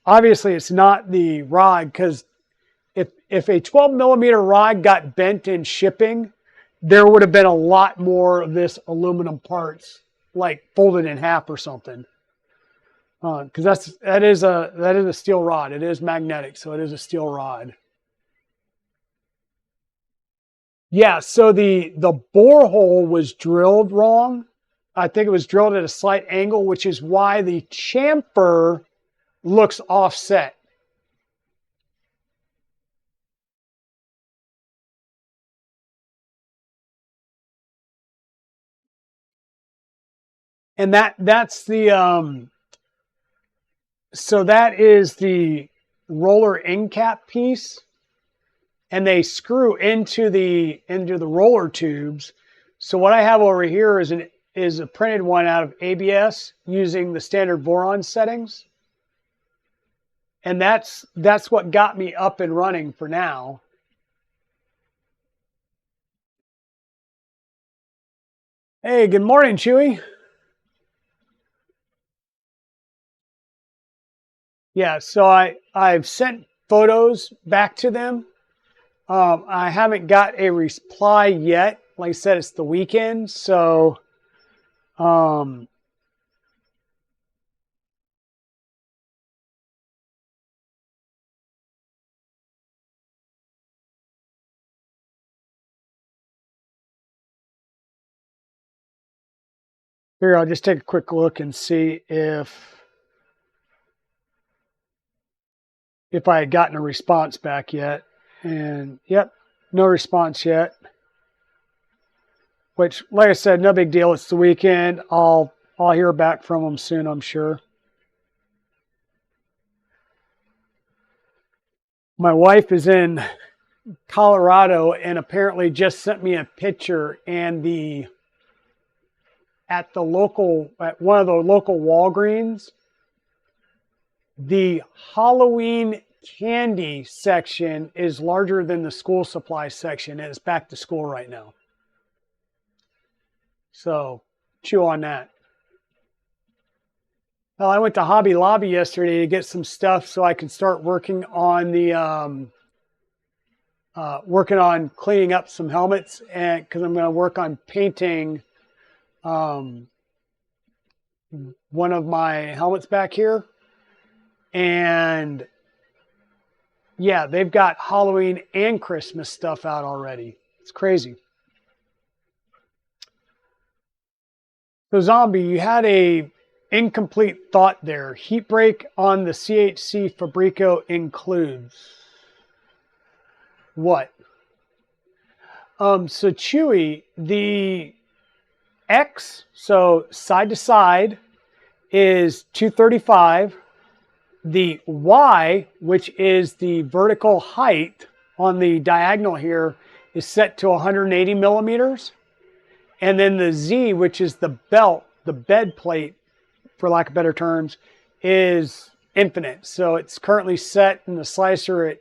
obviously it's not the rod, because if a 12 millimeter rod got bent in shipping, there would have been a lot more of this aluminum parts, like folded in half or something. Because that is a steel rod. It is magnetic, so it is a steel rod. Yeah, so the borehole was drilled wrong. I think it was drilled at a slight angle, which is why the chamfer looks offset. And that's the so that is the roller end cap piece, and they screw into the roller tubes. So what I have over here is a printed one out of ABS using the standard Voron settings. And that's what got me up and running for now. Hey, good morning, Chewy. Yeah, so I've sent photos back to them. I haven't got a reply yet. Like I said, it's the weekend, so here, I'll just take a quick look and see if I had gotten a response back yet. And yep, no response yet. Which, like I said, no big deal. It's the weekend. I'll hear back from them soon, I'm sure. My wife is in Colorado and apparently just sent me a picture, and at one of the local Walgreens, the Halloween candy section is larger than the school supply section, and it's back to school right now. So chew on that. Well, I went to Hobby Lobby yesterday to get some stuff so I could start working on cleaning up some helmets, and because I'm going to work on painting one of my helmets back here. And yeah, they've got Halloween and Christmas stuff out already. It's crazy. So Zombie, you had a incomplete thought there. Heat break on the CHC Fabrico includes what? So Chewy, the X, so side to side, is 235. The Y, which is the vertical height on the diagonal here, is set to 180 millimeters. And then the Z, which is the belt, the bed plate, for lack of better terms, is infinite. So it's currently set in the slicer at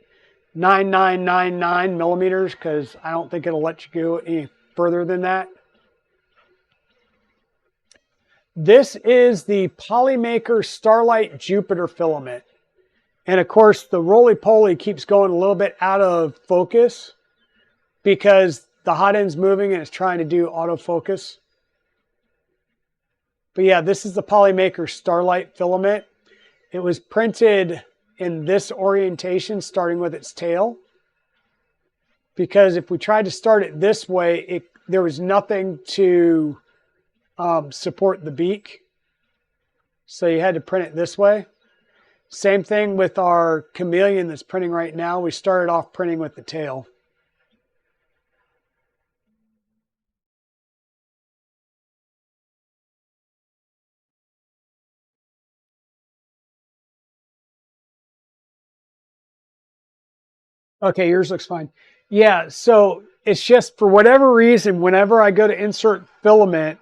9999 millimeters, because I don't think it'll let you go any further than that. This is the IdeaMaker Starlight Jupiter filament. And of course, the roly-poly keeps going a little bit out of focus because the hot end's moving and it's trying to do autofocus. But yeah, this is the IdeaMaker Starlight filament. It was printed in this orientation, starting with its tail. Because if we tried to start it this way, there was nothing to support the beak. So you had to print it this way. Same thing with our chameleon that's printing right now. We started off printing with the tail. Okay, yours looks fine. Yeah, so it's just for whatever reason, whenever I go to insert filament,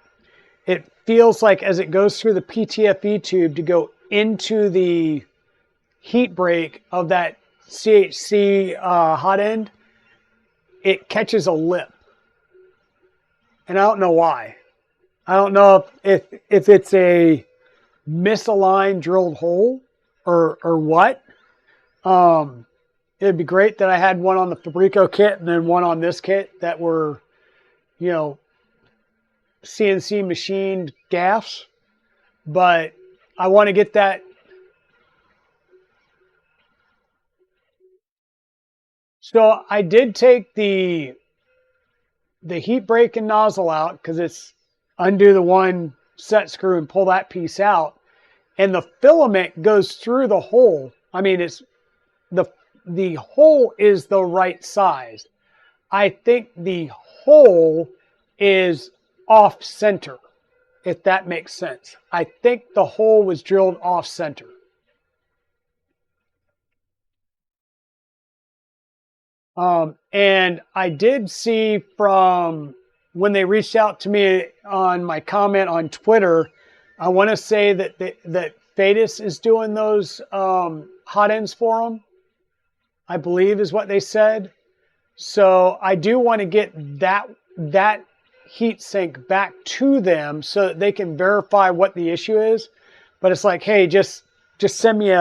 it feels like as it goes through the PTFE tube to go into the heat break of that CHC hot end, it catches a lip. And I don't know why. I don't know if it's a misaligned drilled hole or what. It'd be great that I had one on the Fabrico kit and then one on this kit that were, you know, CNC machined gaffs. But I want to get that. So I did take the heat break and nozzle out because it's undo the one set screw and pull that piece out. And the filament goes through the hole. I mean, it's the hole is the right size. I think the hole is off center, if that makes sense. I think the hole was drilled off center. And I did see from when they reached out to me on my comment on Twitter, I want to say that Fadis is doing those hot ends for them, I believe is what they said. So I do want to get that heat sink back to them so that they can verify what the issue is. But it's like, hey, just send me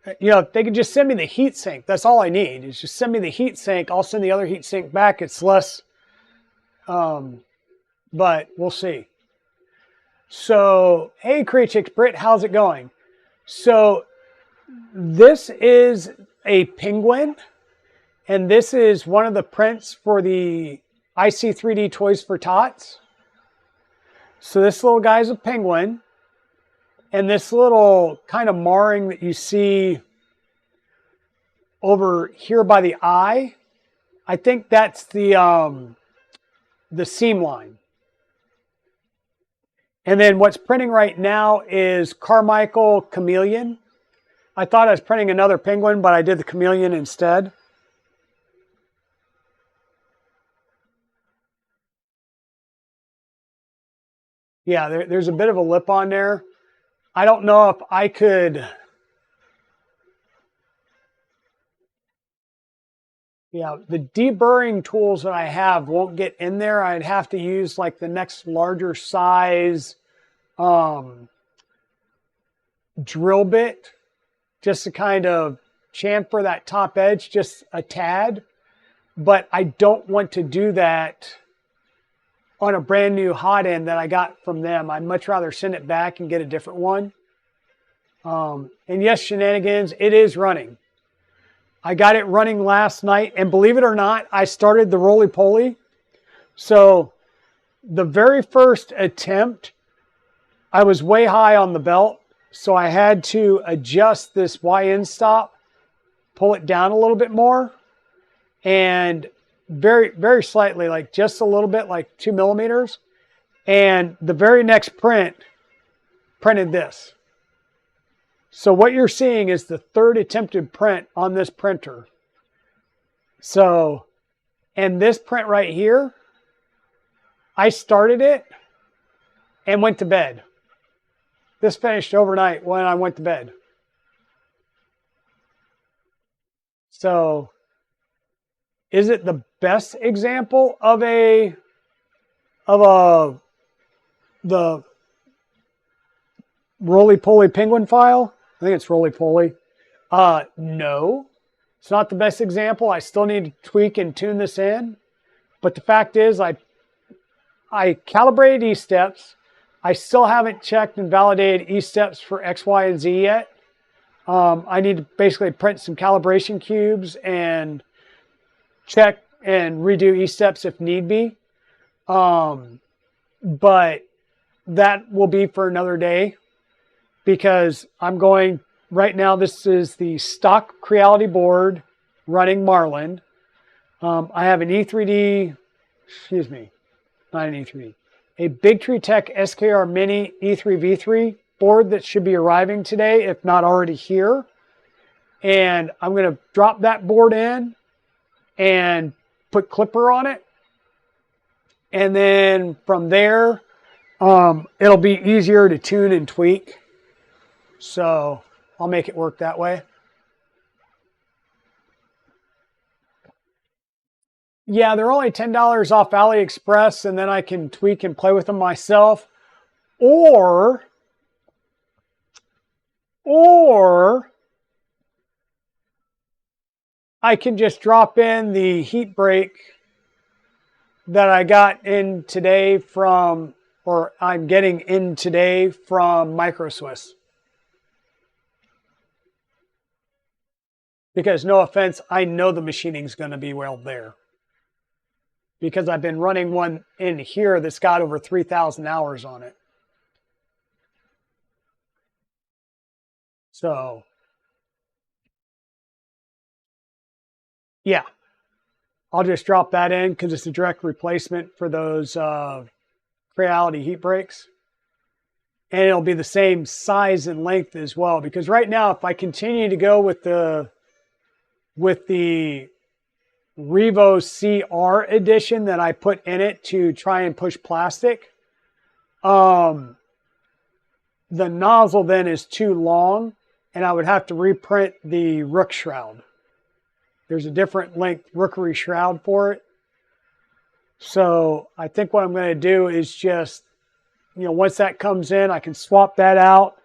if they could just send me the heat sink, that's all I need is just send me the heat sink. I'll send the other heat sink back. It's less, but we'll see. So, hey, Creatix Brit, how's it going? So this is a penguin, and this is one of the prints for the IC3D Toys for Tots. So this little guy's a penguin. And this little kind of marring that you see over here by the eye, I think that's the seam line. And then what's printing right now is Carmichael Chameleon. I thought I was printing another penguin, but I did the chameleon instead. Yeah, there's a bit of a lip on there. I don't know if I could, the deburring tools that I have won't get in there. I'd have to use like the next larger size drill bit just to kind of chamfer that top edge just a tad. But I don't want to do that on a brand new hot end that I got from them. I'd much rather send it back and get a different one. And yes, Shenanigans, it is running. I got it running last night, and believe it or not, I started the roly-poly. So the very first attempt, I was way high on the belt, so I had to adjust this Y-endstop, pull it down a little bit more, and very, very slightly, like just a little bit, like 2 millimeters. And the very next print printed this. So what you're seeing is the third attempted print on this printer. So, and this print right here, I started it and went to bed. This finished overnight when I went to bed. So, is it the best example of the roly-poly penguin file? I think it's roly-poly. No, it's not the best example. I still need to tweak and tune this in. But the fact is, I calibrated E-steps. I still haven't checked and validated E-steps for X, Y, and Z yet. I need to basically print some calibration cubes and check and redo E-steps if need be. But that will be for another day because I'm going, right now this is the stock Creality board running Marlin. I have an E3D, excuse me, not an E3D, a Big Tree Tech SKR Mini E3V3 board that should be arriving today, if not already here. And I'm going to drop that board in and put clipper on it. And then from there, it'll be easier to tune and tweak. So I'll make it work that way. Yeah, they're only $10 off AliExpress, and then I can tweak and play with them myself. Or I can just drop in the heat break that I got in today from, or I'm getting in today from Micro Swiss. Because no offense, I know the machining's going to be well there. Because I've been running one in here that's got over 3,000 hours on it. So, yeah, I'll just drop that in because it's a direct replacement for those Creality heat breaks. And it'll be the same size and length as well. Because right now, if I continue to go with the Revo CR edition that I put in it to try and push plastic, the nozzle then is too long, and I would have to reprint the rook shroud. There's a different length rookery shroud for it. So I think what I'm going to do is just, once that comes in, I can swap that out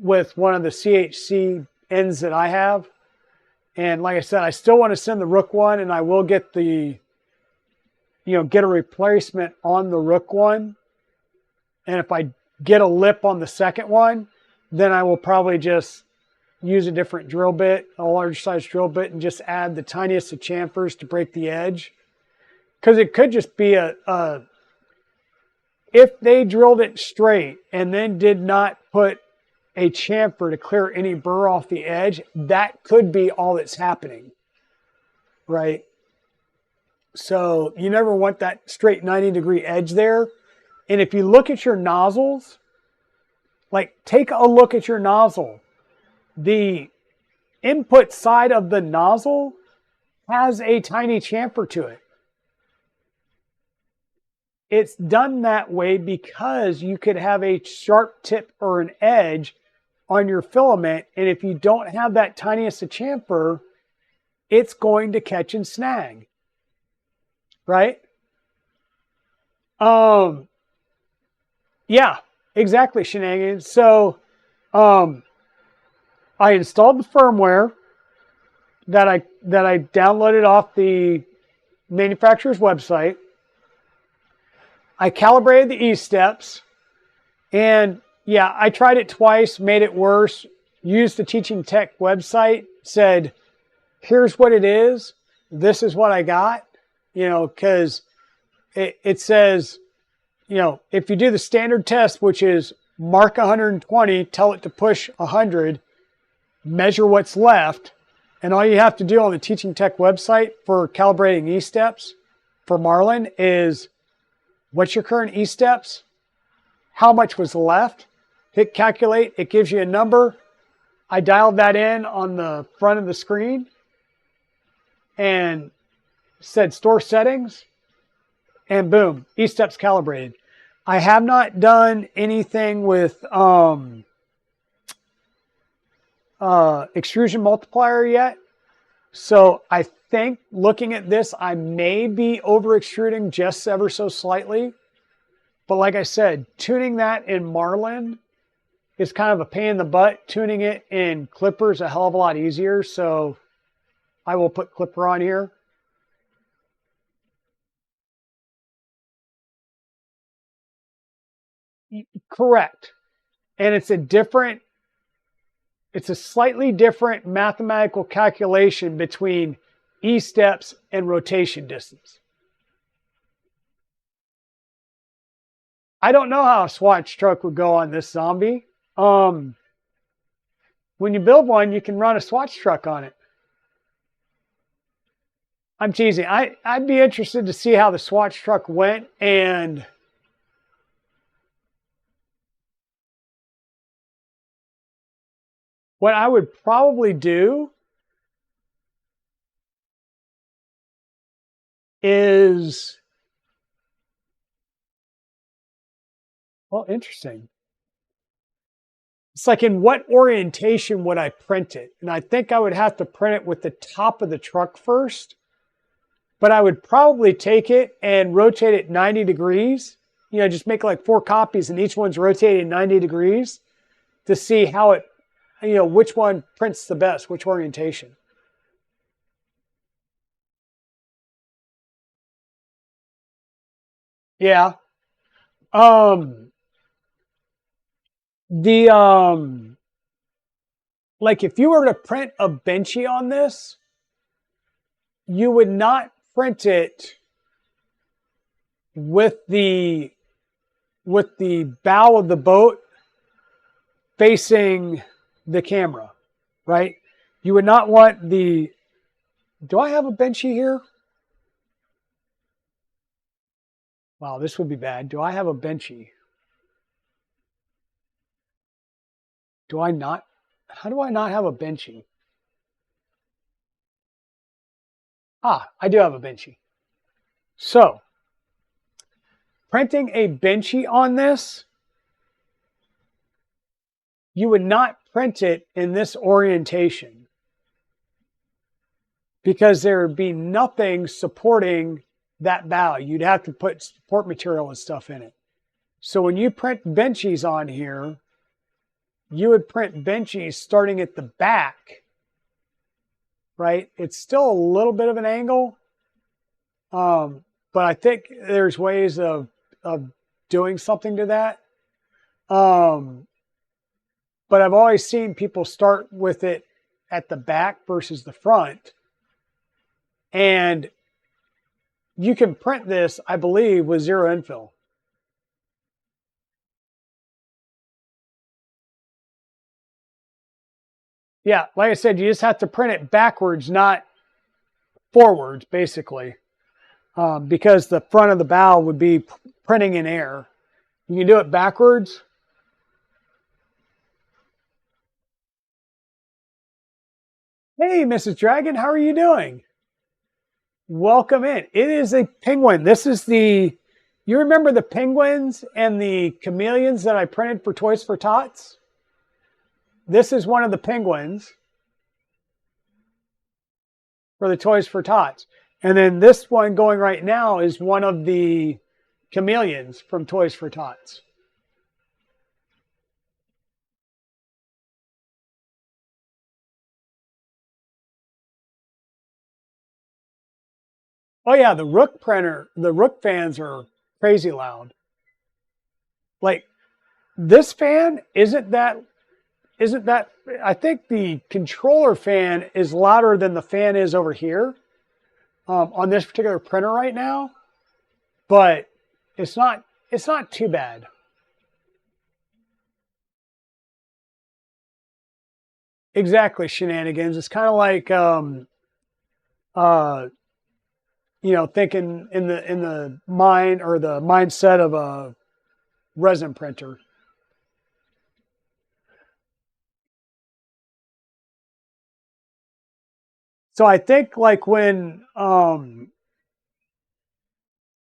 with one of the CHC ends that I have. And like I said, I still want to send the rook one, and I will get get a replacement on the rook one. And if I get a lip on the second one, then I will probably just use a different drill bit, a large size drill bit, and just add the tiniest of chamfers to break the edge. Because it could just be if they drilled it straight and then did not put a chamfer to clear any burr off the edge, that could be all that's happening, right? So you never want that straight 90-degree edge there. And if you look at your nozzles, like take a look at your nozzle. The input side of the nozzle has a tiny chamfer to it. It's done that way because you could have a sharp tip or an edge on your filament, and if you don't have that tiniest of chamfer, it's going to catch and snag, right? Yeah, exactly, shenanigans. So I installed the firmware that I downloaded off the manufacturer's website. I calibrated the E-steps, and yeah, I tried it twice, made it worse, used the Teaching Tech website, said, here's what it is, this is what I got, because it says, if you do the standard test, which is mark 120, tell it to push 100, measure what's left, and all you have to do on the Teaching Tech website for calibrating E-steps for Marlin is, what's your current E-steps? How much was left? Hit calculate. It gives you a number. I dialed that in on the front of the screen and said store settings, and boom, E-steps calibrated. I have not done anything with extrusion multiplier yet. So I think looking at this, I may be over extruding just ever so slightly. But like I said, tuning that in Marlin is kind of a pain in the butt. Tuning it in Clipper is a hell of a lot easier. So I will put Clipper on here. Correct. And it's a slightly different mathematical calculation between E-steps and rotation distance. I don't know how a Swatch truck would go on this zombie. When you build one, you can run a Swatch truck on it. I'm teasing. I'd be interested to see how the Swatch truck went, and what I would probably do is, well, interesting. It's like, in what orientation would I print it? And I think I would have to print it with the top of the truck first, but I would probably take it and rotate it 90 degrees. You know, just make like 4 copies and each one's rotated 90 degrees to see how it, you know, which one prints the best, which orientation. Yeah. The like, if you were to print a benchy on this, you would not print it with the bow of the boat facing the camera, right? You would not want the, do I have a benchy here? Wow, this would be bad. Do I have a benchy? Do I not? How do I not have a benchy? Ah, I do have a benchy. So, printing a benchy on this, you would not print it in this orientation because there would be nothing supporting that bow. You'd have to put support material and stuff in it. So when you print benchies on here, you would print benchies starting at the back, right? It's still a little bit of an angle, but I think there's ways of doing something to that. But I've always seen people start with it at the back versus the front. And you can print this, I believe, with zero infill. Yeah, like I said, you just have to print it backwards, not forwards, basically, because the front of the bow would be printing in air. You can do it backwards. Hey, Mrs. Dragon, how are you doing? Welcome in. It is a penguin. This is the, you remember the penguins and the chameleons that I printed for Toys for Tots? This is one of the penguins for the Toys for Tots. And then this one going right now is one of the chameleons from Toys for Tots. Oh yeah, the Rook printer, the Rook fans are crazy loud. Like, this fan isn't that, I think the controller fan is louder than the fan is over here on this particular printer right now, but it's not too bad. Exactly, shenanigans. It's kind of like you know, thinking in the mind or the mindset of a resin printer. So I think, like, when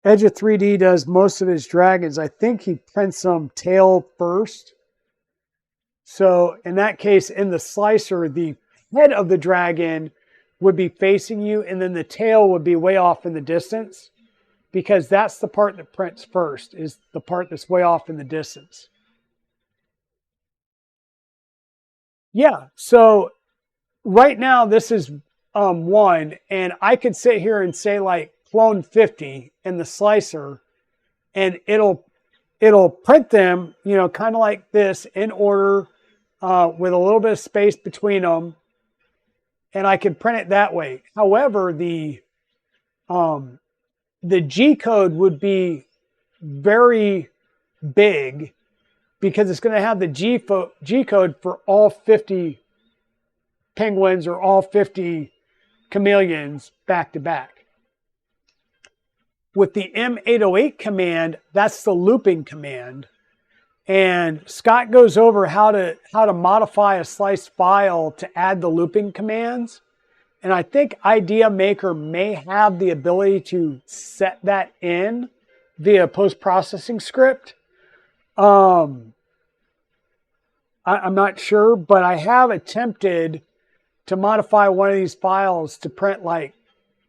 Edge of 3D does most of his dragons, I think he prints them tail first. So in that case, in the slicer, the head of the dragon would be facing you, and then the tail would be way off in the distance, because that's the part that prints first, is the part that's way off in the distance. Yeah, so right now this is 1, and I could sit here and say, like, clone 50 in the slicer, and it'll print them, you know, kind of like this, in order, with a little bit of space between them, and I can print it that way. However, the G code would be very big, because it's going to have the G code for all 50 penguins or all 50 chameleons back to back. With the M808 command, that's the looping command. And Scott goes over how to modify a slice file to add the looping commands. And I think IdeaMaker may have the ability to set that in via post-processing script. I'm not sure, but I have attempted to modify one of these files to print like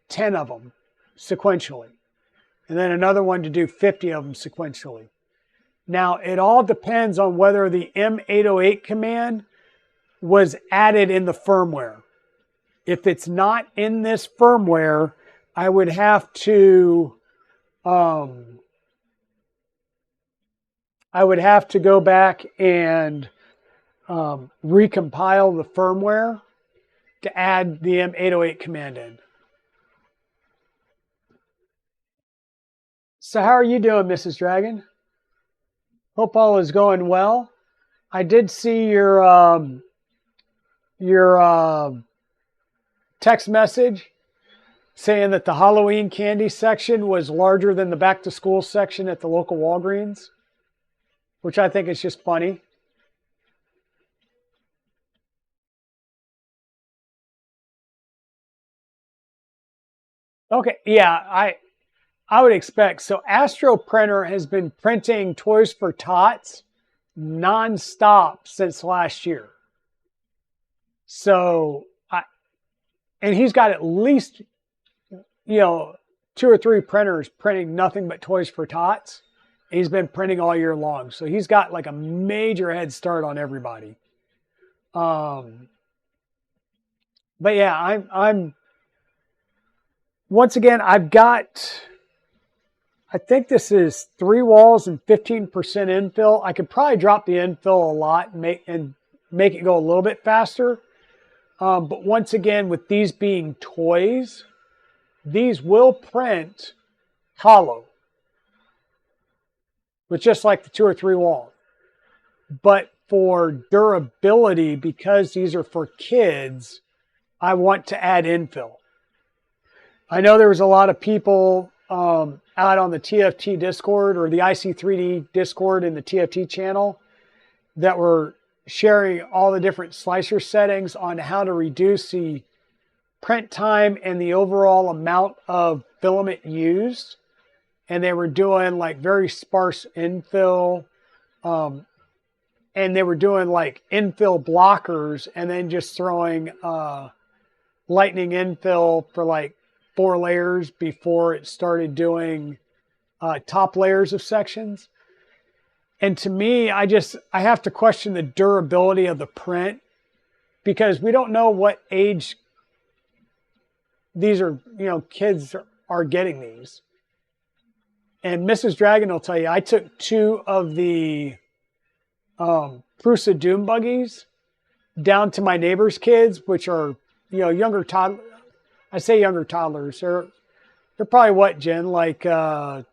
10 of them sequentially, and then another one to do 50 of them sequentially. Now, it all depends on whether the M808 command was added in the firmware. If it's not in this firmware, I would have to go back and recompile the firmware to add the M808 command in. So how are you doing, Mrs. Dragon? Hope all is going well. I did see your text message saying that the Halloween candy section was larger than the back to school section at the local Walgreens, which I think is just funny. Okay, yeah, I would expect. So Astro Printer has been printing Toys for Tots nonstop since last year. So, and he's got at least, 2 or 3 printers printing nothing but Toys for Tots. He's been printing all year long. So he's got like a major head start on everybody. But yeah, I'm once again, I've got, I think this is 3 walls and 15% infill. I could probably drop the infill a lot and make it go a little bit faster. But once again, with these being toys, these will print hollow with just like the 2 or 3 wall. But for durability, because these are for kids, I want to add infill. I know there was a lot of people out on the TFT Discord or the IC3D Discord in the TFT channel that were sharing all the different slicer settings on how to reduce the print time and the overall amount of filament used. And they were doing like very sparse infill. And they were doing like infill blockers and then just throwing lightning infill for like 4 layers before it started doing top layers of sections. And to me, I have to question the durability of the print because we don't know what age these are, kids are getting these. And Mrs. Dragon will tell you, I took 2 of the Prusa Doom buggies down to my neighbor's kids, which are, younger toddlers. I say younger toddlers. They're probably what, Jen? Like 3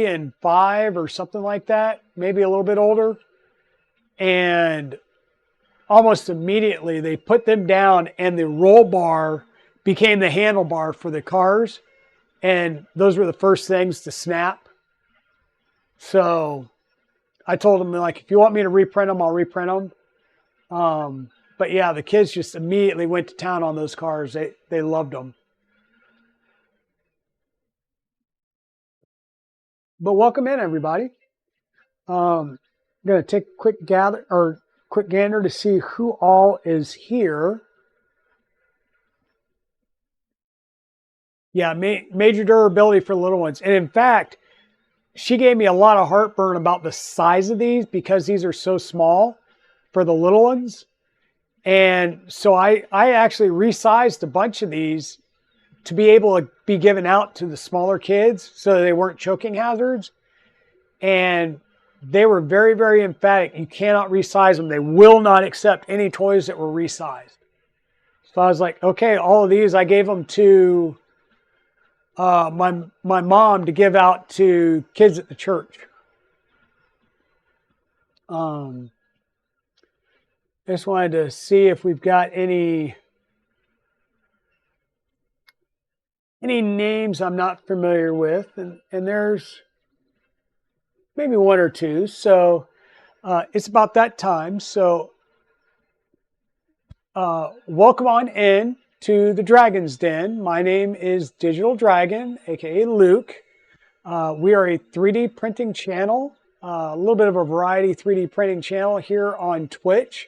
and 5 or something like that. Maybe a little bit older. And almost immediately they put them down and the roll bar became the handlebar for the cars. And those were the first things to snap. So I told them, like, if you want me to reprint them, I'll reprint them. But yeah, the kids just immediately went to town on those cars. They loved them. But welcome in, everybody. I'm going to take a quick gander to see who all is here. Yeah, major durability for little ones. And in fact, she gave me a lot of heartburn about the size of these because these are so small for the little ones. And so I actually resized a bunch of these to be able to be given out to the smaller kids so they weren't choking hazards. And they were very, very emphatic. You cannot resize them. They will not accept any toys that were resized. So I was like, okay, all of these I gave them to my mom to give out to kids at the church. I just wanted to see if we've got any names I'm not familiar with, and there's maybe 1 or 2. So it's about that time. So Welcome on in to the Dragon's Den. My name is Digital Dragon, aka Luke. We are a 3D printing channel, a little bit of a variety 3D printing channel here on Twitch.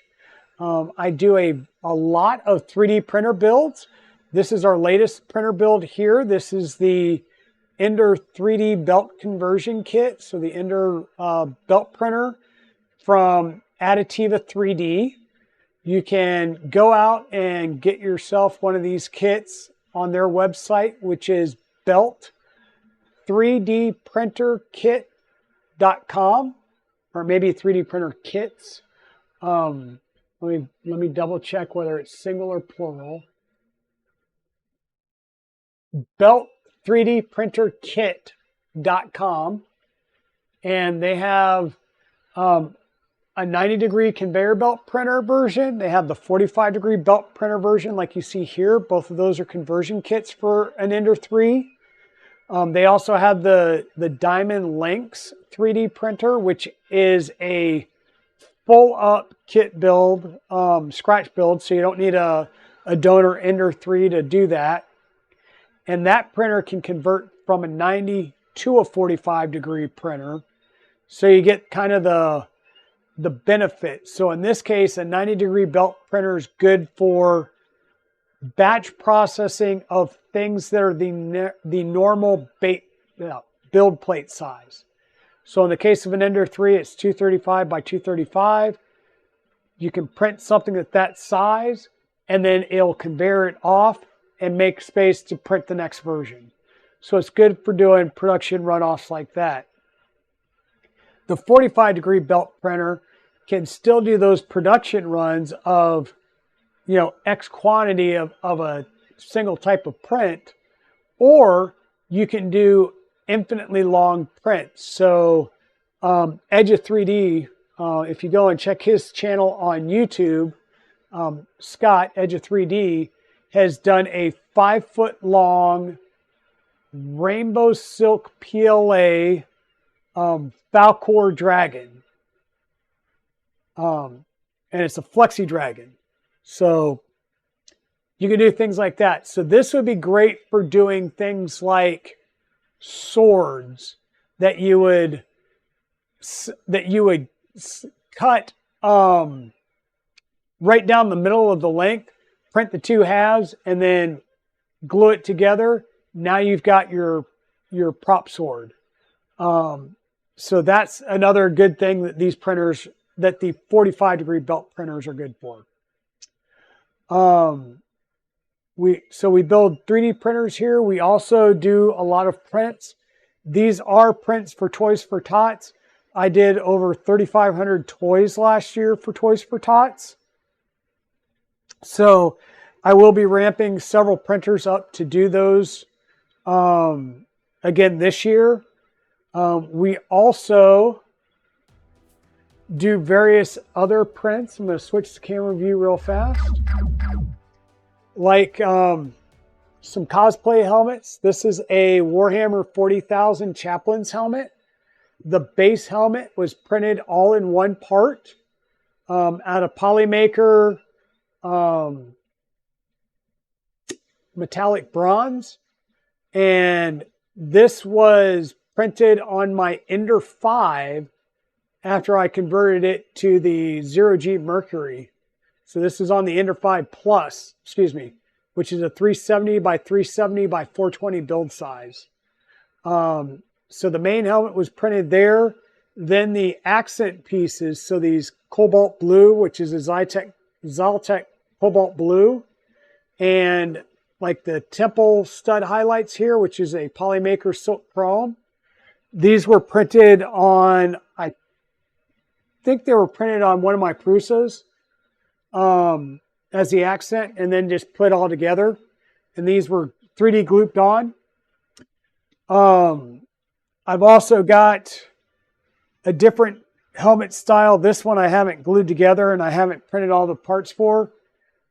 I do a lot of 3D printer builds. This is our latest printer build here. This is the Ender 3D belt conversion kit. So the Ender belt printer from Additiva 3D. You can go out and get yourself one of these kits on their website, which is belt3dprinterkit.com, or maybe 3D printer kits. Let me double check whether it's single or plural. Belt3dprinterkit.com, and they have a 90-degree conveyor belt printer version. They have the 45-degree belt printer version like you see here. Both of those are conversion kits for an Ender 3. They also have the Diamond Lynx 3D printer, which is a full-up kit build, scratch build, so you don't need a donor Ender 3 to do that. And that printer can convert from a 90 to a 45-degree printer. So you get kind of the benefit. So in this case, a 90-degree belt printer is good for batch processing of things that are the normal build plate size. So in the case of an Ender 3, it's 235 by 235. You can print something at that size, and then it'll conveyor it off and make space to print the next version. So it's good for doing production runoffs like that. The 45-degree belt printer can still do those production runs of, X quantity of a single type of print, or you can do infinitely long prints. So Edge of 3D, if you go and check his channel on YouTube, Scott, Edge of 3D, has done a 5-foot long rainbow silk PLA Falcor dragon. And it's a flexi dragon. So you can do things like that. So this would be great for doing things like swords that you would cut right down the middle of the length, print the two halves, and then glue it together. Now you've got your prop sword. So that's another good thing that these printers, that the 45-degree belt printers are good for. We build 3D printers here. We also do a lot of prints. These are prints for Toys for Tots. I did over 3,500 toys last year for Toys for Tots. So I will be ramping several printers up to do those again this year. We also do various other prints. I'm going to switch the camera view real fast. Like some cosplay helmets. This is a Warhammer 40,000 Chaplain's helmet. The base helmet was printed all in one part out of IdeaMaker metallic bronze. And this was printed on my Ender 5 after I converted it to the 0G Mercury. So this is on the Ender 5 Plus, which is a 370 by 370 by 420 build size. So the main helmet was printed there. Then the accent pieces, so these cobalt blue, which is a Zaltec cobalt blue, and like the temple stud highlights here, which is a IdeaMaker silk chrome. These were printed on, I think they were printed on one of my Prusas as the accent, and then just put all together. And these were 3D glooped on. I've also got a different helmet style. This one I haven't glued together and I haven't printed all the parts for,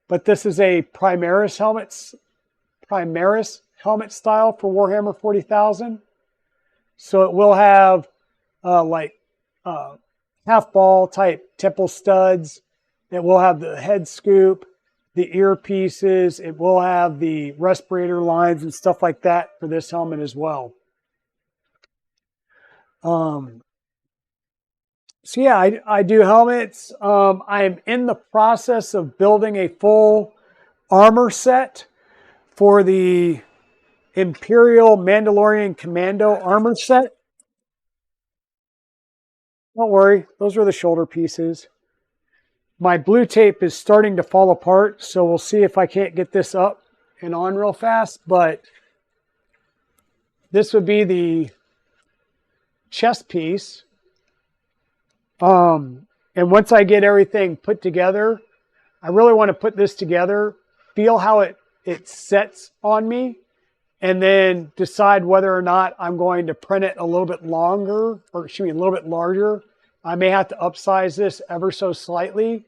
but this is a Primaris helmet style for Warhammer 40,000. So it will have half ball type temple studs. It will have the head scoop. the earpieces. It will have the respirator lines and stuff like that for this helmet as well. So yeah, I do helmets. I'm in the process of building a full armor set for the Imperial Mandalorian Commando armor set. Don't worry, those are the shoulder pieces. My blue tape is starting to fall apart, so we'll see if I can't get this up and on real fast, but this would be the chest piece. And once I get everything put together, I really want to put this together, feel how it sets on me, and then decide whether or not I'm going to print it a little bit longer, or excuse me, a little bit larger. I may have to upsize this ever so slightly.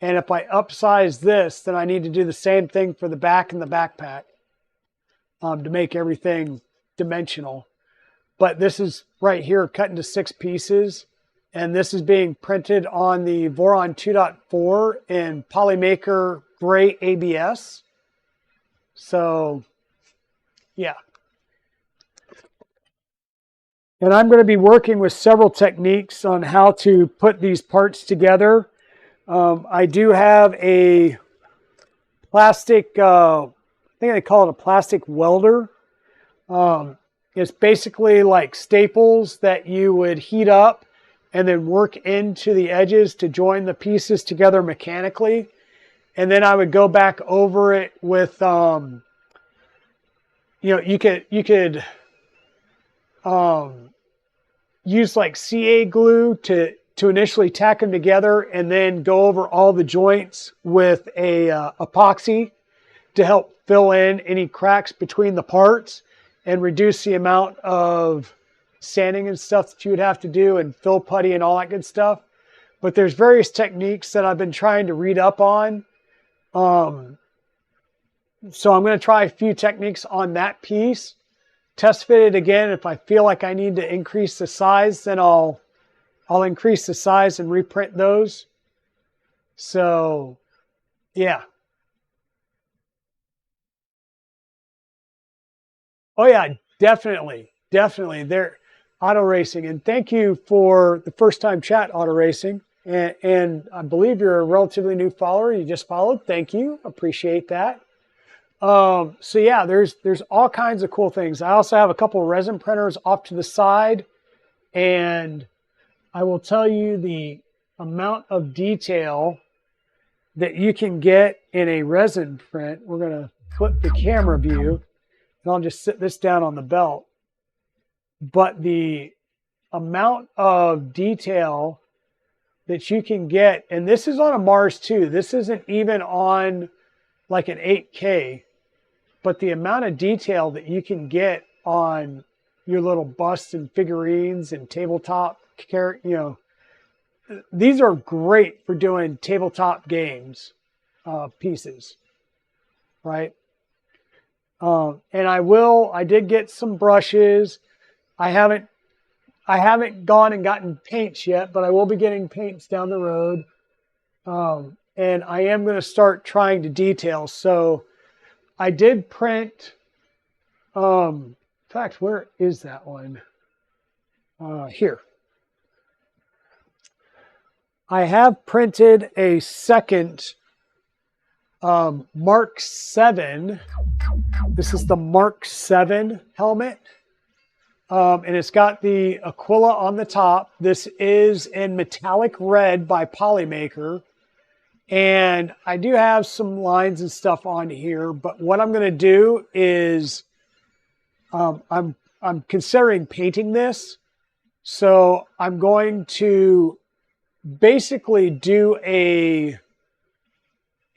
And if I upsize this, then I need to do the same thing for the back and the backpack to make everything dimensional. But this is right here cut into 6 pieces. And this is being printed on the Voron 2.4 in Polymaker Gray ABS. So, yeah. And I'm going to be working with several techniques on how to put these parts together. I do have a plastic, I think they call it a plastic welder. It's basically like staples that you would heat up and then work into the edges to join the pieces together mechanically. And then I would go back over it with, you know, you could use like CA glue to initially tack them together, and then go over all the joints with a epoxy to help fill in any cracks between the parts and reduce the amount of sanding and stuff that you would have to do, and fill putty and all that good stuff. But there's various techniques that I've been trying to read up on. So I'm going to try a few techniques on that piece, test fit it again. If I feel like I need to increase the size, then I'll increase the size and reprint those. So, yeah. Oh yeah, definitely. They're auto racing. And thank you for the first time chat, auto racing. And I believe you're a relatively new follower. You just followed. Thank you. Appreciate that. So yeah, there's all kinds of cool things. I also have a couple of resin printers off to the side, and I will tell you the amount of detail that you can get in a resin print. We're going to flip the camera view, and I'll just sit this down on the belt. But the amount of detail that you can get, and this is on a Mars 2. This isn't even on like an 8K, but the amount of detail that you can get on your little busts and figurines and tabletop, you know, these are great for doing tabletop games pieces, right? And I did get some brushes. I haven't gone and gotten paints yet, but I will be getting paints down the road. And I am going to start trying to detail. So I did print, in fact, where is that one? Here. I have printed a second Mark 7. This is the Mark 7 helmet. And it's got the Aquila on the top. This is in metallic red by Polymaker. And I do have some lines and stuff on here, but what I'm going to do is I'm considering painting this. So I'm going to basically do a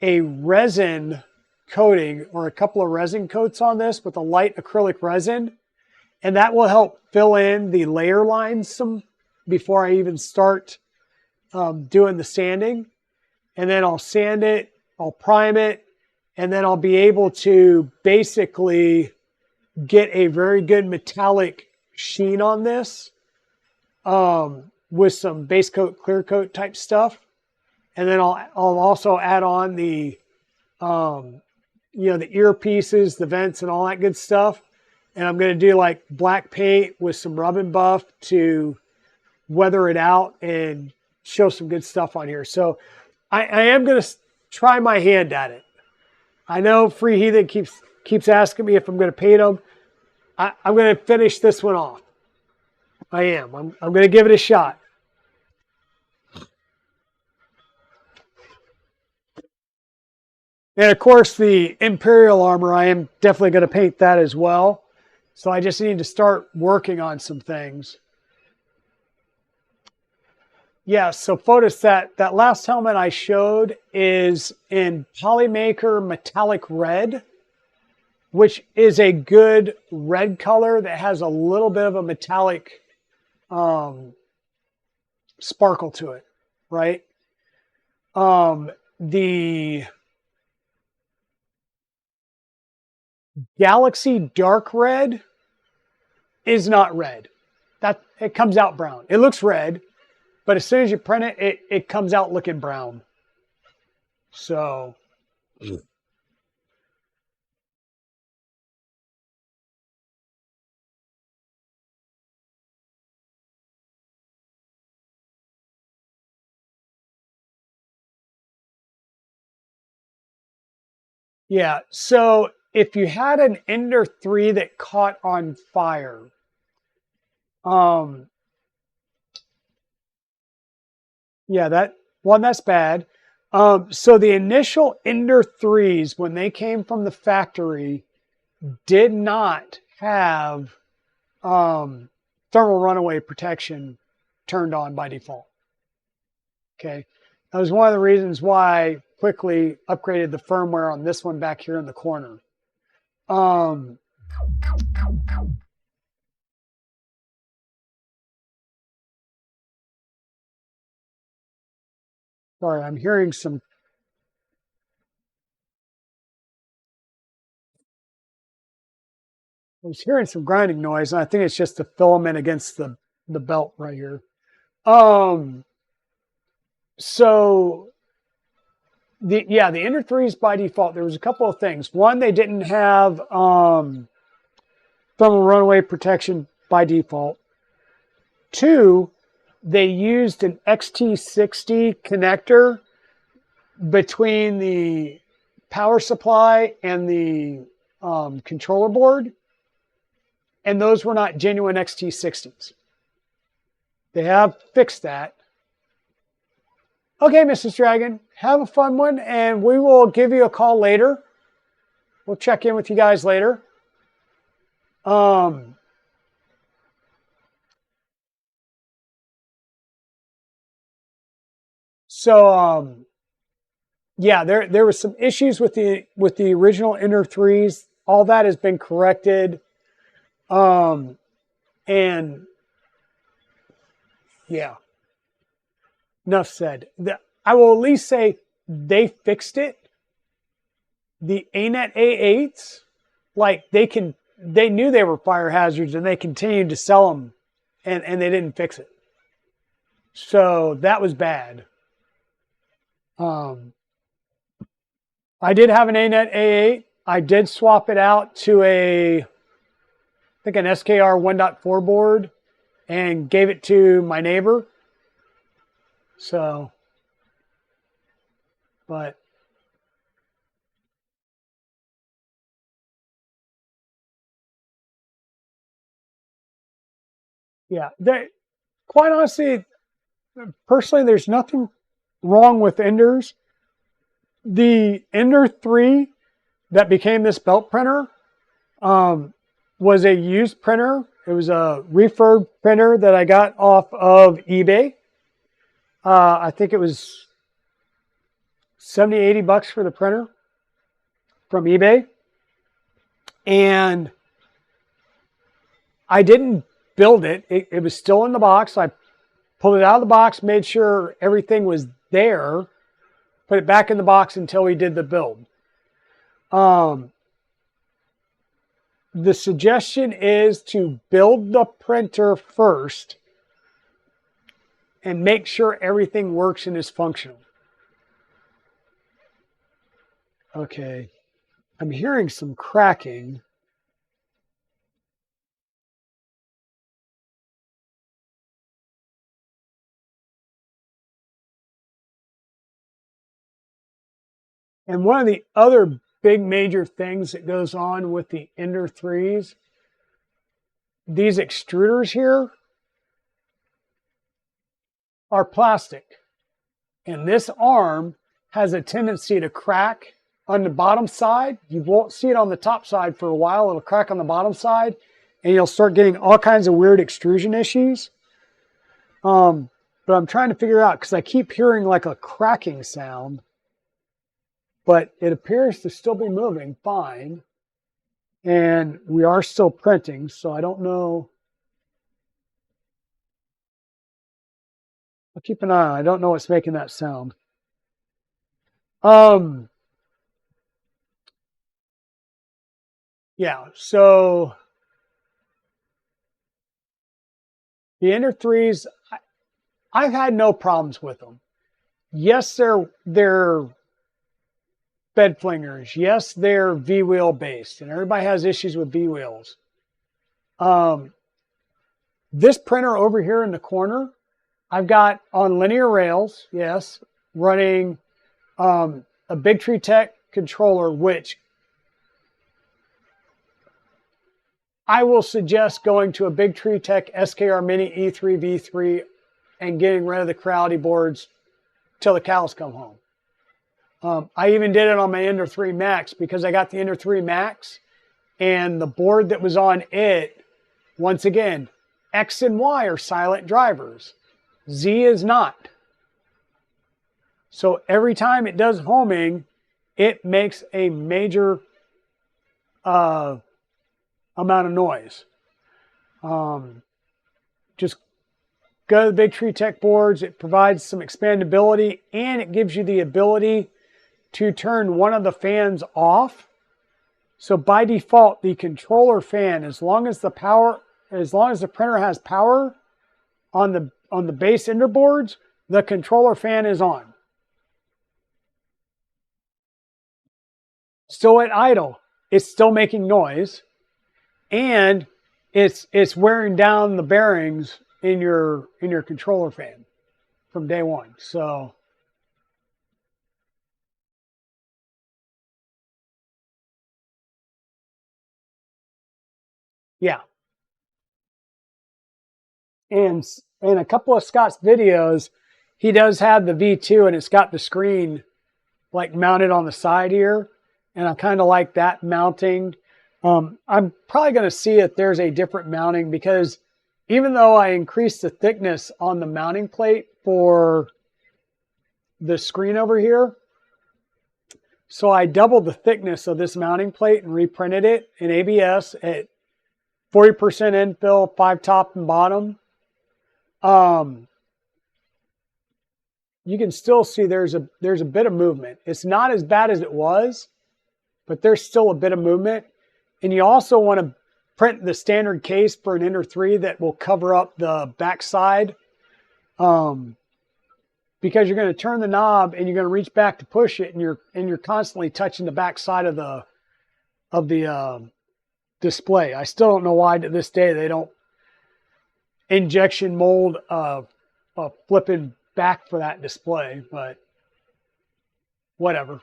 resin coating, or a couple of resin coats on this with a light acrylic resin. And that will help fill in the layer lines some before I even start doing the sanding. And then I'll sand it, I'll prime it, and then I'll be able to basically get a very good metallic sheen on this with some base coat, clear coat type stuff. And then I'll also add on the you know, the earpieces, the vents, and all that good stuff. And I'm going to do like black paint with some rub and buff to weather it out and show some good stuff on here. So I am going to try my hand at it. I know Free Heathen keeps asking me if I'm going to paint them. I'm going to finish this one off. I am. I'm going to give it a shot. And of course, the Imperial armor, I am definitely going to paint that as well. So I just need to start working on some things. Yeah, so Fotis, that last helmet I showed is in IdeaMaker metallic red, which is a good red color that has a little bit of a metallic sparkle to it, right? The Galaxy Dark Red is not red. That it comes out brown. It looks red, but as soon as you print it, it comes out looking brown. So yeah, so if you had an Ender 3 that caught on fire, yeah, that's bad. So the initial Ender 3s, when they came from the factory, did not have thermal runaway protection turned on by default. Okay, that was one of the reasons why I quickly upgraded the firmware on this one back here in the corner. Sorry, I'm hearing some. I was hearing some grinding noise, and I think it's just the filament against the belt right here. So the Ender 3s by default, there was a couple of things. One, they didn't have thermal runaway protection by default. Two, they used an XT60 connector between the power supply and the controller board, and those were not genuine XT60s. They have fixed that. Okay, Mrs. Dragon, have a fun one, and we will give you a call later. We'll check in with you guys later. Yeah, there were some issues with the original Ender 3s. All that has been corrected. And yeah, enough said. I will at least say they fixed it. The ANET A8s, like they knew they were fire hazards and they continued to sell them, and they didn't fix it. So that was bad. I did have an ANET A8. I did swap it out to I think an SKR 1.4 board and gave it to my neighbor. So, but yeah, quite honestly, personally, there's nothing wrong with Enders. The Ender 3 that became this belt printer was a used printer. It was a refurb printer that I got off of eBay. I think it was 70, 80 bucks for the printer from eBay. And I didn't build it. It was still in the box. I pulled it out of the box, made sure everything was there, put it back in the box until we did the build. The suggestion is to build the printer first and make sure everything works and is functional. Okay, I'm hearing some cracking. And one of the other big major things that goes on with the Ender 3s, these extruders here are plastic. And this arm has a tendency to crack on the bottom side. You won't see it on the top side for a while. It'll crack on the bottom side, and you'll start getting all kinds of weird extrusion issues. But I'm trying to figure out, because I keep hearing like a cracking sound, but it appears to still be moving fine. And we are still printing, so I don't know. I'll keep an eye on it. I don't know what's making that sound. Yeah, so the Ender 3s, I've had no problems with them. Yes, they're bed flingers. Yes, they're V-wheel based, and everybody has issues with V-wheels. This printer over here in the corner, I've got on linear rails, yes, running a Big Tree Tech controller, which I will suggest going to a Big Tree Tech SKR Mini E3 V3 and getting rid of the Creality boards till the cows come home. I even did it on my Ender 3 Max because I got the Ender 3 Max and the board that was on it, once again, X and Y are silent drivers. Z is not. So every time it does homing, it makes a major amount of noise. Just go to the Big Tree Tech boards. It provides some expandability, and it gives you the ability to turn one of the fans off. So by default, the controller fan, as long as the printer has power on the base Ender boards, the controller fan is on. Still at idle, it's still making noise, and it's wearing down the bearings in your controller fan from day one. So yeah, and in a couple of Scott's videos, he does have the V2, and it's got the screen like mounted on the side here, and I kind of like that mounting. I'm probably going to see if there's a different mounting, because even though I increased the thickness on the mounting plate for the screen over here, so I doubled the thickness of this mounting plate and reprinted it in ABS at 40% infill, 5 top and bottom. You can still see there's a bit of movement. It's not as bad as it was, but there's still a bit of movement. And you also want to print the standard case for an Ender 3 that will cover up the backside, because you're going to turn the knob and you're going to reach back to push it, and you're constantly touching the backside of the display. I still don't know why to this day they don't injection mold a flipping back for that display, but whatever.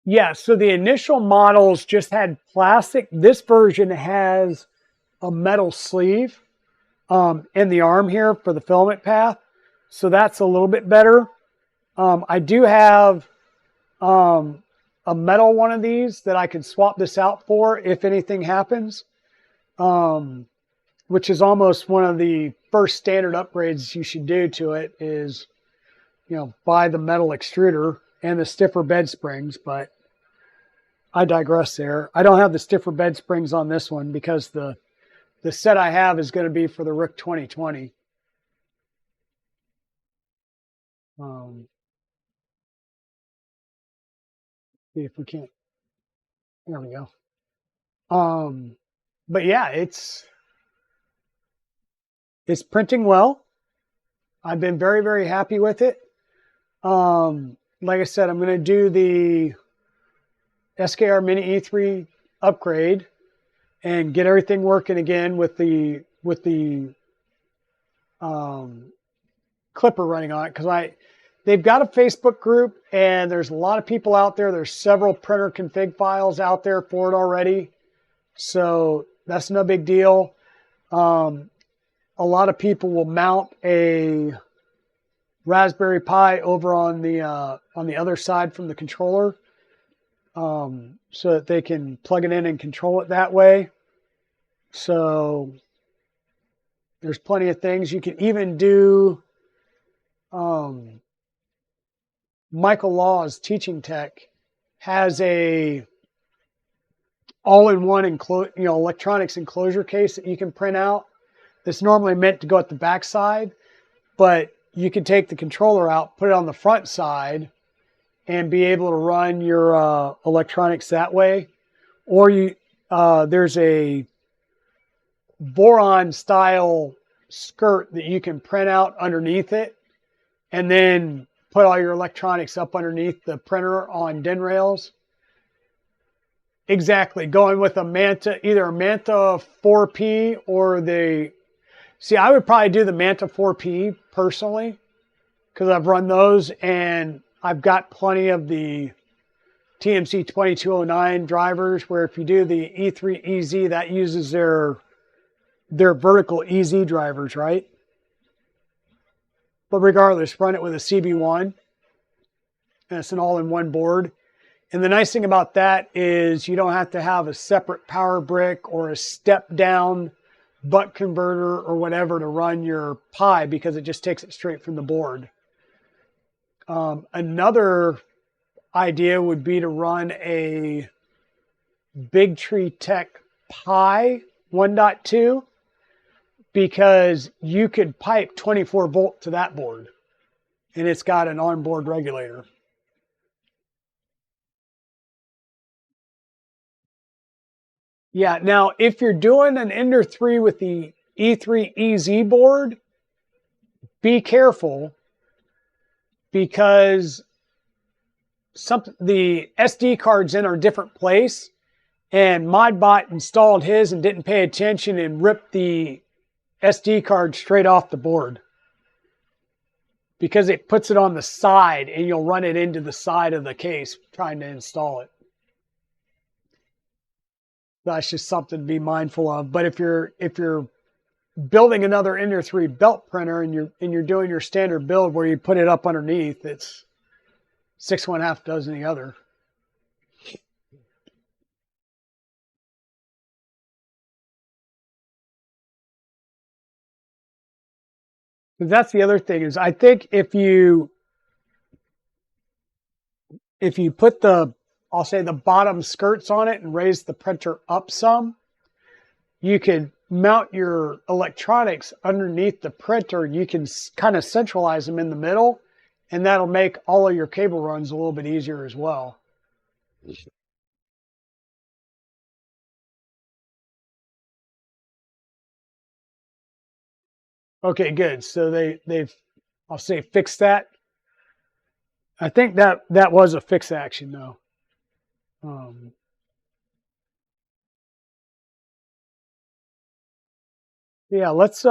Yeah, so the initial models just had plastic. This version has a metal sleeve in the arm here for the filament path, so that's a little bit better. I do have a metal one of these that I could swap this out for if anything happens, which is almost one of the first standard upgrades you should do to it is, buy the metal extruder and the stiffer bed springs, but I digress there. I don't have the stiffer bed springs on this one because the set I have is going to be for the Rook 2020. See if we can't. There we go. But yeah, it's printing well. I've been very, very happy with it. Like I said, I'm going to do the SKR Mini E3 upgrade and get everything working again with the clipper running on it, because they've got a Facebook group and there's a lot of people out there. There's several printer config files out there for it already, so that's no big deal. A lot of people will mount a Raspberry Pi over on the other side from the controller, so that they can plug it in and control it that way. So there's plenty of things. You can even do Michael Law's Teaching Tech has a all-in-one electronics enclosure case that you can print out. That's normally meant to go at the back side, but you can take the controller out, put it on the front side, and be able to run your electronics that way. Or there's a Boron style skirt that you can print out underneath it, and then put all your electronics up underneath the printer on DIN rails. Exactly, going with a Manta, either a Manta 4P or I would probably do the Manta 4P personally, because I've run those and I've got plenty of the TMC 2209 drivers, where if you do the E3 EZ, that uses their vertical EZ drivers, right? But regardless, run it with a CB1, and it's an all-in-one board. And the nice thing about that is you don't have to have a separate power brick or a step-down buck converter or whatever to run your Pi, because it just takes it straight from the board. Another idea would be to run a Big Tree Tech Pi 1.2, because you could pipe 24 volt to that board, and it's got an onboard regulator. Yeah, now if you're doing an Ender 3 with the E3 EZ board, be careful, because the SD card's in a different place, and Modbot installed his and didn't pay attention and ripped the SD card straight off the board, because it puts it on the side and you'll run it into the side of the case trying to install it. That's just something to be mindful of. But if you're building another Ender 3 belt printer and you're doing your standard build where you put it up underneath, it's 6 1/2 dozen the other. That's the other thing, is I think if you put I'll say the bottom skirts on it and raise the printer up some, you can mount your electronics underneath the printer. You can kind of centralize them in the middle, and that'll make all of your cable runs a little bit easier as well. Okay, good. So they've, I'll say, fixed that. I think that was a fix action though. Yeah, let's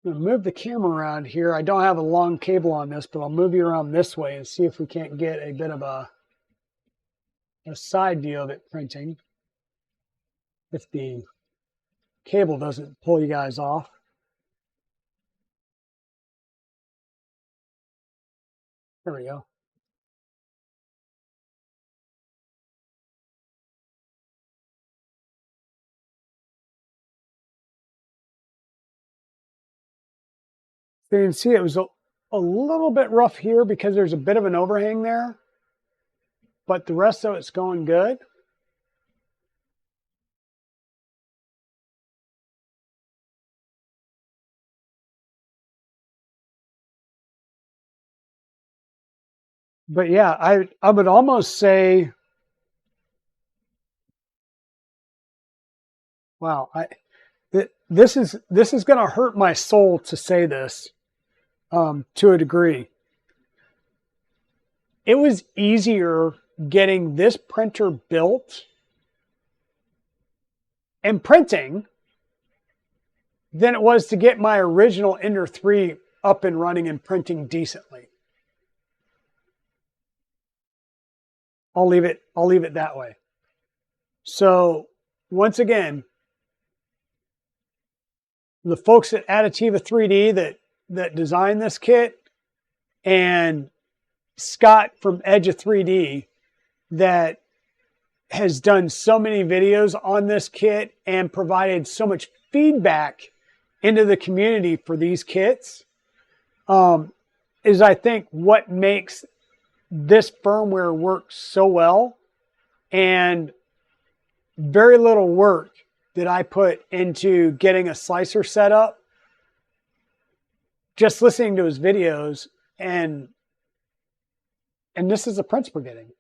move the camera around here. I don't have a long cable on this, but I'll move you around this way and see if we can't get a bit of a side view of it printing, if the cable doesn't pull you guys off. There we go. So you can see it was a little bit rough here because there's a bit of an overhang there, but the rest of it's going good. But yeah, I would almost say, wow, this is going to hurt my soul to say this to a degree. It was easier getting this printer built and printing than it was to get my original Ender 3 up and running and printing decently. I'll leave it that way. So once again, the folks at Additiva 3D that designed this kit, and Scott from Edge of 3D that has done so many videos on this kit and provided so much feedback into the community for these kits, is I think what makes this firmware work so well. And very little work that I put into getting a slicer set up. Just listening to his videos, and this is the prints we're getting.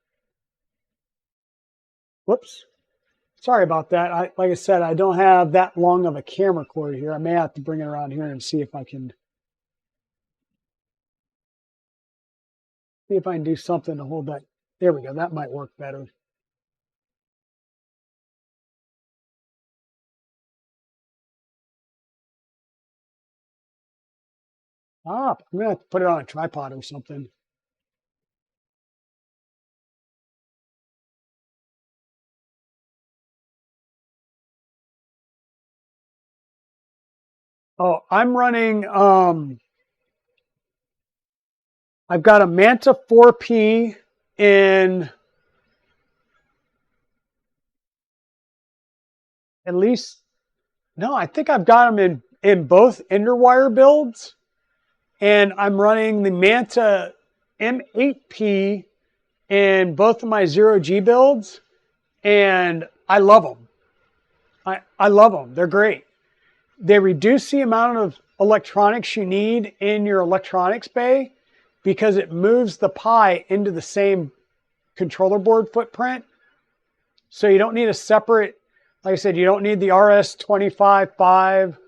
Whoops. Sorry about that. Like I said, I don't have that long of a camera cord here. I may have to bring it around here and see if I can do something to hold that. There we go. That might work better. I'm going to have to put it on a tripod or something. Oh, I'm running, I've got a Manta 4P in at least, no, I think I've got them in both Enderwire builds. And I'm running the Manta M8P in both of my 0G builds. And I love them. I love them. They're great. They reduce the amount of electronics you need in your electronics bay because it moves the Pi into the same controller board footprint. So you don't need a separate, like I said, you don't need the RS-255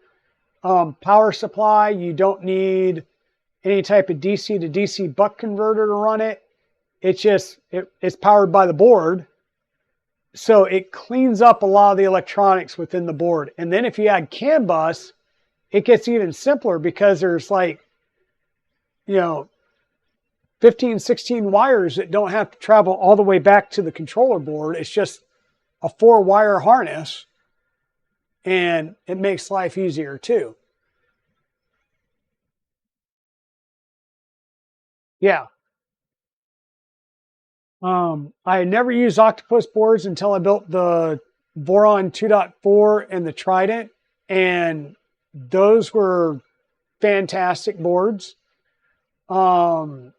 power supply. You don't need any type of DC to DC buck converter to run it. It's powered by the board. So it cleans up a lot of the electronics within the board. And then if you add CAN bus, it gets even simpler because there's 15, 16 wires that don't have to travel all the way back to the controller board. It's just a 4-wire harness, and it makes life easier too. Yeah. I never used Octopus boards until I built the Voron 2.4 and the Trident, and those were fantastic boards. I've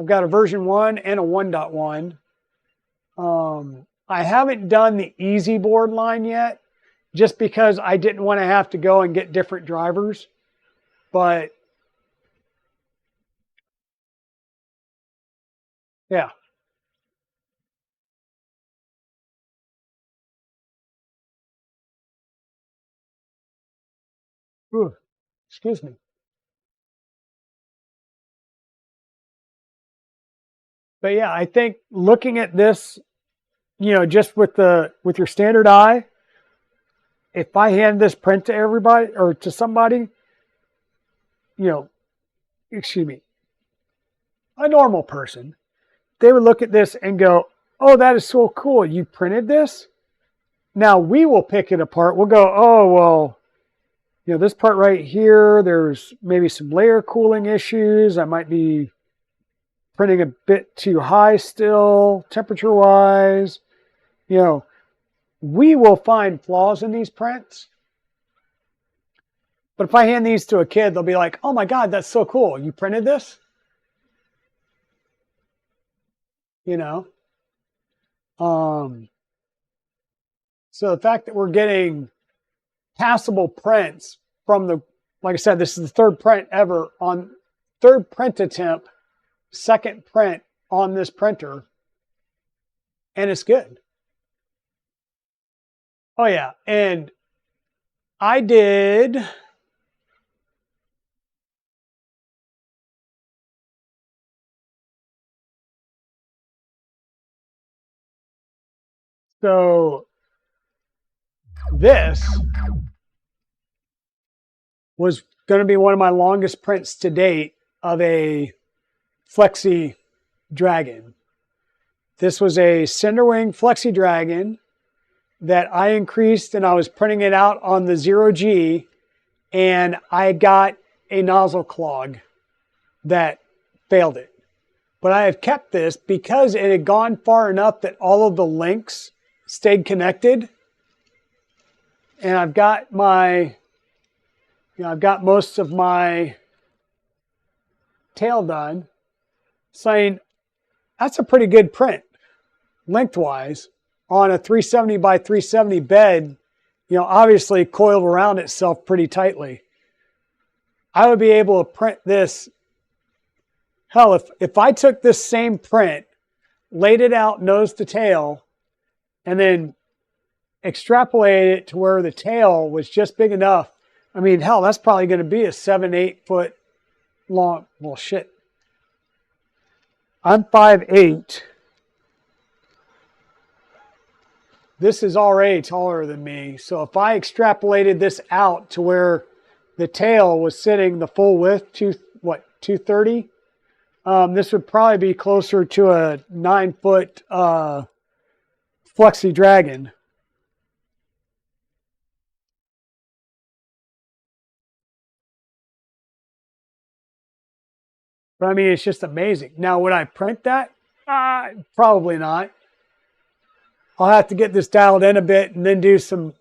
got a version 1 and a 1.1. I haven't done the easy board line yet, just because I didn't want to have to go and get different drivers. But yeah. Ooh, excuse me. But yeah, I think looking at this, just with your standard eye, if I hand this print to everybody or to somebody, excuse me, a normal person, they would look at this and go, "Oh, that is so cool. You printed this?" Now we will pick it apart. We'll go, "Oh, well, this part right here, there's maybe some layer cooling issues. I might be printing a bit too high still, temperature-wise." We will find flaws in these prints. But if I hand these to a kid, they'll be like, "Oh my God, that's so cool. You printed this?" So the fact that we're getting passable prints from like I said, this is the third print attempt, second print on this printer, and it's good. Oh yeah, and I did so this was going to be one of my longest prints to date of a Flexi Dragon. This was a Cinderwing Flexi Dragon that I increased, and I was printing it out on the 0G, and I got a nozzle clog that failed it. But I have kept this because it had gone far enough that all of the links stayed connected. And I've got my, I've got most of my tail done, saying that's a pretty good print lengthwise on a 370 by 370 bed, obviously coiled around itself pretty tightly. I would be able to print this. Hell, if I took this same print, laid it out nose to tail, and then extrapolated it to where the tail was just big enough. I mean, hell, that's probably going to be a 7-8 foot long. Well, shit. I'm 5'8". This is already taller than me. So if I extrapolated this out to where the tail was sitting the full width, 230? This would probably be closer to a 9-foot Flexi Dragon. But I mean, it's just amazing. Now, would I print that? Probably not. I'll have to get this dialed in a bit and then do some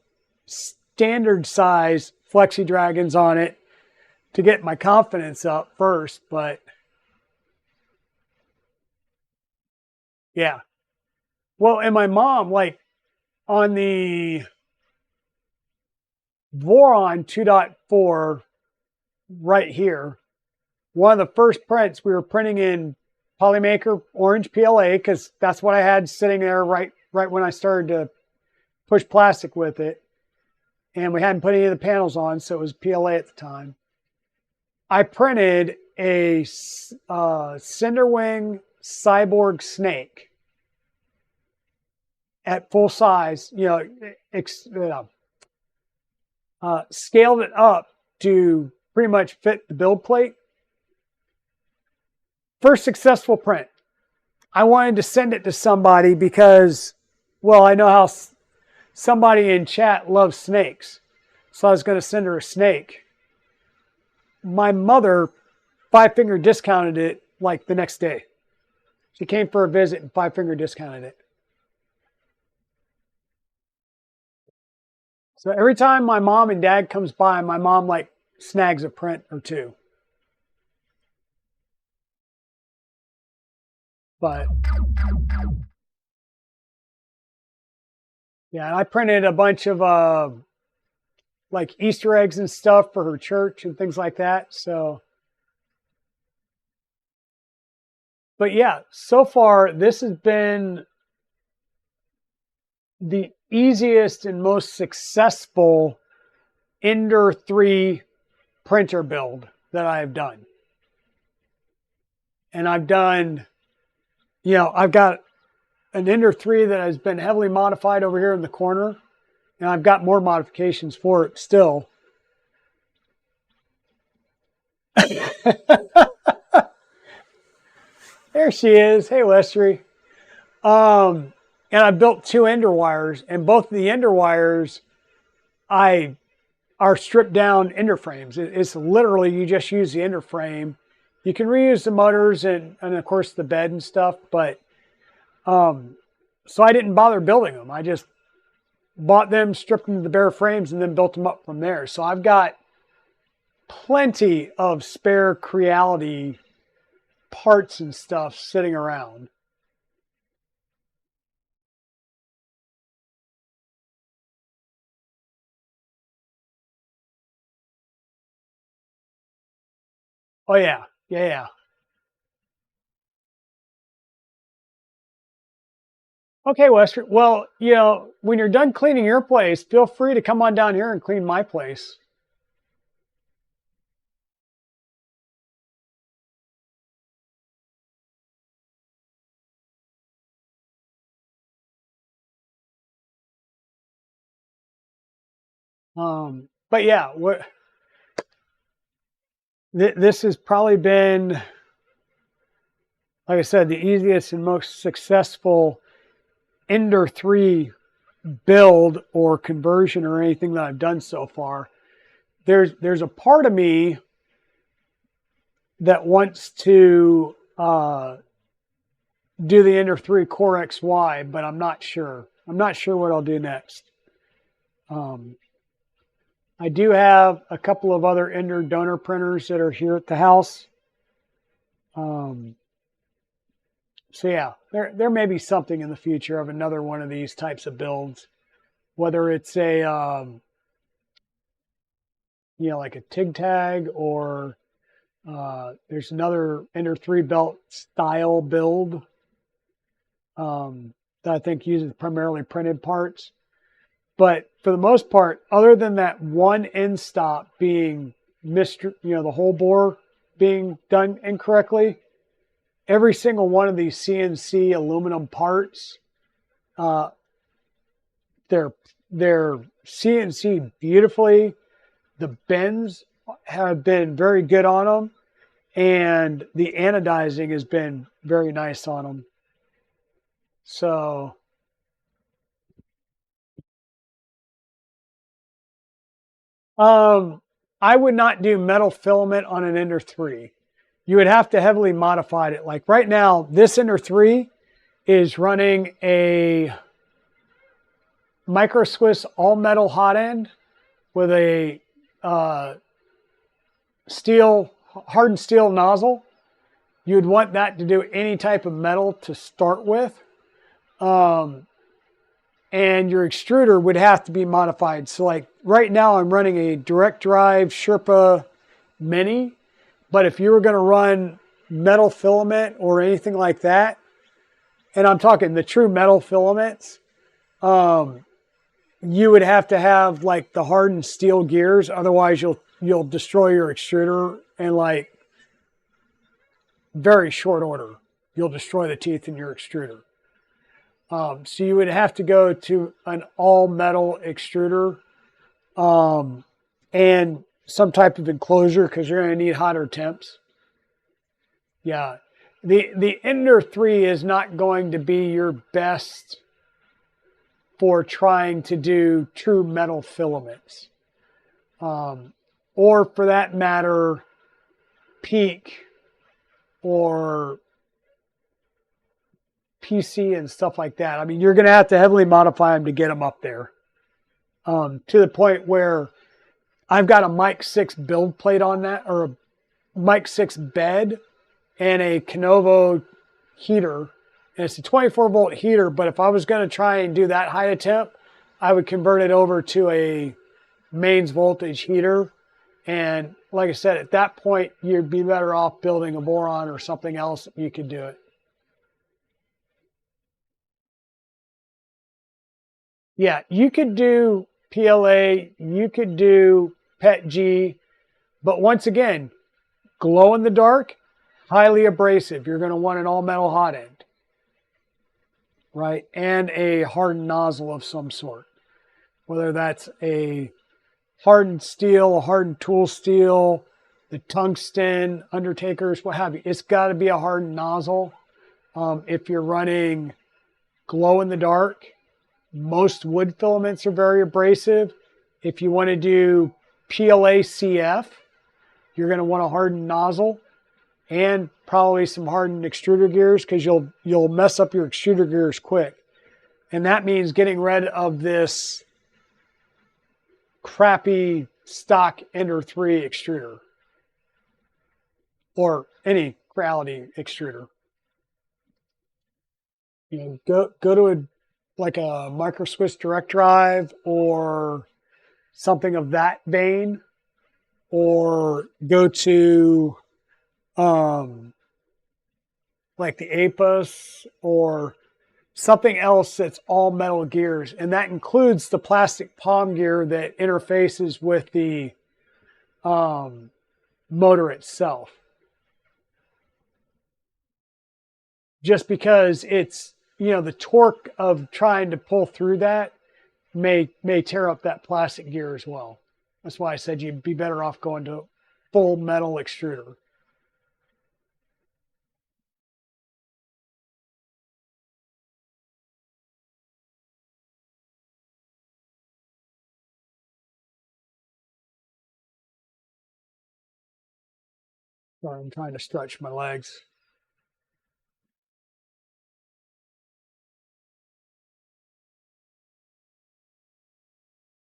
standard size Flexi Dragons on it to get my confidence up first. But yeah. Well, and my mom, like on the Voron 2.4 right here, one of the first prints we were printing in IdeaMaker orange PLA because that's what I had sitting there right when I started to push plastic with it. And we hadn't put any of the panels on, so it was PLA at the time. I printed a Cinderwing Cyborg Snake at full size, scaled it up to pretty much fit the build plate. First successful print. I wanted to send it to somebody because, well, I know how somebody in chat loves snakes. So I was going to send her a snake. My mother 5-finger discounted it like the next day. She came for a visit and 5-finger discounted it. So every time my mom and dad comes by, my mom like snags a print or two. But yeah, and I printed a bunch of like Easter eggs and stuff for her church and things like that. So, but yeah, so far this has been the easiest and most successful Ender 3 printer build that I have done. And I've done, I've got an Ender 3 that has been heavily modified over here in the corner. And I've got more modifications for it still. There she is. Hey, Lestry. And I built 2 Ender wires, and both of the Ender wires are stripped down Ender frames. It's literally, you just use the Ender frame. You can reuse the motors and of course the bed and stuff, but so I didn't bother building them. I just bought them, stripped them to the bare frames, and then built them up from there. So I've got plenty of spare Creality parts and stuff sitting around. Oh yeah, yeah. Okay, Wester. Well, when you're done cleaning your place, feel free to come on down here and clean my place. But yeah, this has probably been, like I said, the easiest and most successful Ender 3 build or conversion or anything that I've done so far. There's a part of me that wants to do the Ender 3 Core XY, but I'm not sure. I'm not sure what I'll do next. I do have a couple of other Ender donor printers that are here at the house. So yeah, there may be something in the future of another one of these types of builds, whether it's a like a TIG tag, or there's another Ender 3 belt style build that I think uses primarily printed parts. But for the most part, other than that one end stop being the hole bore being done incorrectly, every single one of these CNC aluminum parts, they're CNC beautifully. The bends have been very good on them, and the anodizing has been very nice on them. So I would not do metal filament on an Ender 3. You would have to heavily modify it. Like right now, this Ender 3 is running a Micro Swiss all metal hot end with a hardened steel nozzle. You'd want that to do any type of metal to start with. And your extruder would have to be modified. So like right now I'm running a direct drive Sherpa Mini, but if you were going to run metal filament or anything like that, and I'm talking the true metal filaments, you would have to have like the hardened steel gears. Otherwise you'll destroy your extruder in like very short order. You'll destroy the teeth in your extruder. So you would have to go to an all metal extruder and some type of enclosure because you're going to need hotter temps. Yeah. The Ender 3 is not going to be your best for trying to do true metal filaments. Or for that matter, Peak or PC and stuff like that. I mean, you're going to have to heavily modify them to get them up there. To the point where I've got a Mic 6 build plate on that, or a Mic 6 bed and a Canovo heater. And it's a 24 volt heater, but if I was going to try and do that high a temp, I would convert it over to a mains voltage heater. And like I said, at that point, you'd be better off building a boron or something else. You could do it. Yeah, you could do PLA, you could do PETG, but once again, glow in the dark, highly abrasive. You're going to want an all metal hot end, right? And a hardened nozzle of some sort, whether that's a hardened steel, a hardened tool steel, the tungsten, Undertakers, what have you. It's got to be a hardened nozzle. If you're running glow in the dark, most wood filaments are very abrasive. If you want to do PLA CF, you're going to want a hardened nozzle and probably some hardened extruder gears because you'll mess up your extruder gears quick. And that means getting rid of this crappy stock Ender 3 extruder or any quality extruder. Go to a Micro Swiss direct drive or something of that vein, or go to like the APUS or something else that's all metal gears, and that includes the plastic palm gear that interfaces with the motor itself. Just because it's, the torque of trying to pull through that may tear up that plastic gear as well. That's why I said you'd be better off going to full metal extruder. Sorry, I'm trying to stretch my legs.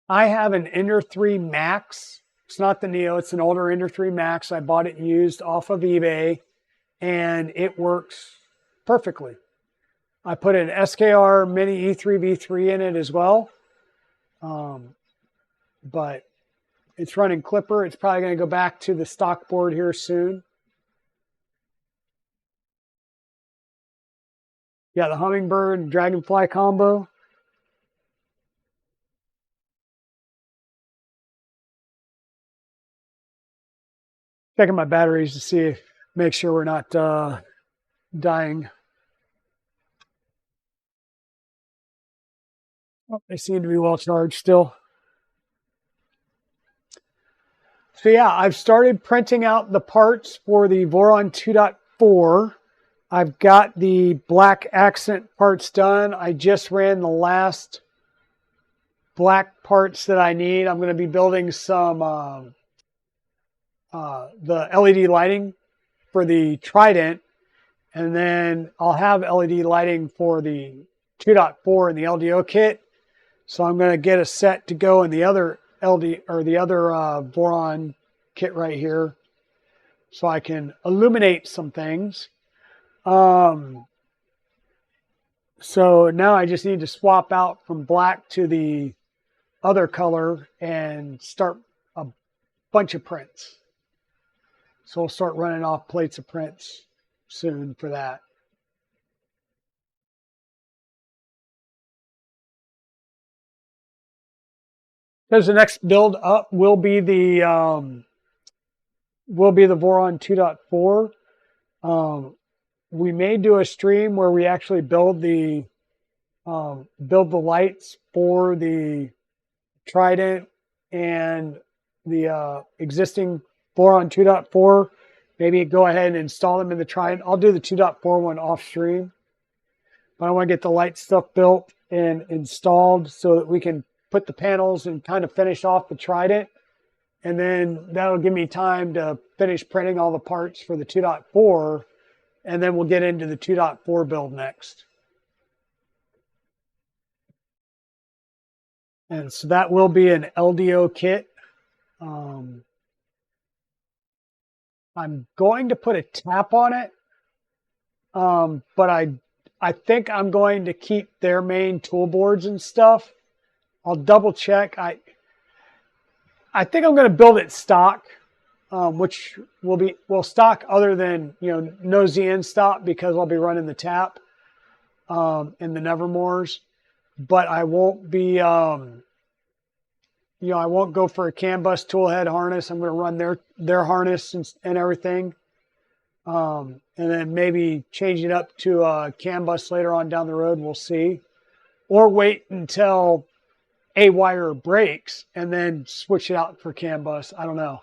I have an Ender 3 Max. It's not the Neo, it's an older Ender 3 Max. I bought it used off of eBay, and it works perfectly. I put an SKR Mini E3 V3 in it as well. But it's running Clipper. It's probably going to go back to the stock board here soon. Yeah, the Hummingbird Dragonfly combo. Checking my batteries to see, make sure we're not dying. Oh, they seem to be well charged still. So yeah, I've started printing out the parts for the Voron 2.4. I've got the black accent parts done. I just ran the last black parts that I need. I'm going to be building some the LED lighting for the Trident, and then I'll have LED lighting for the 2.4 and the LDO kit. So I'm going to get a set to go in the other Voron kit right here, so I can illuminate some things. So now I just need to swap out from black to the other color and start a bunch of prints. So we'll start running off plates of prints soon for that. Because the next build up will be the Voron 2.4. We may do a stream where we actually build the lights for the Trident and the existing Voron 2.4. Maybe go ahead and install them in the Trident. I'll do the 2.4 one off stream, but I want to get the light stuff built and installed so that we can put the panels and kind of finish off the Trident. And then that'll give me time to finish printing all the parts for the 2.4. And then we'll get into the 2.4 build next. And so that will be an LDO kit. I'm going to put a tap on it. But I think I'm going to keep their main tool boards and stuff. I'll double check. I think I'm going to build it stock, which will stock other than, no Y-endstop, because I'll be running the tap in the Nevermores. But I won't be, I won't go for a CAN bus tool head harness. I'm going to run their harness and everything. And then maybe change it up to a CAN bus later on down the road. We'll see. Or wait until a wire breaks and then switch it out for CAN bus. I don't know.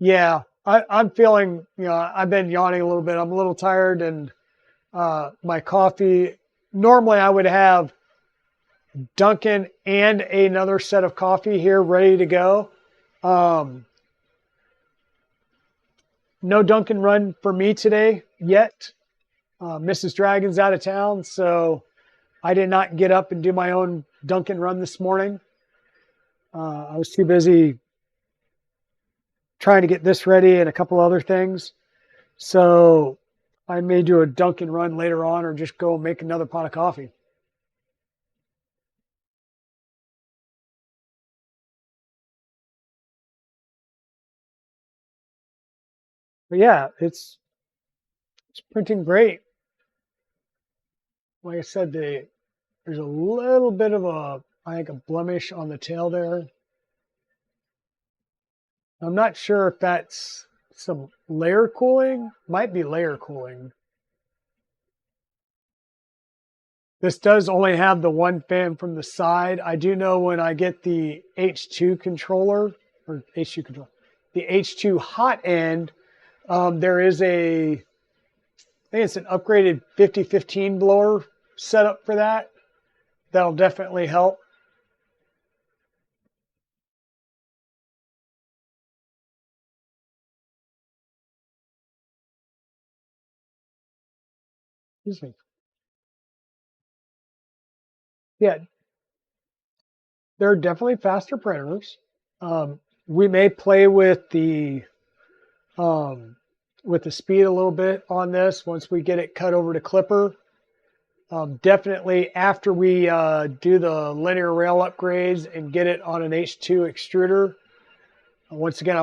Yeah, I'm feeling, I've been yawning a little bit. I'm a little tired, and my coffee, normally I would have Dunkin' and another set of coffee here ready to go. No Dunkin' run for me today yet. Mrs. Dragon's out of town, so I did not get up and do my own Dunkin' run this morning. I was too busy trying to get this ready and a couple other things. So I may do a Dunkin' run later on, or just go make another pot of coffee. But yeah, it's printing great. Like I said, there's a little bit of I think a blemish on the tail there. I'm not sure if that's some layer cooling. Might be layer cooling. This does only have the one fan from the side. I do know when I get the H2 controller, or H2 controller, the H2 hot end, there is I think it's an upgraded 5015 blower setup for that. That'll definitely help. Excuse me. Yeah, there are definitely faster printers. We may play um, with the speed a little bit on this once we get it cut over to Clipper. Definitely after we do the linear rail upgrades and get it on an H2 extruder. Once again,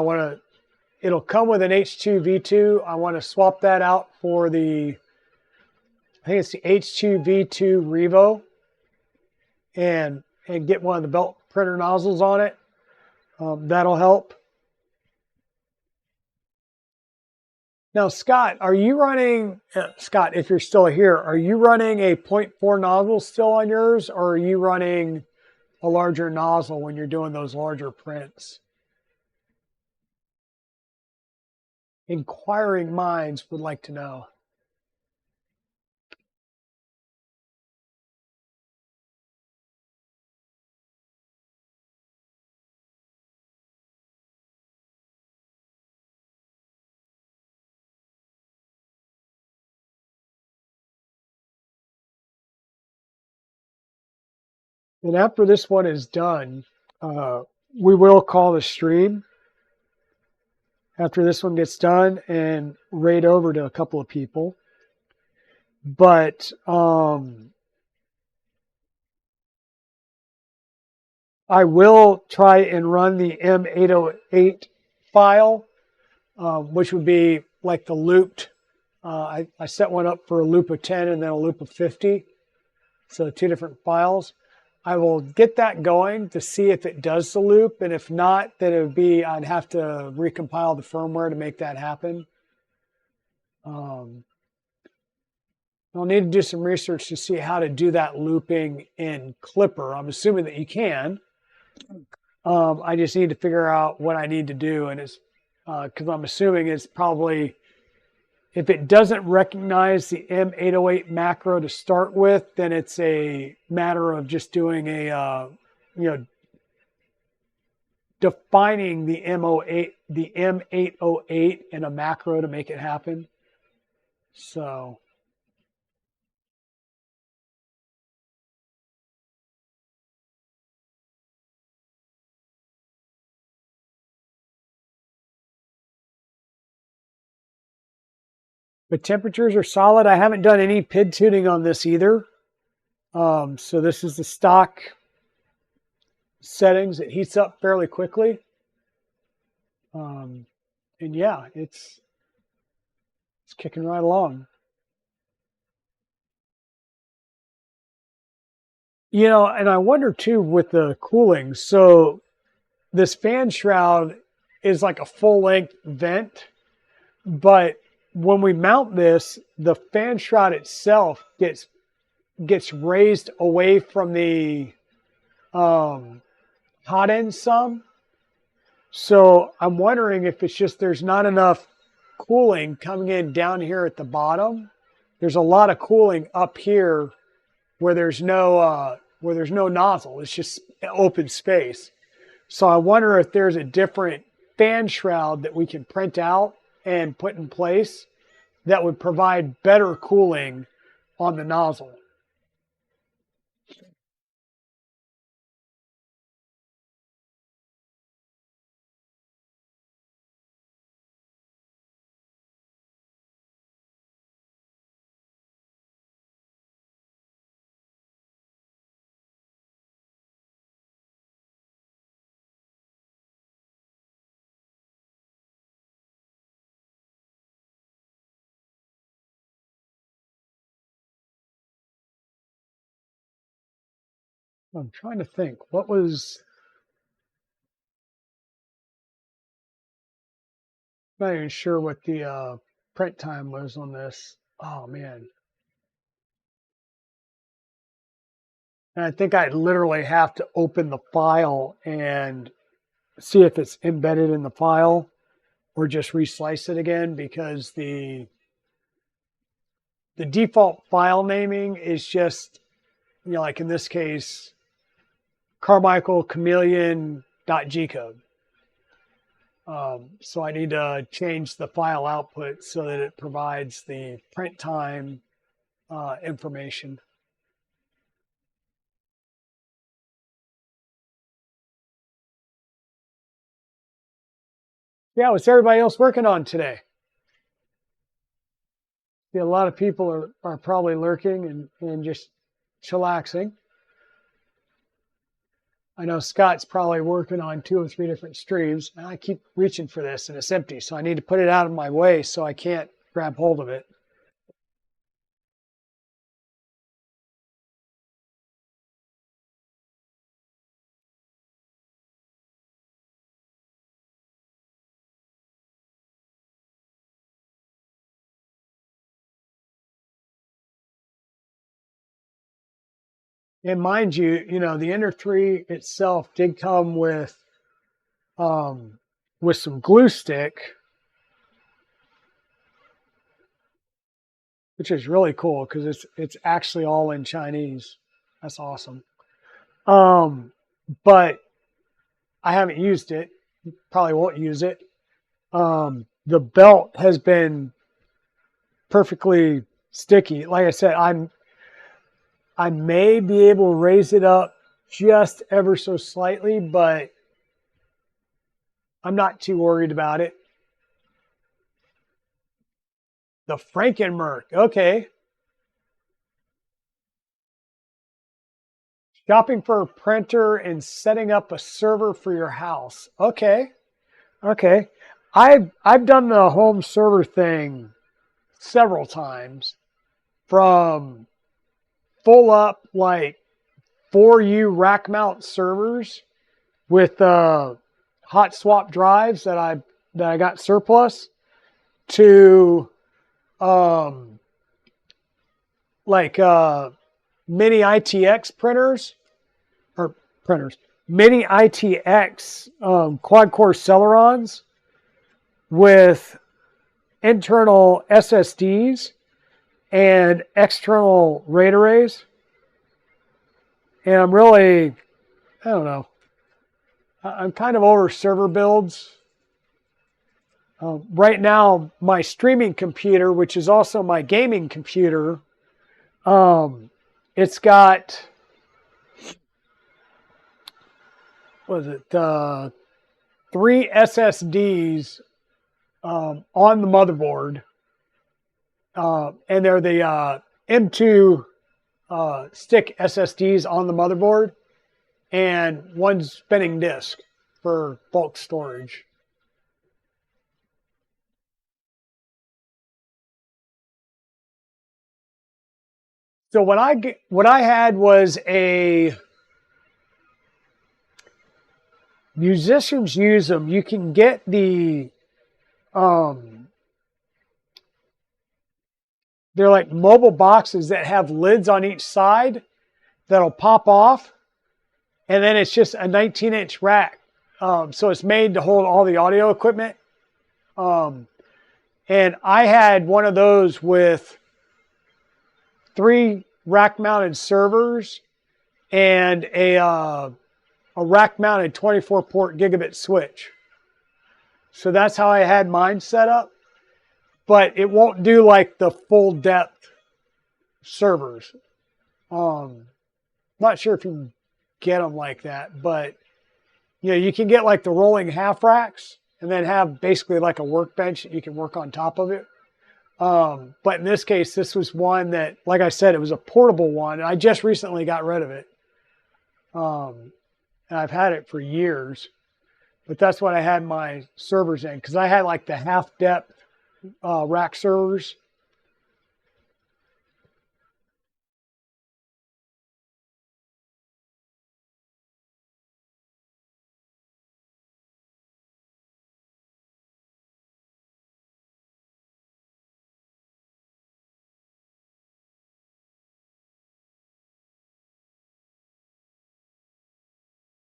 it'll come with an H2 V2. I want to swap that out for I think it's the H2 V2 Revo and get one of the belt printer nozzles on it. That'll help. Now, Scott, are you running, Scott, if you're still here, are you running a 0.4 nozzle still on yours, or are you running a larger nozzle when you're doing those larger prints? Inquiring minds would like to know. And after this one is done, we will call the stream after this one gets done and raid over to a couple of people. But I will try and run the M808 file, which would be like the looped. I set one up for a loop of 10 and then a loop of 50. So two different files. I will get that going to see if it does the loop. And if not, then I'd have to recompile the firmware to make that happen. I'll need to do some research to see how to do that looping in Clipper. I'm assuming that you can. I just need to figure out what I need to do. And it's because I'm assuming it's probably, if it doesn't recognize the M808 macro to start with, then it's a matter of just doing defining the M808 in a macro to make it happen. So the temperatures are solid. I haven't done any PID tuning on this either. So this is the stock settings. It heats up fairly quickly. And yeah, it's kicking right along. And I wonder too with the cooling. So this fan shroud is like a full length vent, but when we mount this, the fan shroud itself gets raised away from the hot end some. So I'm wondering if it's just there's not enough cooling coming in down here at the bottom. There's a lot of cooling up here where there's no nozzle. It's just open space. So I wonder if there's a different fan shroud that we can print out and put in place that would provide better cooling on the nozzle. I'm trying to think. What was... I'm not even sure what the print time was on this. Oh, man. And I think I literally have to open the file and see if it's embedded in the file or just reslice it again, because the default file naming is just, like in this case, Carmichael Chameleon.g code. So I need to change the file output so that it provides the print time information. Yeah, what's everybody else working on today? Yeah, a lot of people are probably lurking and just chillaxing. I know Scott's probably working on 2 or 3 different streams, and I keep reaching for this and it's empty, so I need to put it out of my way so I can't grab hold of it. And mind you, the Ender 3 itself did come with some glue stick, which is really cool because it's actually all in Chinese. That's awesome. But I haven't used it. Probably won't use it. The belt has been perfectly sticky. Like I said, I may be able to raise it up just ever so slightly, but I'm not too worried about it. The Frankenmerc, okay. Shopping for a printer and setting up a server for your house. Okay. I've done the home server thing several times, from full up like 4U rack mount servers with hot swap drives that I got surplus, to like mini ITX mini ITX quad core Celerons with internal SSDs and external RAID arrays. And I'm really, I don't know, I'm kind of over server builds. Right now, my streaming computer, which is also my gaming computer, it's got, what is it, 3 SSDs on the motherboard, and they're the M2 stick SSDs on the motherboard, and 1 spinning disk for bulk storage. So what I had was a musicians use them. You can get the they're like mobile boxes that have lids on each side that'll pop off, and then it's just a 19-inch rack. So it's made to hold all the audio equipment. And I had one of those with 3 rack-mounted servers and a rack-mounted 24-port gigabit switch. So that's how I had mine set up. But it won't do like the full depth servers. Not sure if you can get them like that, but you can get like the rolling half racks and then have basically like a workbench that you can work on top of it. But in this case, this was one that, like I said, it was a portable one. I just recently got rid of it. And I've had it for years, but that's what I had my servers in, because I had like the half depth rack servers.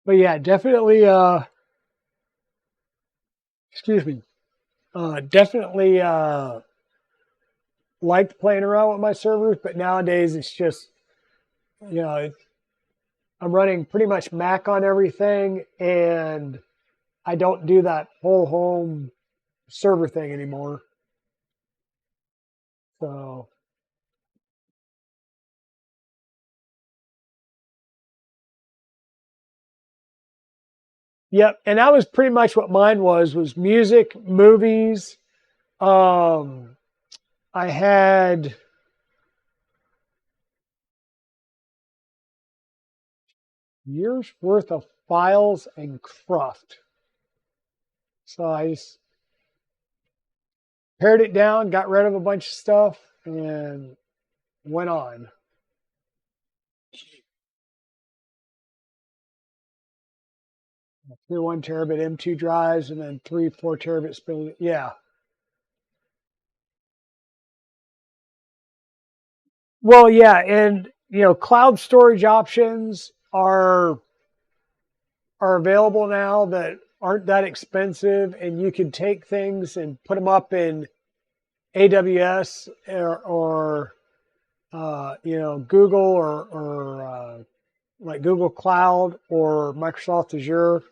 But yeah, definitely, excuse me, definitely liked playing around with my servers, but nowadays it's just, you know, I'm running pretty much Mac on everything, and I don't do that whole home server thing anymore. So, yep. And that was pretty much what mine was music, movies. Um, I had years worth of files and cruft. So I just pared it down, got rid of a bunch of stuff, and went on. 1 terabit M2 drives and then 4 terabit spin. Yeah. Well, yeah, and cloud storage options are available now that aren't that expensive, and you can take things and put them up in AWS or Google or like Google Cloud or Microsoft Azure,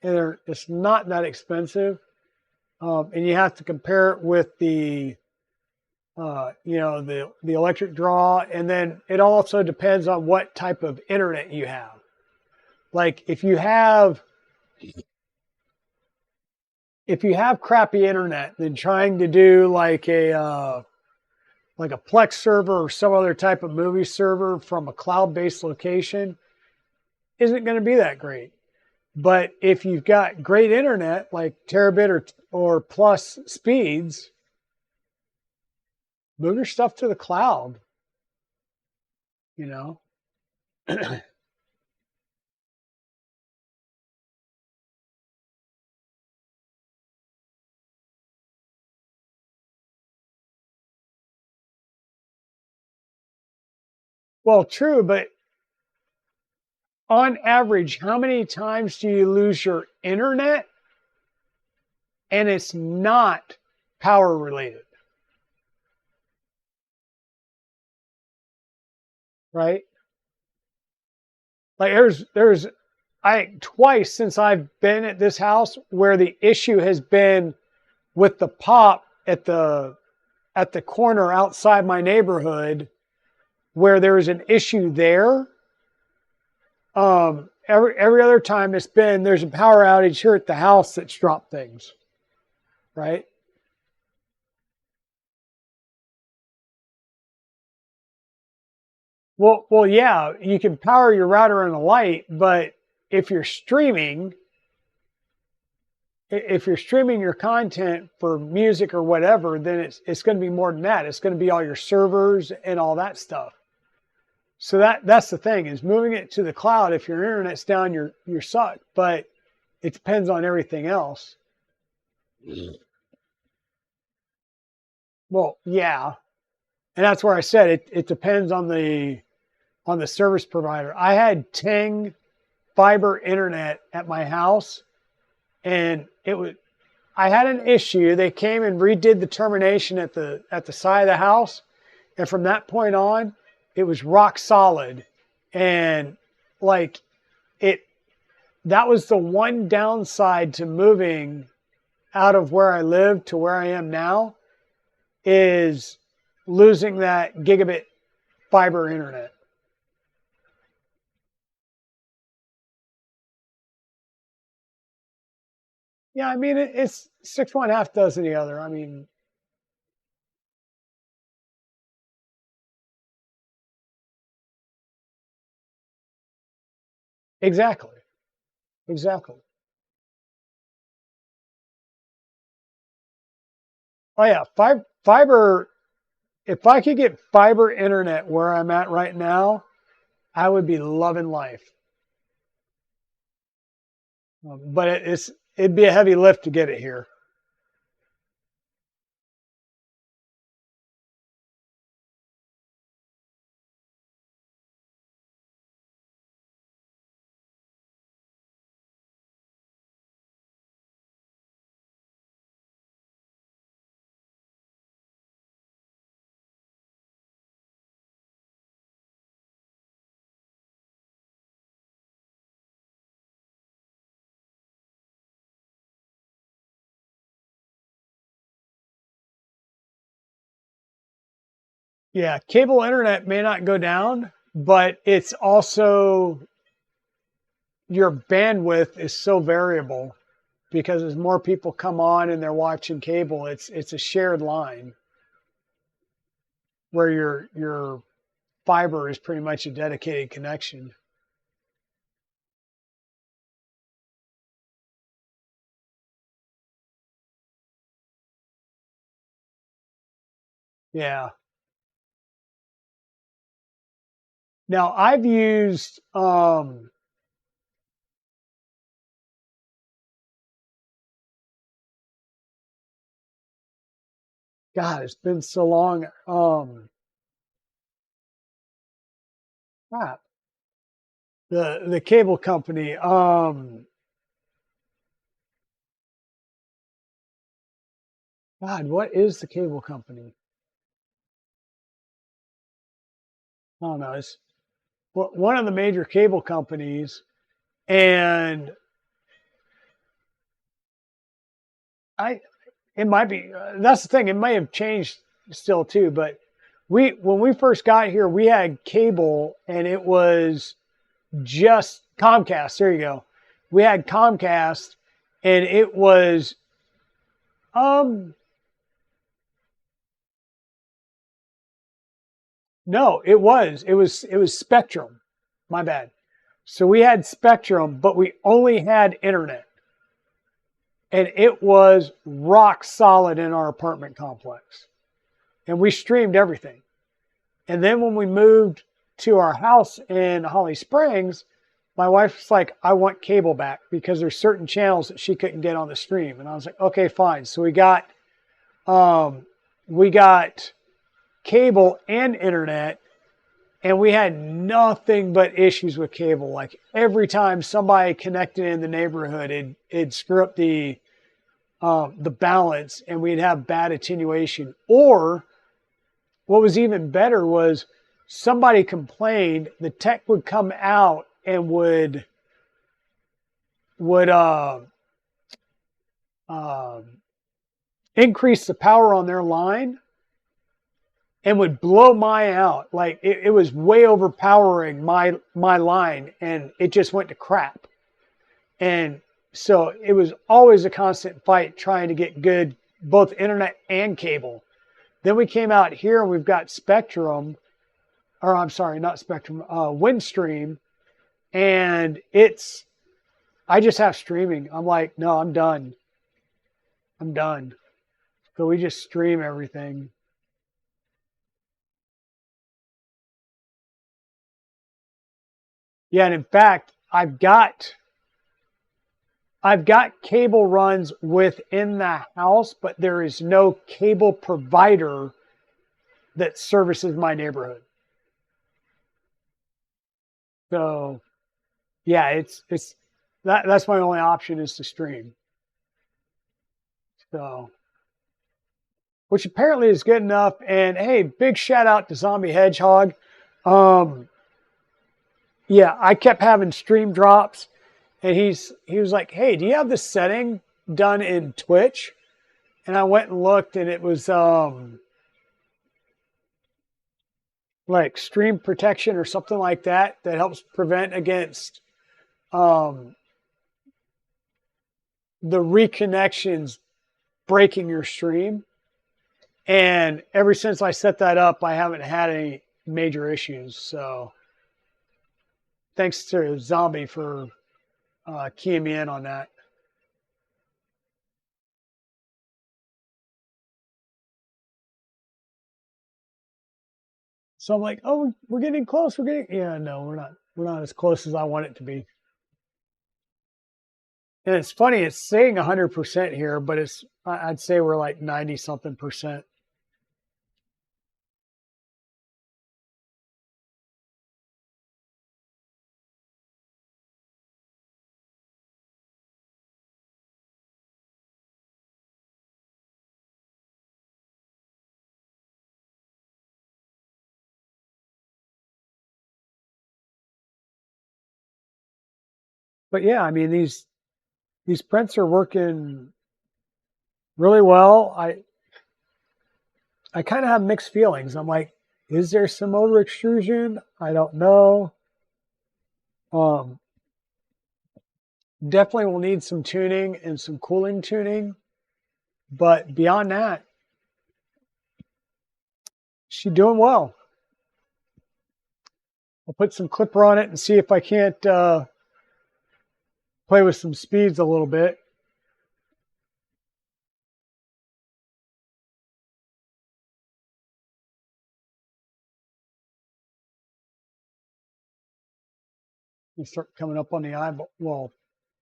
and it's not that expensive. And you have to compare it with the electric draw, and then it also depends on what type of internet you have. Like if you have crappy internet, then trying to do like a Plex server or some other type of movie server from a cloud-based location isn't going to be that great. But if you've got great internet, like terabit or plus speeds, move your stuff to the cloud, you know. Well, true, but on average, how many times do you lose your internet and it's not power related, right? Like there's I twice since I've been at this house where the issue has been with the pop at the corner outside my neighborhood, where there was an issue there. Every other time it's been there's a power outage here at the house that's dropped things, right? Well, yeah, you can power your router and a light, but if you're streaming, if you're streaming your content for music or whatever, then it's going to be more than that. It's going to be all your servers and all that stuff. So that's the thing is moving it to the cloud. If your internet's down, you're sucked. But it depends on everything else. Well, yeah, and that's where I said it depends on the service provider. I had Ting fiber internet at my house, and I had an issue. They came and redid the termination at the side of the house, and from that point on, it was rock solid. And like it that was the one downside to moving out of where I live to where I am now is losing that gigabit fiber internet. Yeah, I mean it's six one half dozen the other. I mean, exactly, exactly. Oh yeah, fiber. If I could get fiber internet where I'm at right now, I would be loving life. But it'd be a heavy lift to get it here. Yeah, cable internet may not go down, but it's also your bandwidth is so variable because as more people come on and they're watching cable, it's a shared line where your fiber is pretty much a dedicated connection. Yeah. Now I've used God, it's been so long. Crap. The cable company. God, what is the cable company? I don't know. It's one of the major cable companies, and I it might be that's the thing. It may have changed still too, but we when we first got here, we had cable, and it was just Comcast. There you go. We had Comcast, and it was um no, it was Spectrum. My bad. So we had Spectrum, but we only had internet, and it was rock solid in our apartment complex, and we streamed everything. And then when we moved to our house in Holly Springs, my wife's like, I want cable back because there's certain channels that she couldn't get on the stream. And I was like, okay, fine. So um, we got cable and internet, and we had nothing but issues with cable. Like every time somebody connected in the neighborhood, it'd screw up the balance, and we'd have bad attenuation. Or what was even better was somebody complained, the tech would come out and would uh, increase the power on their line and would blow mine out. Like it was way overpowering my line, and it just went to crap. And so it was always a constant fight trying to get good both internet and cable. Then we came out here and we've got Spectrum, or I'm sorry, not Spectrum, Windstream, and I just have streaming. I'm like, no, I'm done. I'm done. So we just stream everything. Yeah, and in fact, I've got cable runs within the house, but there is no cable provider that services my neighborhood. So yeah, it's that's my only option is to stream. So which apparently is good enough. And hey, big shout out to Zombie Hedgehog. Um, yeah, I kept having stream drops, and he was like, "Hey, do you have this setting done in Twitch?" And I went and looked, and it was like stream protection or something like that that helps prevent against um, the reconnections breaking your stream. And ever since I set that up, I haven't had any major issues. So thanks to Zombie for keying me in on that. So I'm like, oh, we're getting close. We're getting, yeah, no, we're not. We're not as close as I want it to be. And it's funny, it's saying 100% here, but I'd say we're like 90 something percent. But yeah, I mean, these prints are working really well. I kind of have mixed feelings. I'm like, Is there some over extrusion? I don't know. Definitely will need some tuning and some cooling tuning. But beyond that, she's doing well. I'll put some clipper on it and see if I can't play with some speeds a little bit. You start coming up on the eyeball. Well,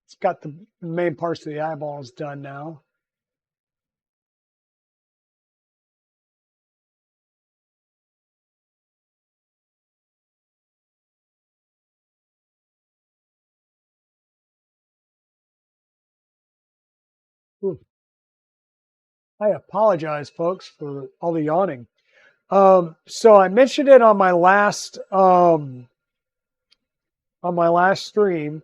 it's got the main parts of the eyeballs done now. Ooh. I apologize, folks, for all the yawning. So I mentioned it on my last stream.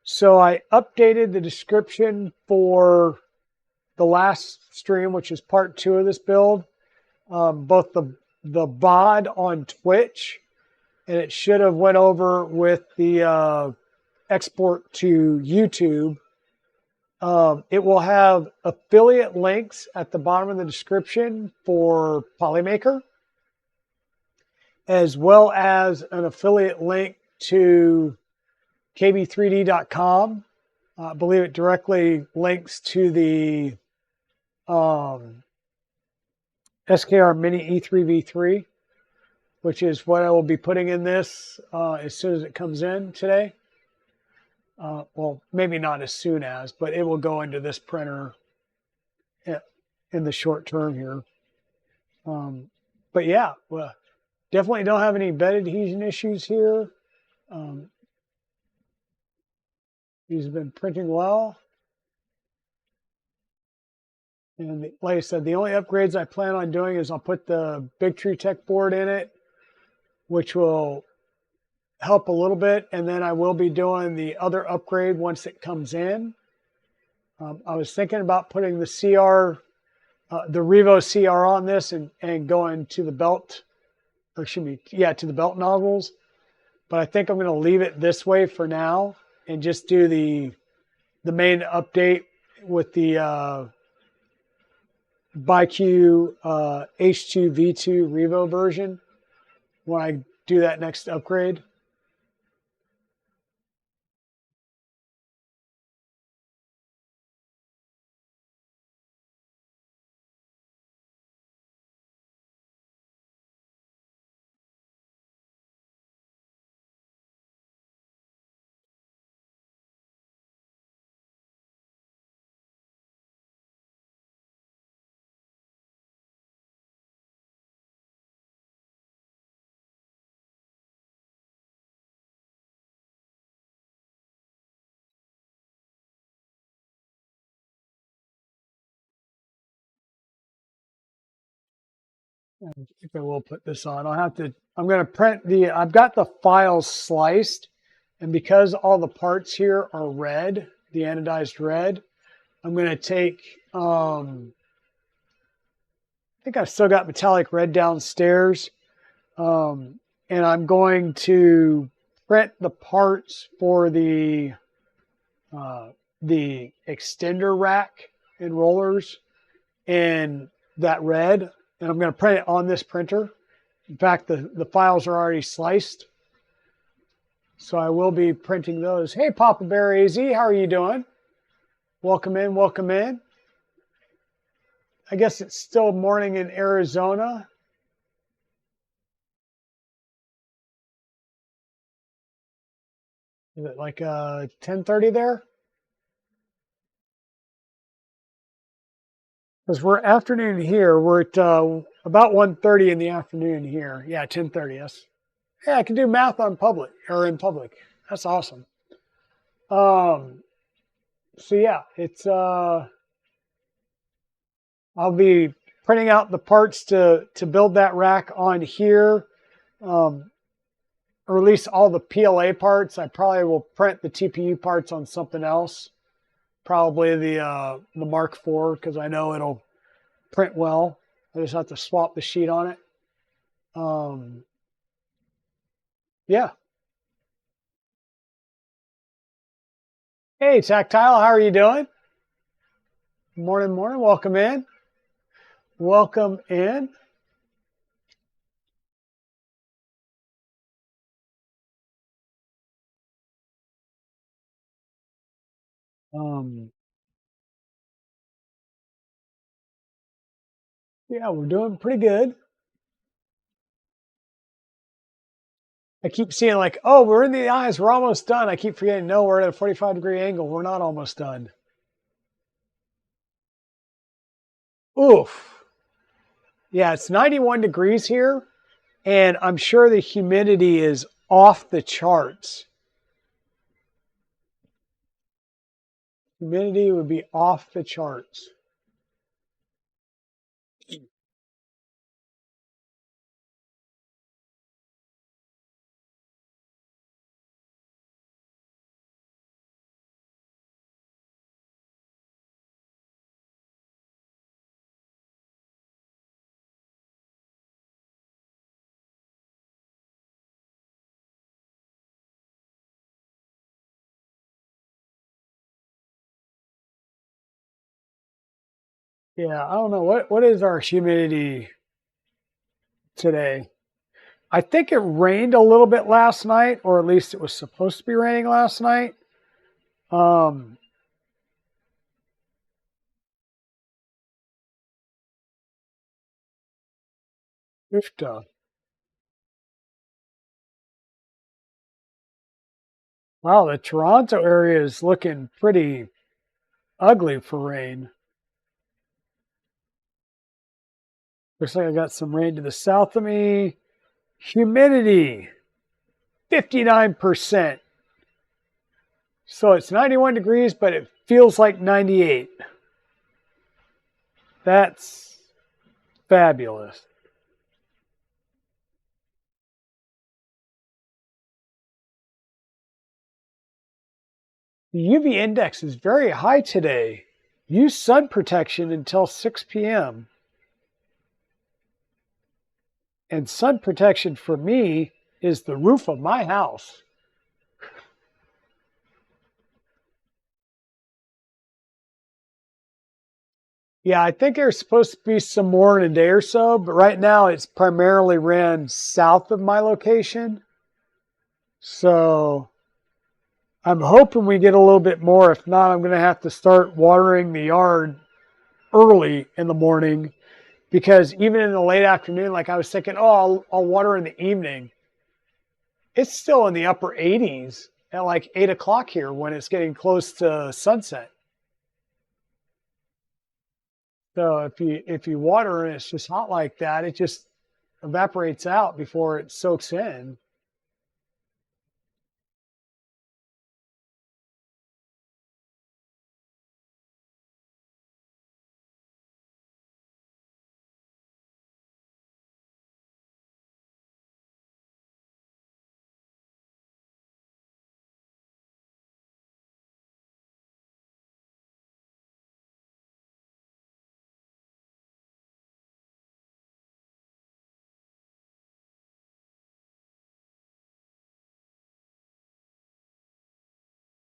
So I updated the description for the last stream, which is part 2 of this build. Both the VOD on Twitch, and it should have went over with the export to YouTube. It will have affiliate links at the bottom of the description for IdeaMaker, as well as an affiliate link to kb3d.com. I believe it directly links to the SKR Mini E3V3, which is what I will be putting in this as soon as it comes in today. Well, maybe not as soon as, but it will go into this printer in the short term here. But yeah, well, definitely don't have any bed adhesion issues here. These have been printing well. And like I said, the only upgrades I plan on doing is I'll put the Big Tree Tech board in it, which will help a little bit. And then I will be doing the other upgrade once it comes in. I was thinking about putting the CR, the Revo CR on this and going to the belt, or excuse me, yeah, to the belt nozzles. But I think I'm going to leave it this way for now and just do the main update with the ByQ H2V2 Revo version when I do that next upgrade. I think I will put this on. I'm going to print I've got the files sliced, and because all the parts here are red, the anodized red, I'm going to take, I think I've still got metallic red downstairs, and I'm going to print the parts for the extender rack and rollers in that red. And I'm going to print it on this printer. In fact, the files are already sliced. So I will be printing those. Hey, Papa Bear AZ, how are you doing? Welcome in, welcome in. I guess it's still morning in Arizona. Is it like 10:30 there? Because we're afternoon here. We're at about 1:30 in the afternoon here. Yeah, 10:30. Yes. Yeah, I can do math on public or in public. That's awesome. So yeah, it's I'll be printing out the parts to build that rack on here, or at least all the PLA parts. I probably will print the TPU parts on something else, probably the Mark IV, because I know it'll print well. I just have to swap the sheet on it. Yeah. Hey, Tactile, how are you doing? Morning, morning. Welcome in. Welcome in. Um, yeah, we're doing pretty good. I keep seeing like, oh, we're in the eyes. We're almost done. I keep forgetting, no, we're at a 45-degree angle. We're not almost done. Oof. Yeah, it's 91 degrees here, and I'm sure the humidity is off the charts. Humidity would be off the charts. Yeah, I don't know. What is our humidity today? I think it rained a little bit last night, or at least it was supposed to be raining last night. Um, Ifta. Wow, the Toronto area is looking pretty ugly for rain. Looks like I got some rain to the south of me. Humidity, 59%. So it's 91 degrees, but it feels like 98. That's fabulous. The UV index is very high today. Use sun protection until 6 p.m. And sun protection for me is the roof of my house. Yeah, I think there's supposed to be some more in a day or so, but right now it's primarily ran south of my location. So I'm hoping we get a little bit more. If not, I'm going to have to start watering the yard early in the morning because even in the late afternoon, like I was thinking, oh, I'll water in the evening. It's still in the upper 80s at like 8 o'clock here when it's getting close to sunset. So if you water and it's just hot like that, it just evaporates out before it soaks in.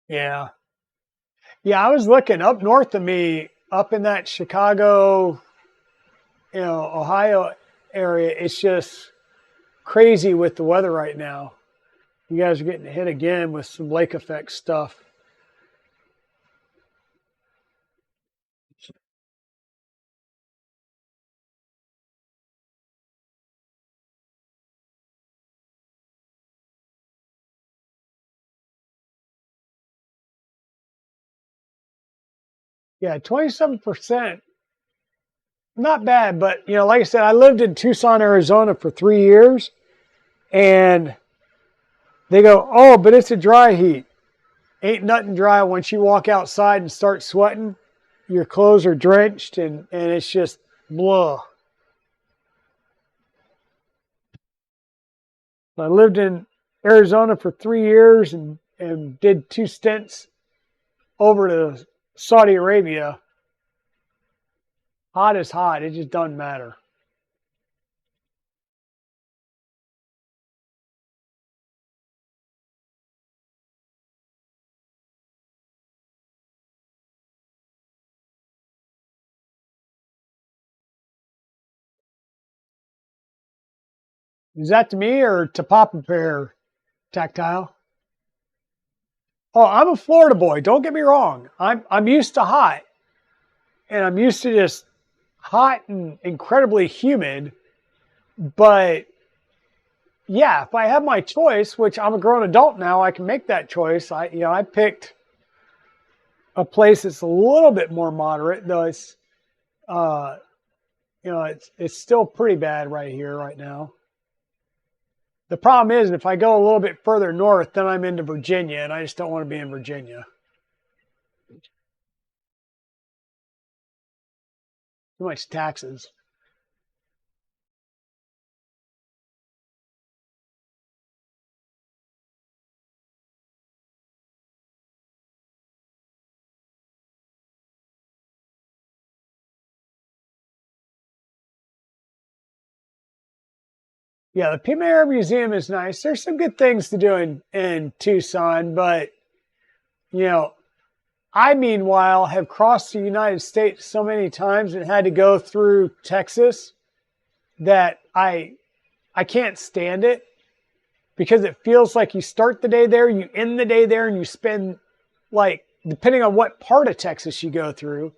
Yeah. Yeah, I was looking up north of me, up in that Chicago, Ohio area. It's just crazy with the weather right now. You guys are getting hit again with some lake effect stuff. Yeah, 27%. Not bad, but like I said, I lived in Tucson, Arizona for 3 years, and they go, oh, but it's a dry heat. Ain't nothing dry once you walk outside and start sweating. Your clothes are drenched, and it's just blah. I lived in Arizona for 3 years and did 2 stints over to Saudi Arabia. Hot is hot. It just doesn't matter. Is that to me or to Papa Bear Tactile? Oh, I'm a Florida boy. Don't get me wrong. I'm used to hot, and I'm used to just hot and incredibly humid. But yeah, if I have my choice, which I'm a grown adult now, I can make that choice. I picked a place that's a little bit more moderate, though it's it's still pretty bad right here right now. The problem is if I go a little bit further north, then I'm into Virginia, and I just don't want to be in Virginia. Too much taxes. Yeah, the Pima Air Museum is nice. There's some good things to do in Tucson, but I meanwhile have crossed the United States so many times and had to go through Texas that I can't stand it because it feels like you start the day there, you end the day there, and you spend, like, depending on what part of Texas you go through,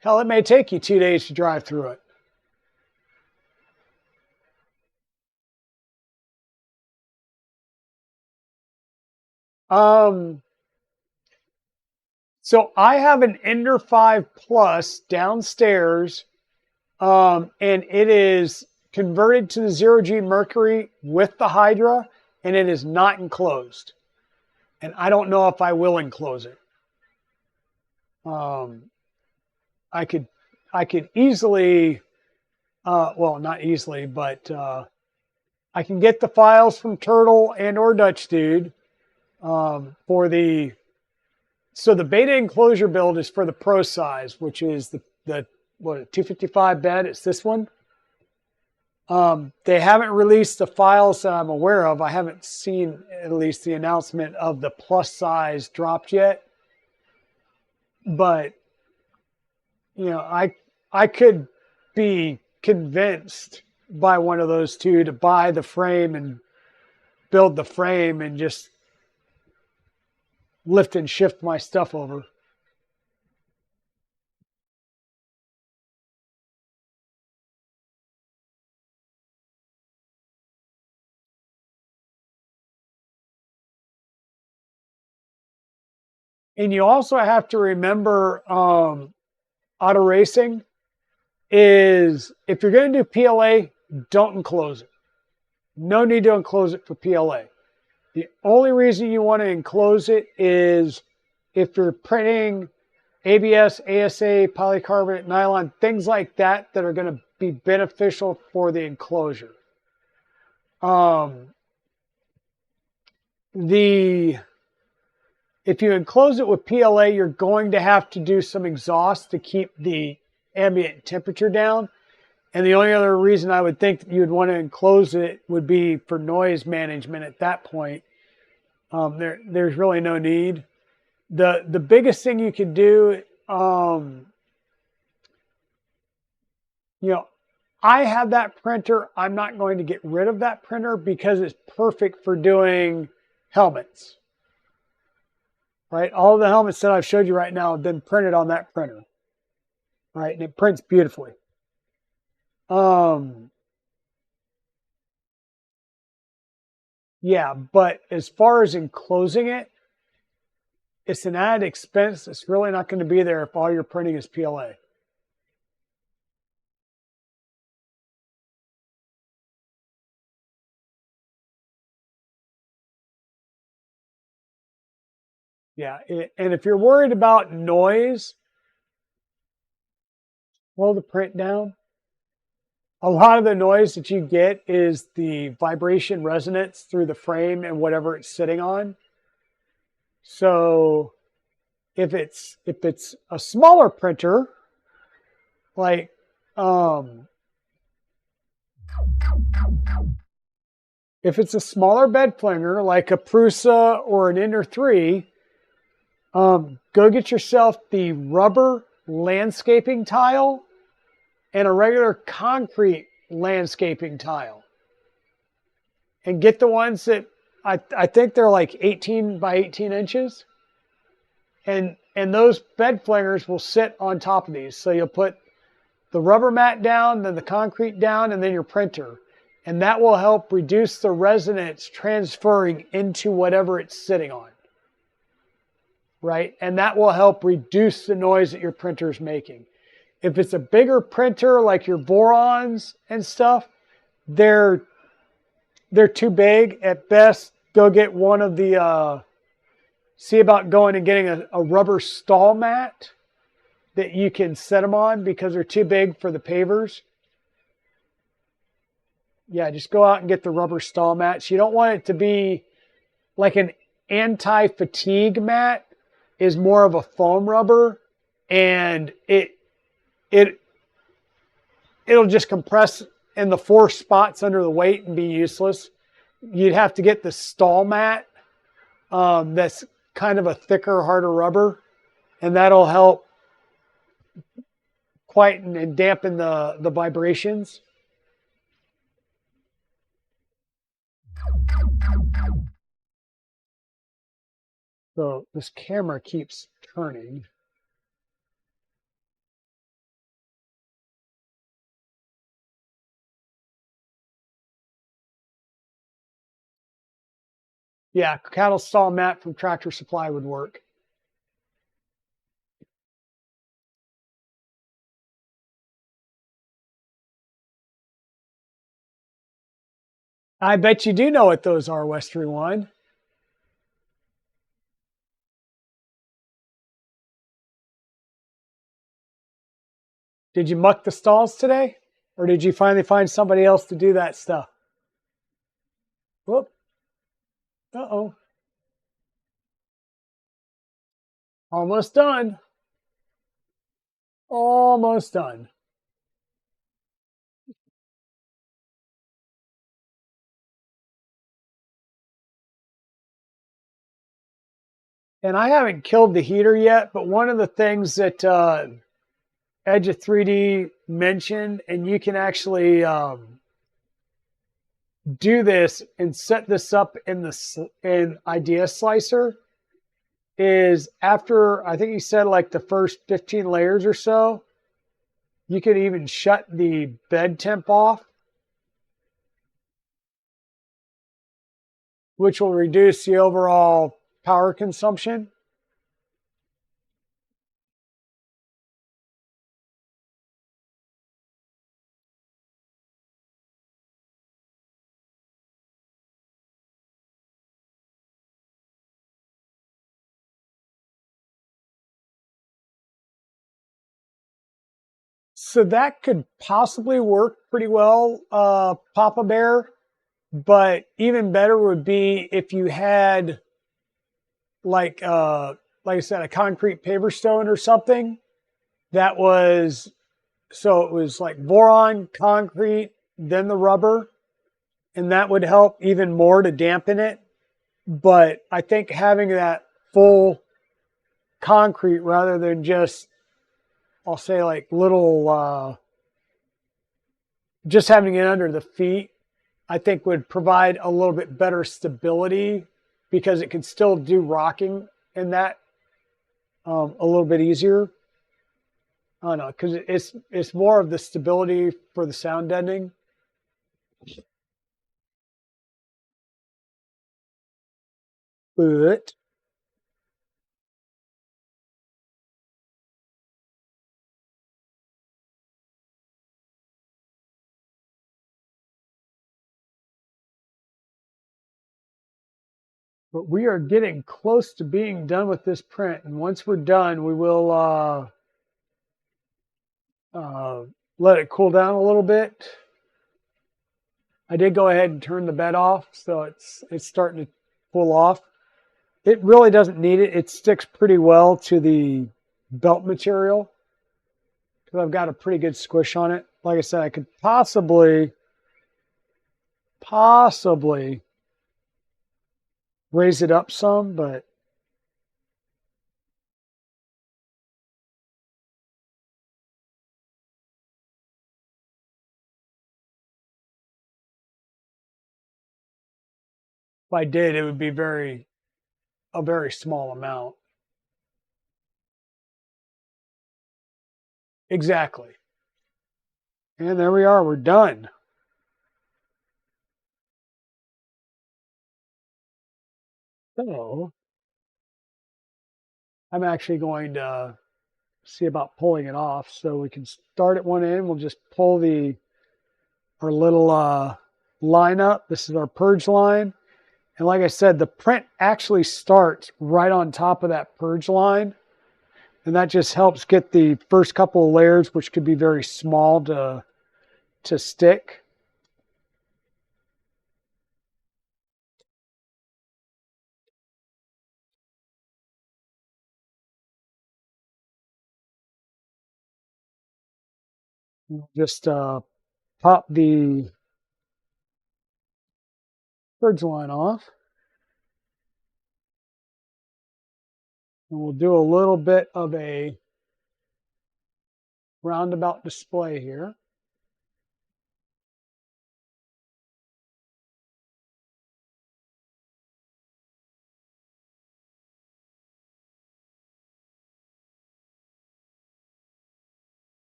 hell, it may take you 2 days to drive through it. So I have an Ender 5 Plus downstairs, and it is converted to the 0G Mercury with the Hydra, and it is not enclosed. And I don't know if I will enclose it. I could easily, well, not easily, but I can get the files from Turtle and or Dutch Dude for the. So the beta enclosure build is for the Pro size, which is the 255 bed. It's this one. They haven't released the files that I'm aware of. I haven't seen at least the announcement of the plus size dropped yet. But I could be convinced by one of those two to buy the frame and build the frame and just lift and shift my stuff over. And you also have to remember auto racing is if you're going to do PLA, don't enclose it. No need to enclose it for PLA. The only reason you want to enclose it is if you're printing ABS, ASA, polycarbonate, nylon, things like that that are going to be beneficial for the enclosure. If you enclose it with PLA, you're going to have to do some exhaust to keep the ambient temperature down. And the only other reason I would think that you would want to enclose it would be for noise management at that point. There's really no need. The biggest thing you could do, I have that printer. I'm not going to get rid of that printer because it's perfect for doing helmets. Right? All of the helmets that I've showed you right now have been printed on that printer. Right? And it prints beautifully. Yeah, but as far as enclosing it, it's an added expense. It's really not going to be there if all you're printing is PLA. Yeah, and if you're worried about noise, slow the print down. A lot of the noise that you get is the vibration resonance through the frame and whatever it's sitting on. So if it's a smaller printer, like if it's a smaller bed flinger like a Prusa or an Ender 3, go get yourself the rubber landscaping tile and a regular concrete landscaping tile. and get the ones that I think they're like 18 by 18 inches. And those bed flingers will sit on top of these. So you'll put the rubber mat down, then the concrete down, and then your printer. And that will help reduce the resonance transferring into whatever it's sitting on. Right? And that will help reduce the noise that your printer is making. If it's a bigger printer like your Vorons and stuff, they're too big. At best, go get one of the, see about going and getting a rubber stall mat that you can set them on because they're too big for the pavers. Yeah, just go out and get the rubber stall mats. You don't want it to be like an anti-fatigue mat is more of a foam rubber, and it'll just compress in the 4 spots under the weight and be useless. You'd have to get the stall mat that's kind of a thicker, harder rubber, and that'll help quieten and dampen the vibrations. So this camera keeps turning. Yeah, cattle stall mat from Tractor Supply would work. I bet you do know what those are, Westry One. Did you muck the stalls today? Or did you finally find somebody else to do that stuff? Whoop. Uh-oh. Almost done. Almost done. And I haven't killed the heater yet, but one of the things that Edge of 3D mentioned, and you can actually do this and set this up in Idea Slicer, is after, I think he said like the first 15 layers or so, you could even shut the bed temp off, which will reduce the overall power consumption. So that could possibly work pretty well, Papa Bear. But even better would be if you had like I said, a concrete paver stone or something that was, so it was like boron, concrete, then the rubber, and that would help even more to dampen it. But I think having that full concrete rather than just, I'll say like little, just having it under the feet, I think would provide a little bit better stability because it could still do rocking in that a little bit easier. I don't know, because it's more of the stability for the sound deadening. But we are getting close to being done with this print, and once we're done, we will let it cool down a little bit. I did go ahead and turn the bed off, so it's starting to pull off. It really doesn't need it. It sticks pretty well to the belt material because I've got a pretty good squish on it. Like I said, I could possibly raise it up some, but If I did, it would be a very small amount. Exactly. And there we are, we're done. So I'm actually going to see about pulling it off so we can start at one end. We'll just pull our little line up. This is our purge line. And like I said, the print actually starts right on top of that purge line. And that just helps get the first couple of layers, which could be very small, to stick. Just pop the purge line off. And we'll do a little bit of a roundabout display here.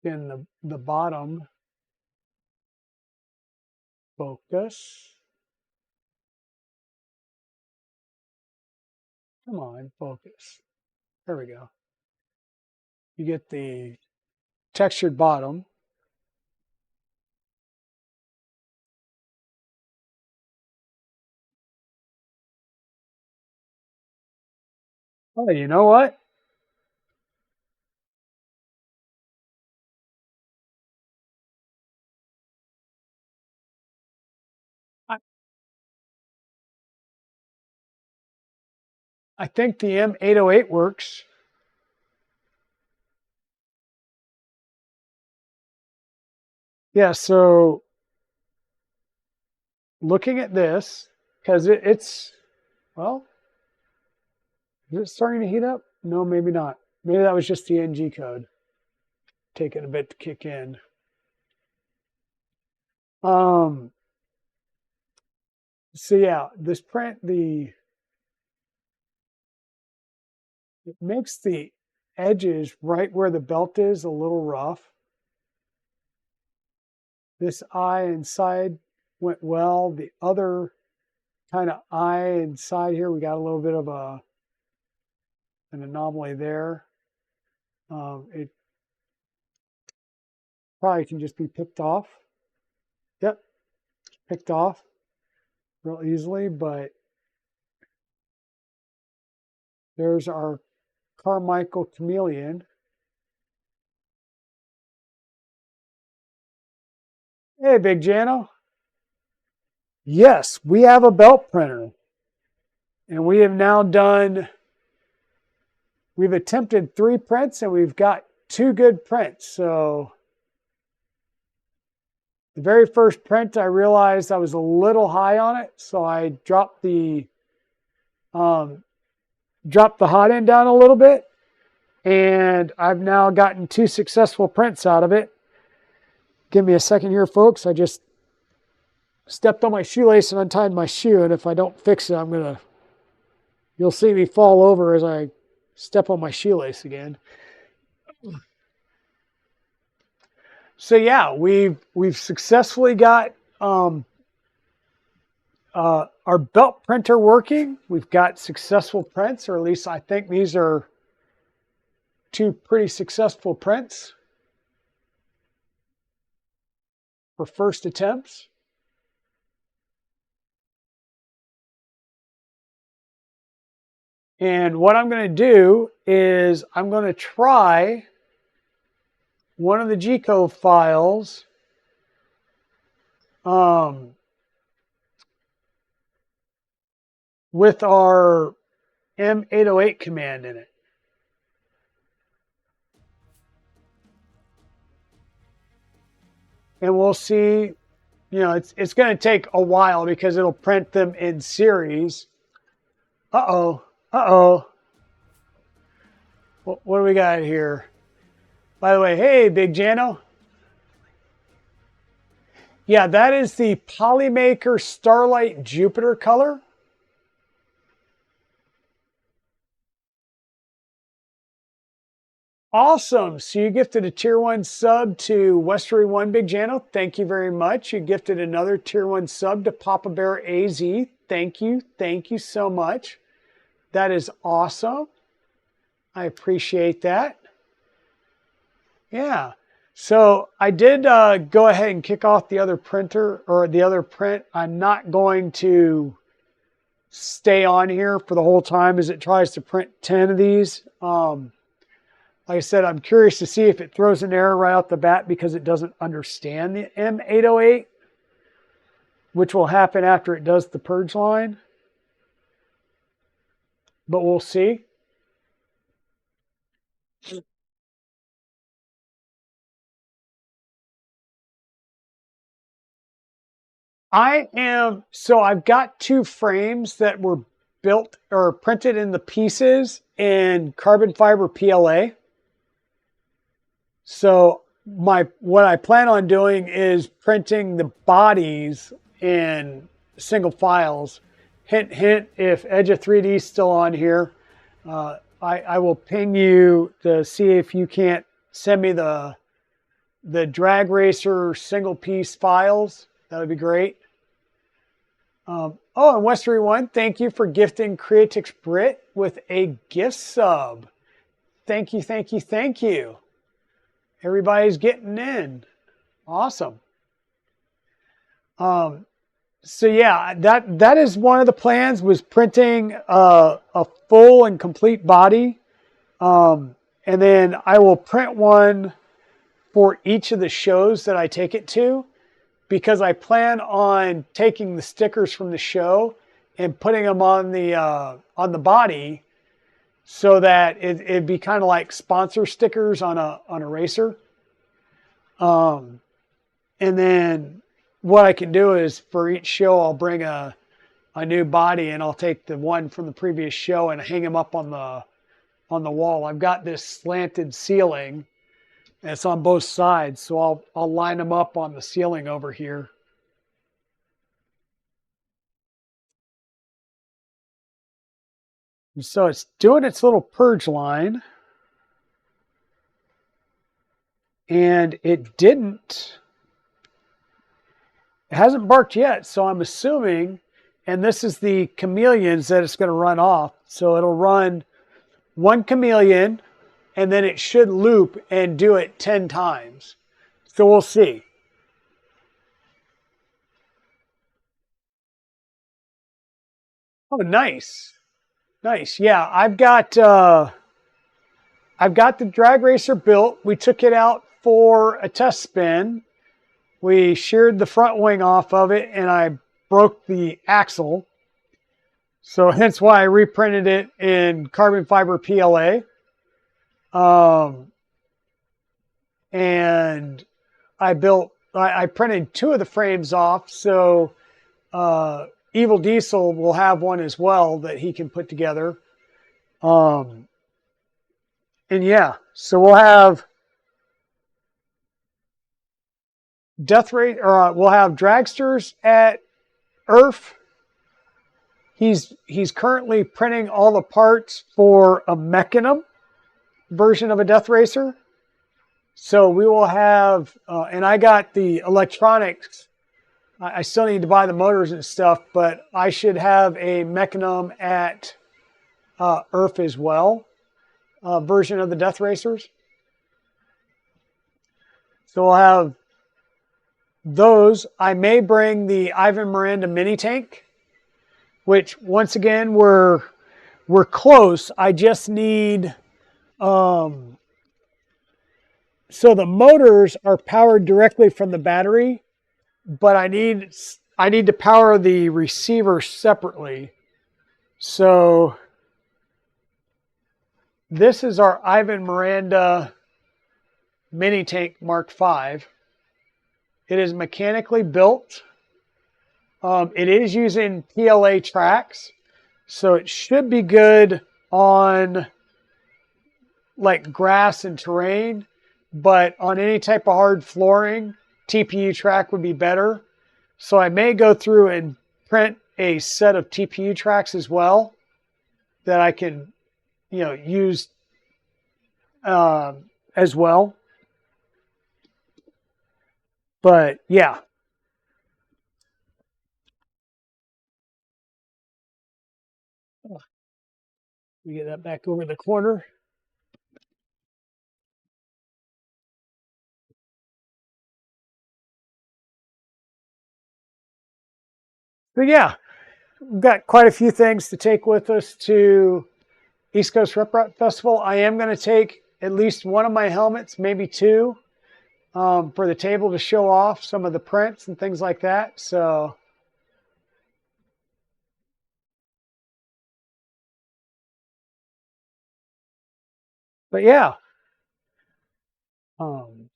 In the bottom, focus. Come on, focus. There we go. You get the textured bottom. Oh, you know what? I, I think the M808 works. Yeah, so looking at this, because well, is it starting to heat up? No, maybe not. Maybe that was just the NG code taking a bit to kick in. So yeah, this print, it makes the edges right where the belt is a little rough. This eye inside went well. The other kind of eye inside here, we got a little bit of an anomaly there. It probably can just be picked off. Yep, picked off real easily, but there's our Carmichael Chameleon. Hey, Big Jano. Yes, we have a belt printer. And we have now we've attempted 3 prints and we've got 2 good prints. So the very first print, I realized I was a little high on it. So I dropped the hot end down a little bit. And I've now gotten 2 successful prints out of it. Give me a second here, folks. I just stepped on my shoelace and untied my shoe. And if I don't fix it, you'll see me fall over as I step on my shoelace again. So yeah, we've successfully got our belt printer working. We've got successful prints, or at least I think these are 2 pretty successful prints for first attempts. And what I'm going to do is I'm going to try one of the G-code files with our M808 command in it. And we'll see, it's going to take a while because it'll print them in series. Uh-oh. What do we got here? By the way, hey, Big Jano. Yeah, that is the IdeaMaker Starlight Jupiter color. Awesome. So you gifted a tier 1 sub to Westerly 1 Big Jano. Thank you very much. You gifted another tier 1 sub to Papa Bear AZ. Thank you. Thank you so much. That is awesome. I appreciate that. Yeah. So I did go ahead and kick off the other printer or the other print. I'm not going to stay on here for the whole time as it tries to print 10 of these. Like I said, I'm curious to see if it throws an error right off the bat because it doesn't understand the M808, which will happen after it does the purge line. But we'll see. So I've got 2 frames that were built or printed in the pieces in carbon fiber PLA. So what I plan on doing is printing the bodies in single files. Hint, hint, if Edge of 3D is still on here, I will ping you to see if you can't send me the drag racer single piece files. That would be great. And Westerly One, thank you for gifting Creatix Brit with a gift sub. Thank you, thank you, thank you. Everybody's getting in. Awesome. So yeah, that is one of the plans, was printing a full and complete body. And then I will print one for each of the shows that I take it to, because I plan on taking the stickers from the show and putting them on the body, so that it'd be kind of like sponsor stickers on a racer. And then what I can do is for each show, I'll bring a new body, and I'll take the one from the previous show and hang them up on the wall. I've got this slanted ceiling, and it's on both sides, so I'll line them up on the ceiling over here. So it's doing its little purge line, and it hasn't barked yet, so I'm assuming, and this is the chameleons that it's going to run off. So it'll run 1 chameleon, and then it should loop and do it 10 times. So we'll see. Oh, nice. Nice. Yeah, I've got the drag racer built. We took it out for a test spin. We sheared the front wing off of it, and I broke the axle. So hence why I reprinted it in carbon fiber PLA. And I printed 2 of the frames off. So Evil Diesel will have one as well that he can put together. And yeah, so we'll have we'll have dragsters at Earth. He's currently printing all the parts for a Mechanism version of a Death Racer. So we will have, and I got the electronics. I still need to buy the motors and stuff, but I should have a Mechanism at Earth as well, version of the Death Racers. So we'll have those. I may bring the Ivan Miranda mini tank, which once again we're close. I just need so the motors are powered directly from the battery, but I need to power the receiver separately. So this is our Ivan Miranda mini tank Mark V. It is mechanically built. It is using PLA tracks, so it should be good on like grass and terrain, but on any type of hard flooring, TPU track would be better. So I may go through and print a set of TPU tracks as well that I can, use as well. But yeah. Let me get that back over the corner. But yeah, we've got quite a few things to take with us to East Coast Rep Rap Festival. I am going to take at least one of my helmets, maybe two, for the table to show off some of the prints and things like that. So, but yeah. The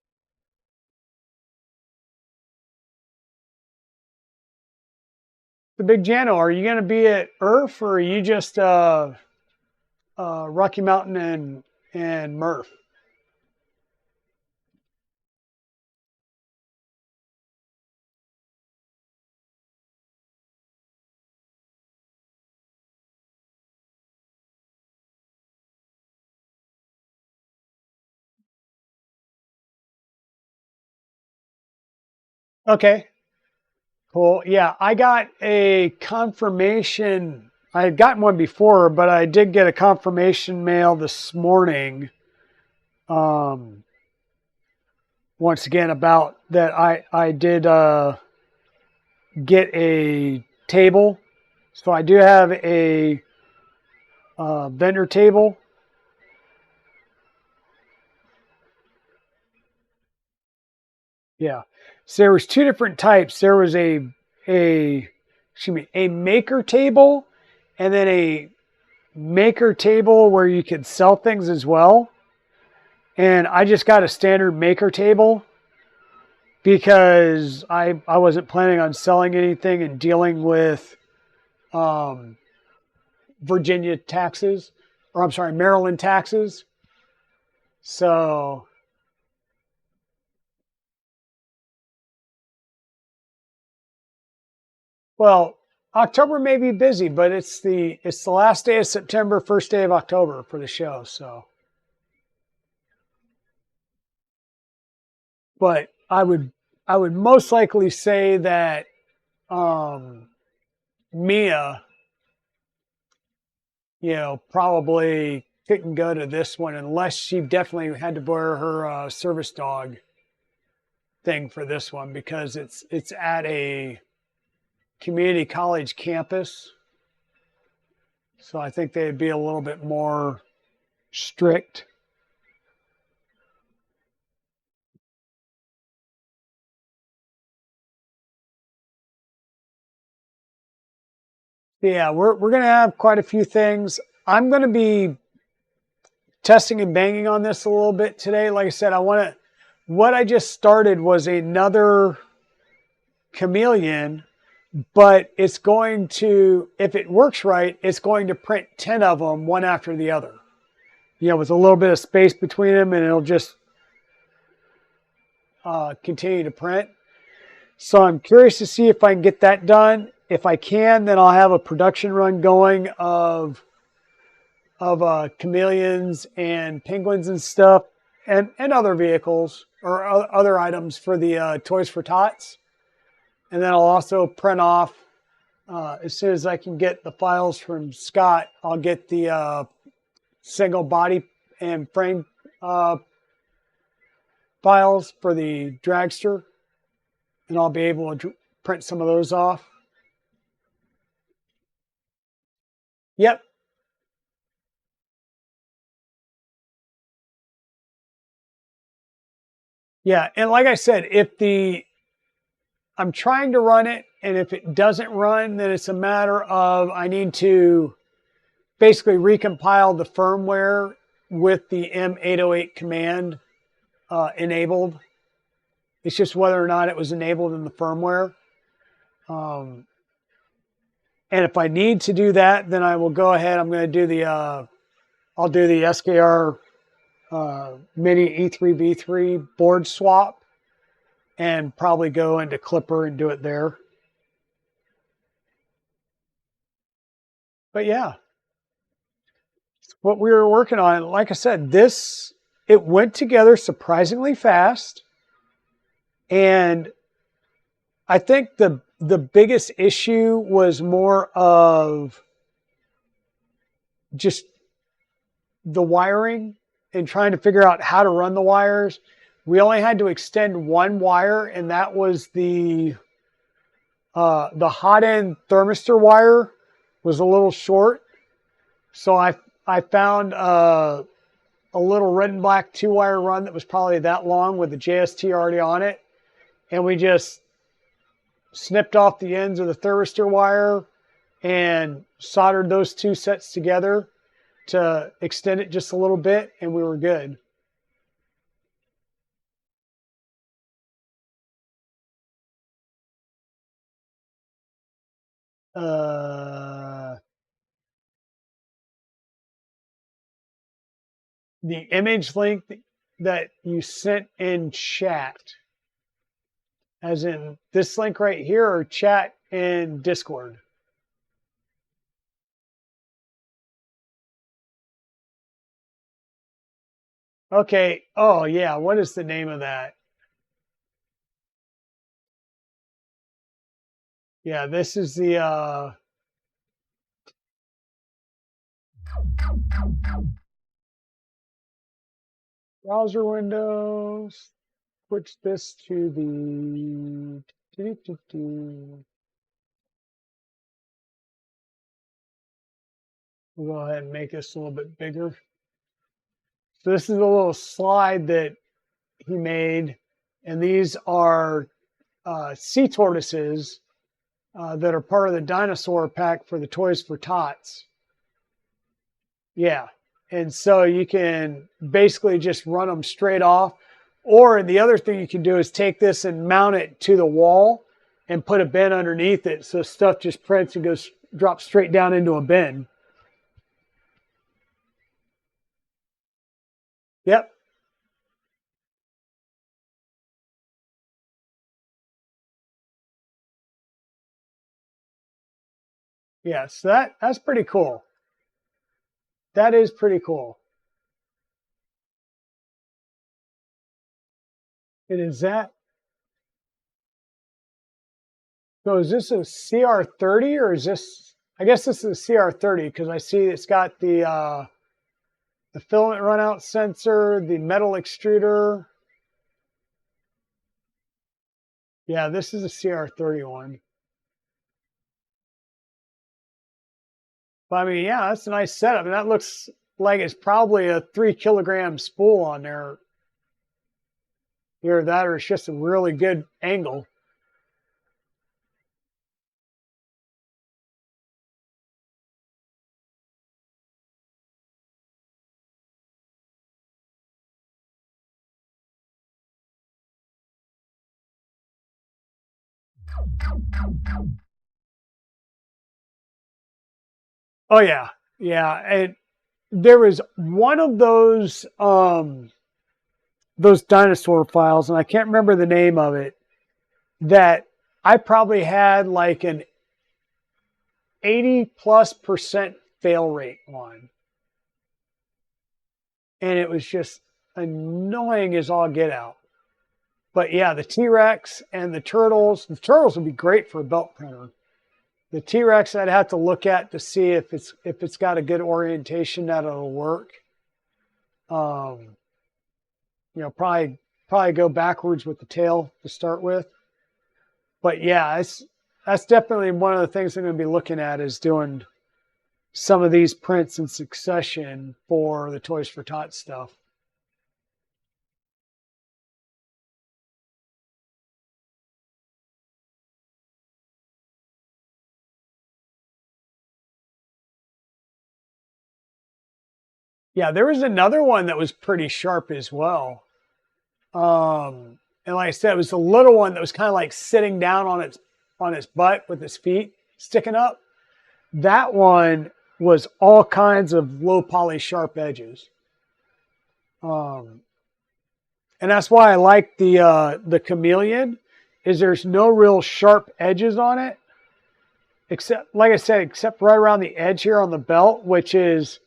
Big Jano, are you going to be at IRF or are you just Rocky Mountain and Murph? Okay, cool. Yeah, I got a confirmation. I had gotten one before, but I did get a confirmation mail this morning. Once again, about that I did get a table. So I do have a vendor table. Yeah. So there was two different types. There was a maker table, and then a maker table where you could sell things as well. And I just got a standard maker table because I wasn't planning on selling anything and dealing with Virginia taxes, or I'm sorry, Maryland taxes. So, well, October may be busy, but it's the last day of September, first day of October for the show. So, but I would most likely say that um, Mia, probably couldn't go to this one unless she definitely had to wear her service dog thing for this one because it's at a community college campus. So I think they'd be a little bit more strict. Yeah, we're gonna have quite a few things. I'm gonna be testing and banging on this a little bit today. Like I said, what I just started was another chameleon, but it's going to, if it works right, it's going to print 10 of them one after the other. With a little bit of space between them, and it'll just continue to print. So I'm curious to see if I can get that done. If I can, then I'll have a production run going of chameleons and penguins and stuff, and other vehicles or other items for the Toys for Tots. And then I'll also print off, as soon as I can get the files from Scott, I'll get the single body and frame files for the dragster, and I'll be able to print some of those off. Yep. Yeah, and like I said, I'm trying to run it, and if it doesn't run, then it's a matter of I need to basically recompile the firmware with the M808 command enabled. It's just whether or not it was enabled in the firmware. And if I need to do that, then I will go ahead. I'm going to do I'll do the SKR mini E3B3 board swap and probably go into Clipper and do it there. But yeah, what we were working on, like I said, it went together surprisingly fast. And I think the biggest issue was more of just the wiring and trying to figure out how to run the wires. We only had to extend one wire, and that was the hot end thermistor wire was a little short. So I found a little red and black 2-wire run that was probably that long with the JST already on it. And we just snipped off the ends of the thermistor wire and soldered those two sets together to extend it just a little bit, and we were good. The image link that you sent in chat, as in this link right here, or chat in Discord? Okay. Oh, yeah. What is the name of that? Yeah, this is the browser windows. Switch this to the we'll go ahead and make this a little bit bigger. So this is a little slide that he made, and these are sea tortoises that are part of the dinosaur pack for the Toys for Tots. Yeah, and so you can basically just run them straight off. Or the other thing you can do is take this and mount it to the wall and put a bin underneath it, so stuff just prints and drops straight down into a bin. Yep. Yeah, so that's pretty cool. That is pretty cool. It is that. So is this a CR30 or is this? I guess this is a CR30 because I see it's got the filament runout sensor, the metal extruder. Yeah, this is a CR30 one. But I mean, yeah, that's a nice setup, and that looks like it's probably a 3-kilogram spool on there. Either that or it's just a really good angle. Oh yeah, yeah. And there was one of those dinosaur files, and I can't remember the name of it, that I probably had like an 80+% fail rate on. And it was just annoying as all get out. But yeah, the T-Rex and the turtles would be great for a belt printer. The T-Rex I'd have to look at to see if it's got a good orientation that it'll work. You know, probably go backwards with the tail to start with. But yeah, that's definitely one of the things I'm going to be looking at, is doing some of these prints in succession for the Toys for Tots stuff. Yeah, there was another one that was pretty sharp as well. And like I said, it was a little one that was kind of like sitting down on its butt with its feet sticking up. That one was all kinds of low poly sharp edges. And that's why I like the Chameleon, is there's no real sharp edges on it, except, like I said, except right around the edge here on the belt, which is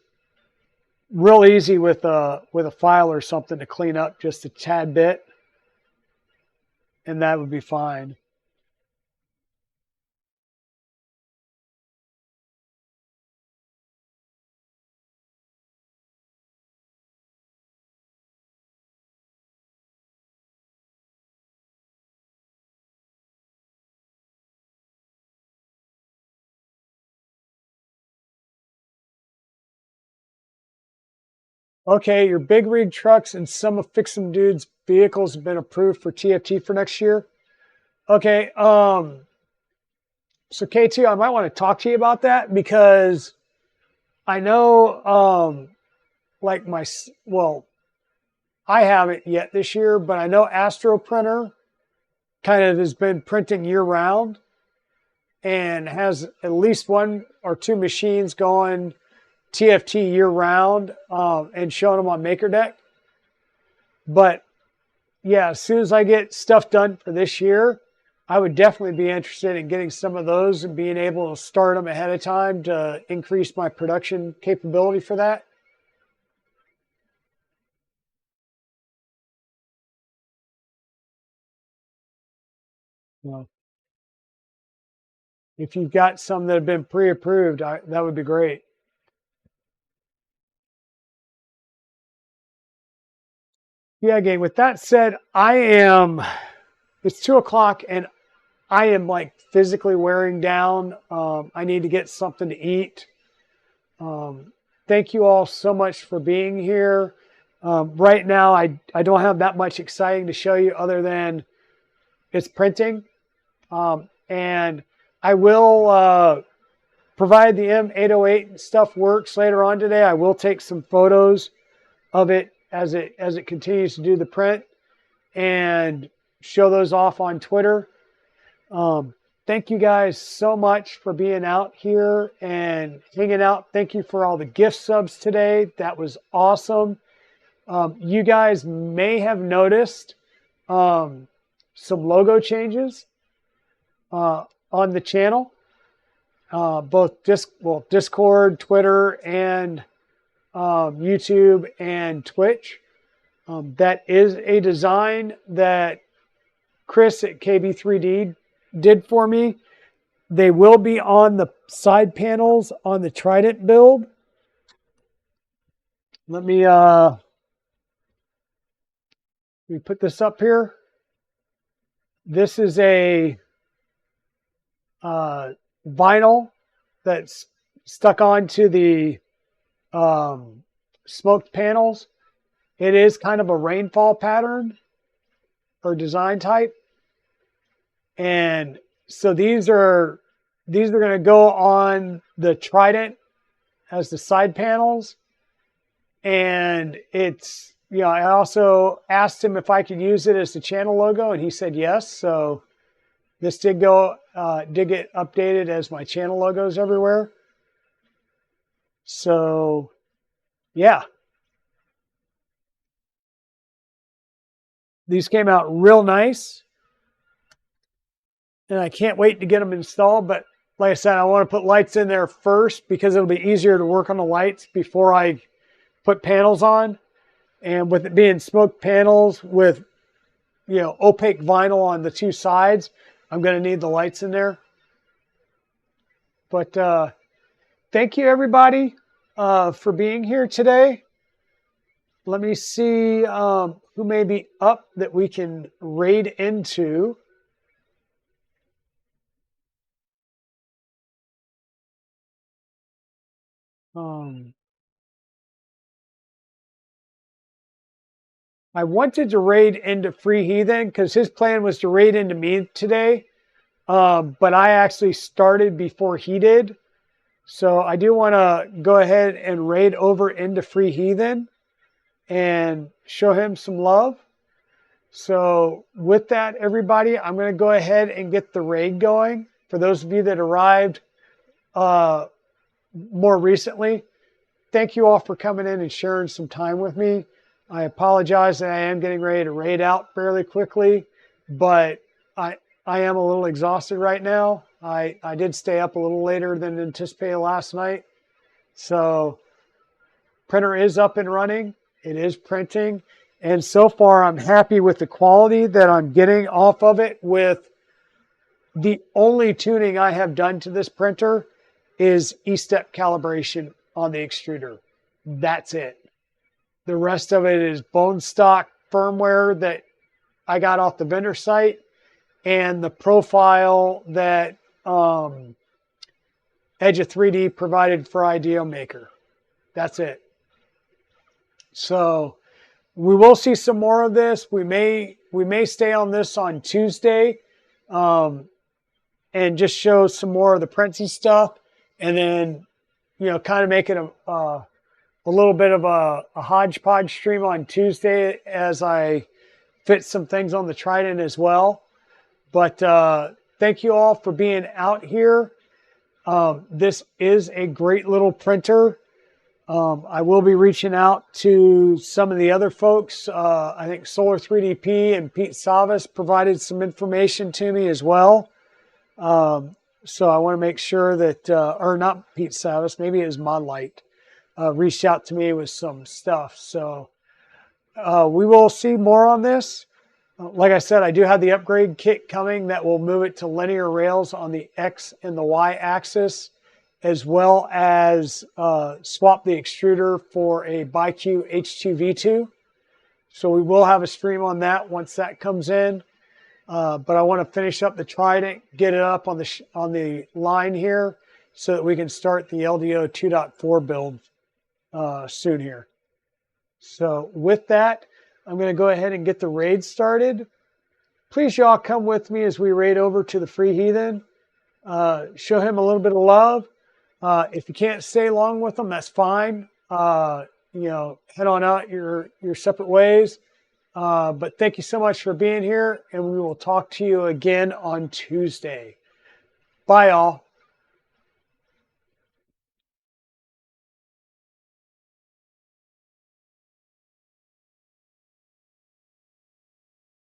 real easy with a file or something to clean up just a tad bit, and that would be fine. Okay, your big rig trucks and some of Fix'em Dude's vehicles have been approved for TFT for next year. Okay, so K2, I might want to talk to you about that, because I know, like well, I haven't yet this year, but I know Astro Printer kind of has been printing year round and has at least one or two machines going TFT year round, and showing them on MakerDeck. But yeah, as soon as I get stuff done for this year, I would definitely be interested in getting some of those and being able to start them ahead of time to increase my production capability for that. Well, if you've got some that have been pre-approved, that would be great. Yeah, gang, with that said, it's 2 o'clock and I am like physically wearing down. I need to get something to eat. Thank you all so much for being here. Right now, I don't have that much exciting to show you other than it's printing. And I will, provide the M808 stuff works later on today, I will take some photos of it as it continues to do the print and show those off on Twitter. Thank you guys so much for being out here and hanging out. Thank you for all the gift subs today. That was awesome. You guys may have noticed some logo changes on the channel, both Discord, Twitter, and YouTube and Twitch. That is a design that Chris at KB3D did for me. They will be on the side panels on the Trident build. Let me put this up here. This is a vinyl that's stuck onto the smoked panels. It is kind of a rainfall pattern or design type. And so these are going to go on the Trident as the side panels. And it's, I also asked him if I could use it as the channel logo, and he said yes. So this did get updated as my channel logos everywhere. So yeah, these came out real nice, and I can't wait to get them installed. But like I said, I want to put lights in there first because it'll be easier to work on the lights before I put panels on. And with it being smoked panels with, opaque vinyl on the two sides, I'm going to need the lights in there. But thank you, everybody, for being here today. Let me see who may be up that we can raid into. I wanted to raid into Free Heathen because his plan was to raid into me today. But I actually started before he did. So I do want to go ahead and raid over into Free Heathen and show him some love. So with that, everybody, I'm going to go ahead and get the raid going. For those of you that arrived more recently, thank you all for coming in and sharing some time with me. I apologize that I am getting ready to raid out fairly quickly, but I am a little exhausted right now. I did stay up a little later than anticipated last night. So printer is up and running. It is printing. And so far, I'm happy with the quality that I'm getting off of it. With the only tuning I have done to this printer is Y-step calibration on the extruder. That's it. The rest of it is bone stock firmware that I got off the vendor site, and the profile that Edge of 3D provided for IdeaMaker. That's it. So we will see some more of this. We may stay on this on Tuesday and just show some more of the printing stuff, and then kind of make it a little bit of a hodgepodge stream on Tuesday as I fit some things on the Trident as well. But thank you all for being out here. This is a great little printer. I will be reaching out to some of the other folks. I think Solar 3DP and Pete Savas provided some information to me as well. So I want to make sure that, or not Pete Savas, maybe it was Modlight, reached out to me with some stuff. So we will see more on this. Like I said, I do have the upgrade kit coming that will move it to linear rails on the X and the Y axis, as well as swap the extruder for a BiQ H2V2. So we will have a stream on that once that comes in. But I want to finish up the Trident, get it up on the line here so that we can start the LDO 2.4 build soon here. So with that, I'm going to go ahead and get the raid started. Please, y'all, come with me as we raid over to the Free Heathen. Show him a little bit of love. If you can't stay long with them, that's fine. Head on out your separate ways. But thank you so much for being here, and we will talk to you again on Tuesday. Bye, y'all.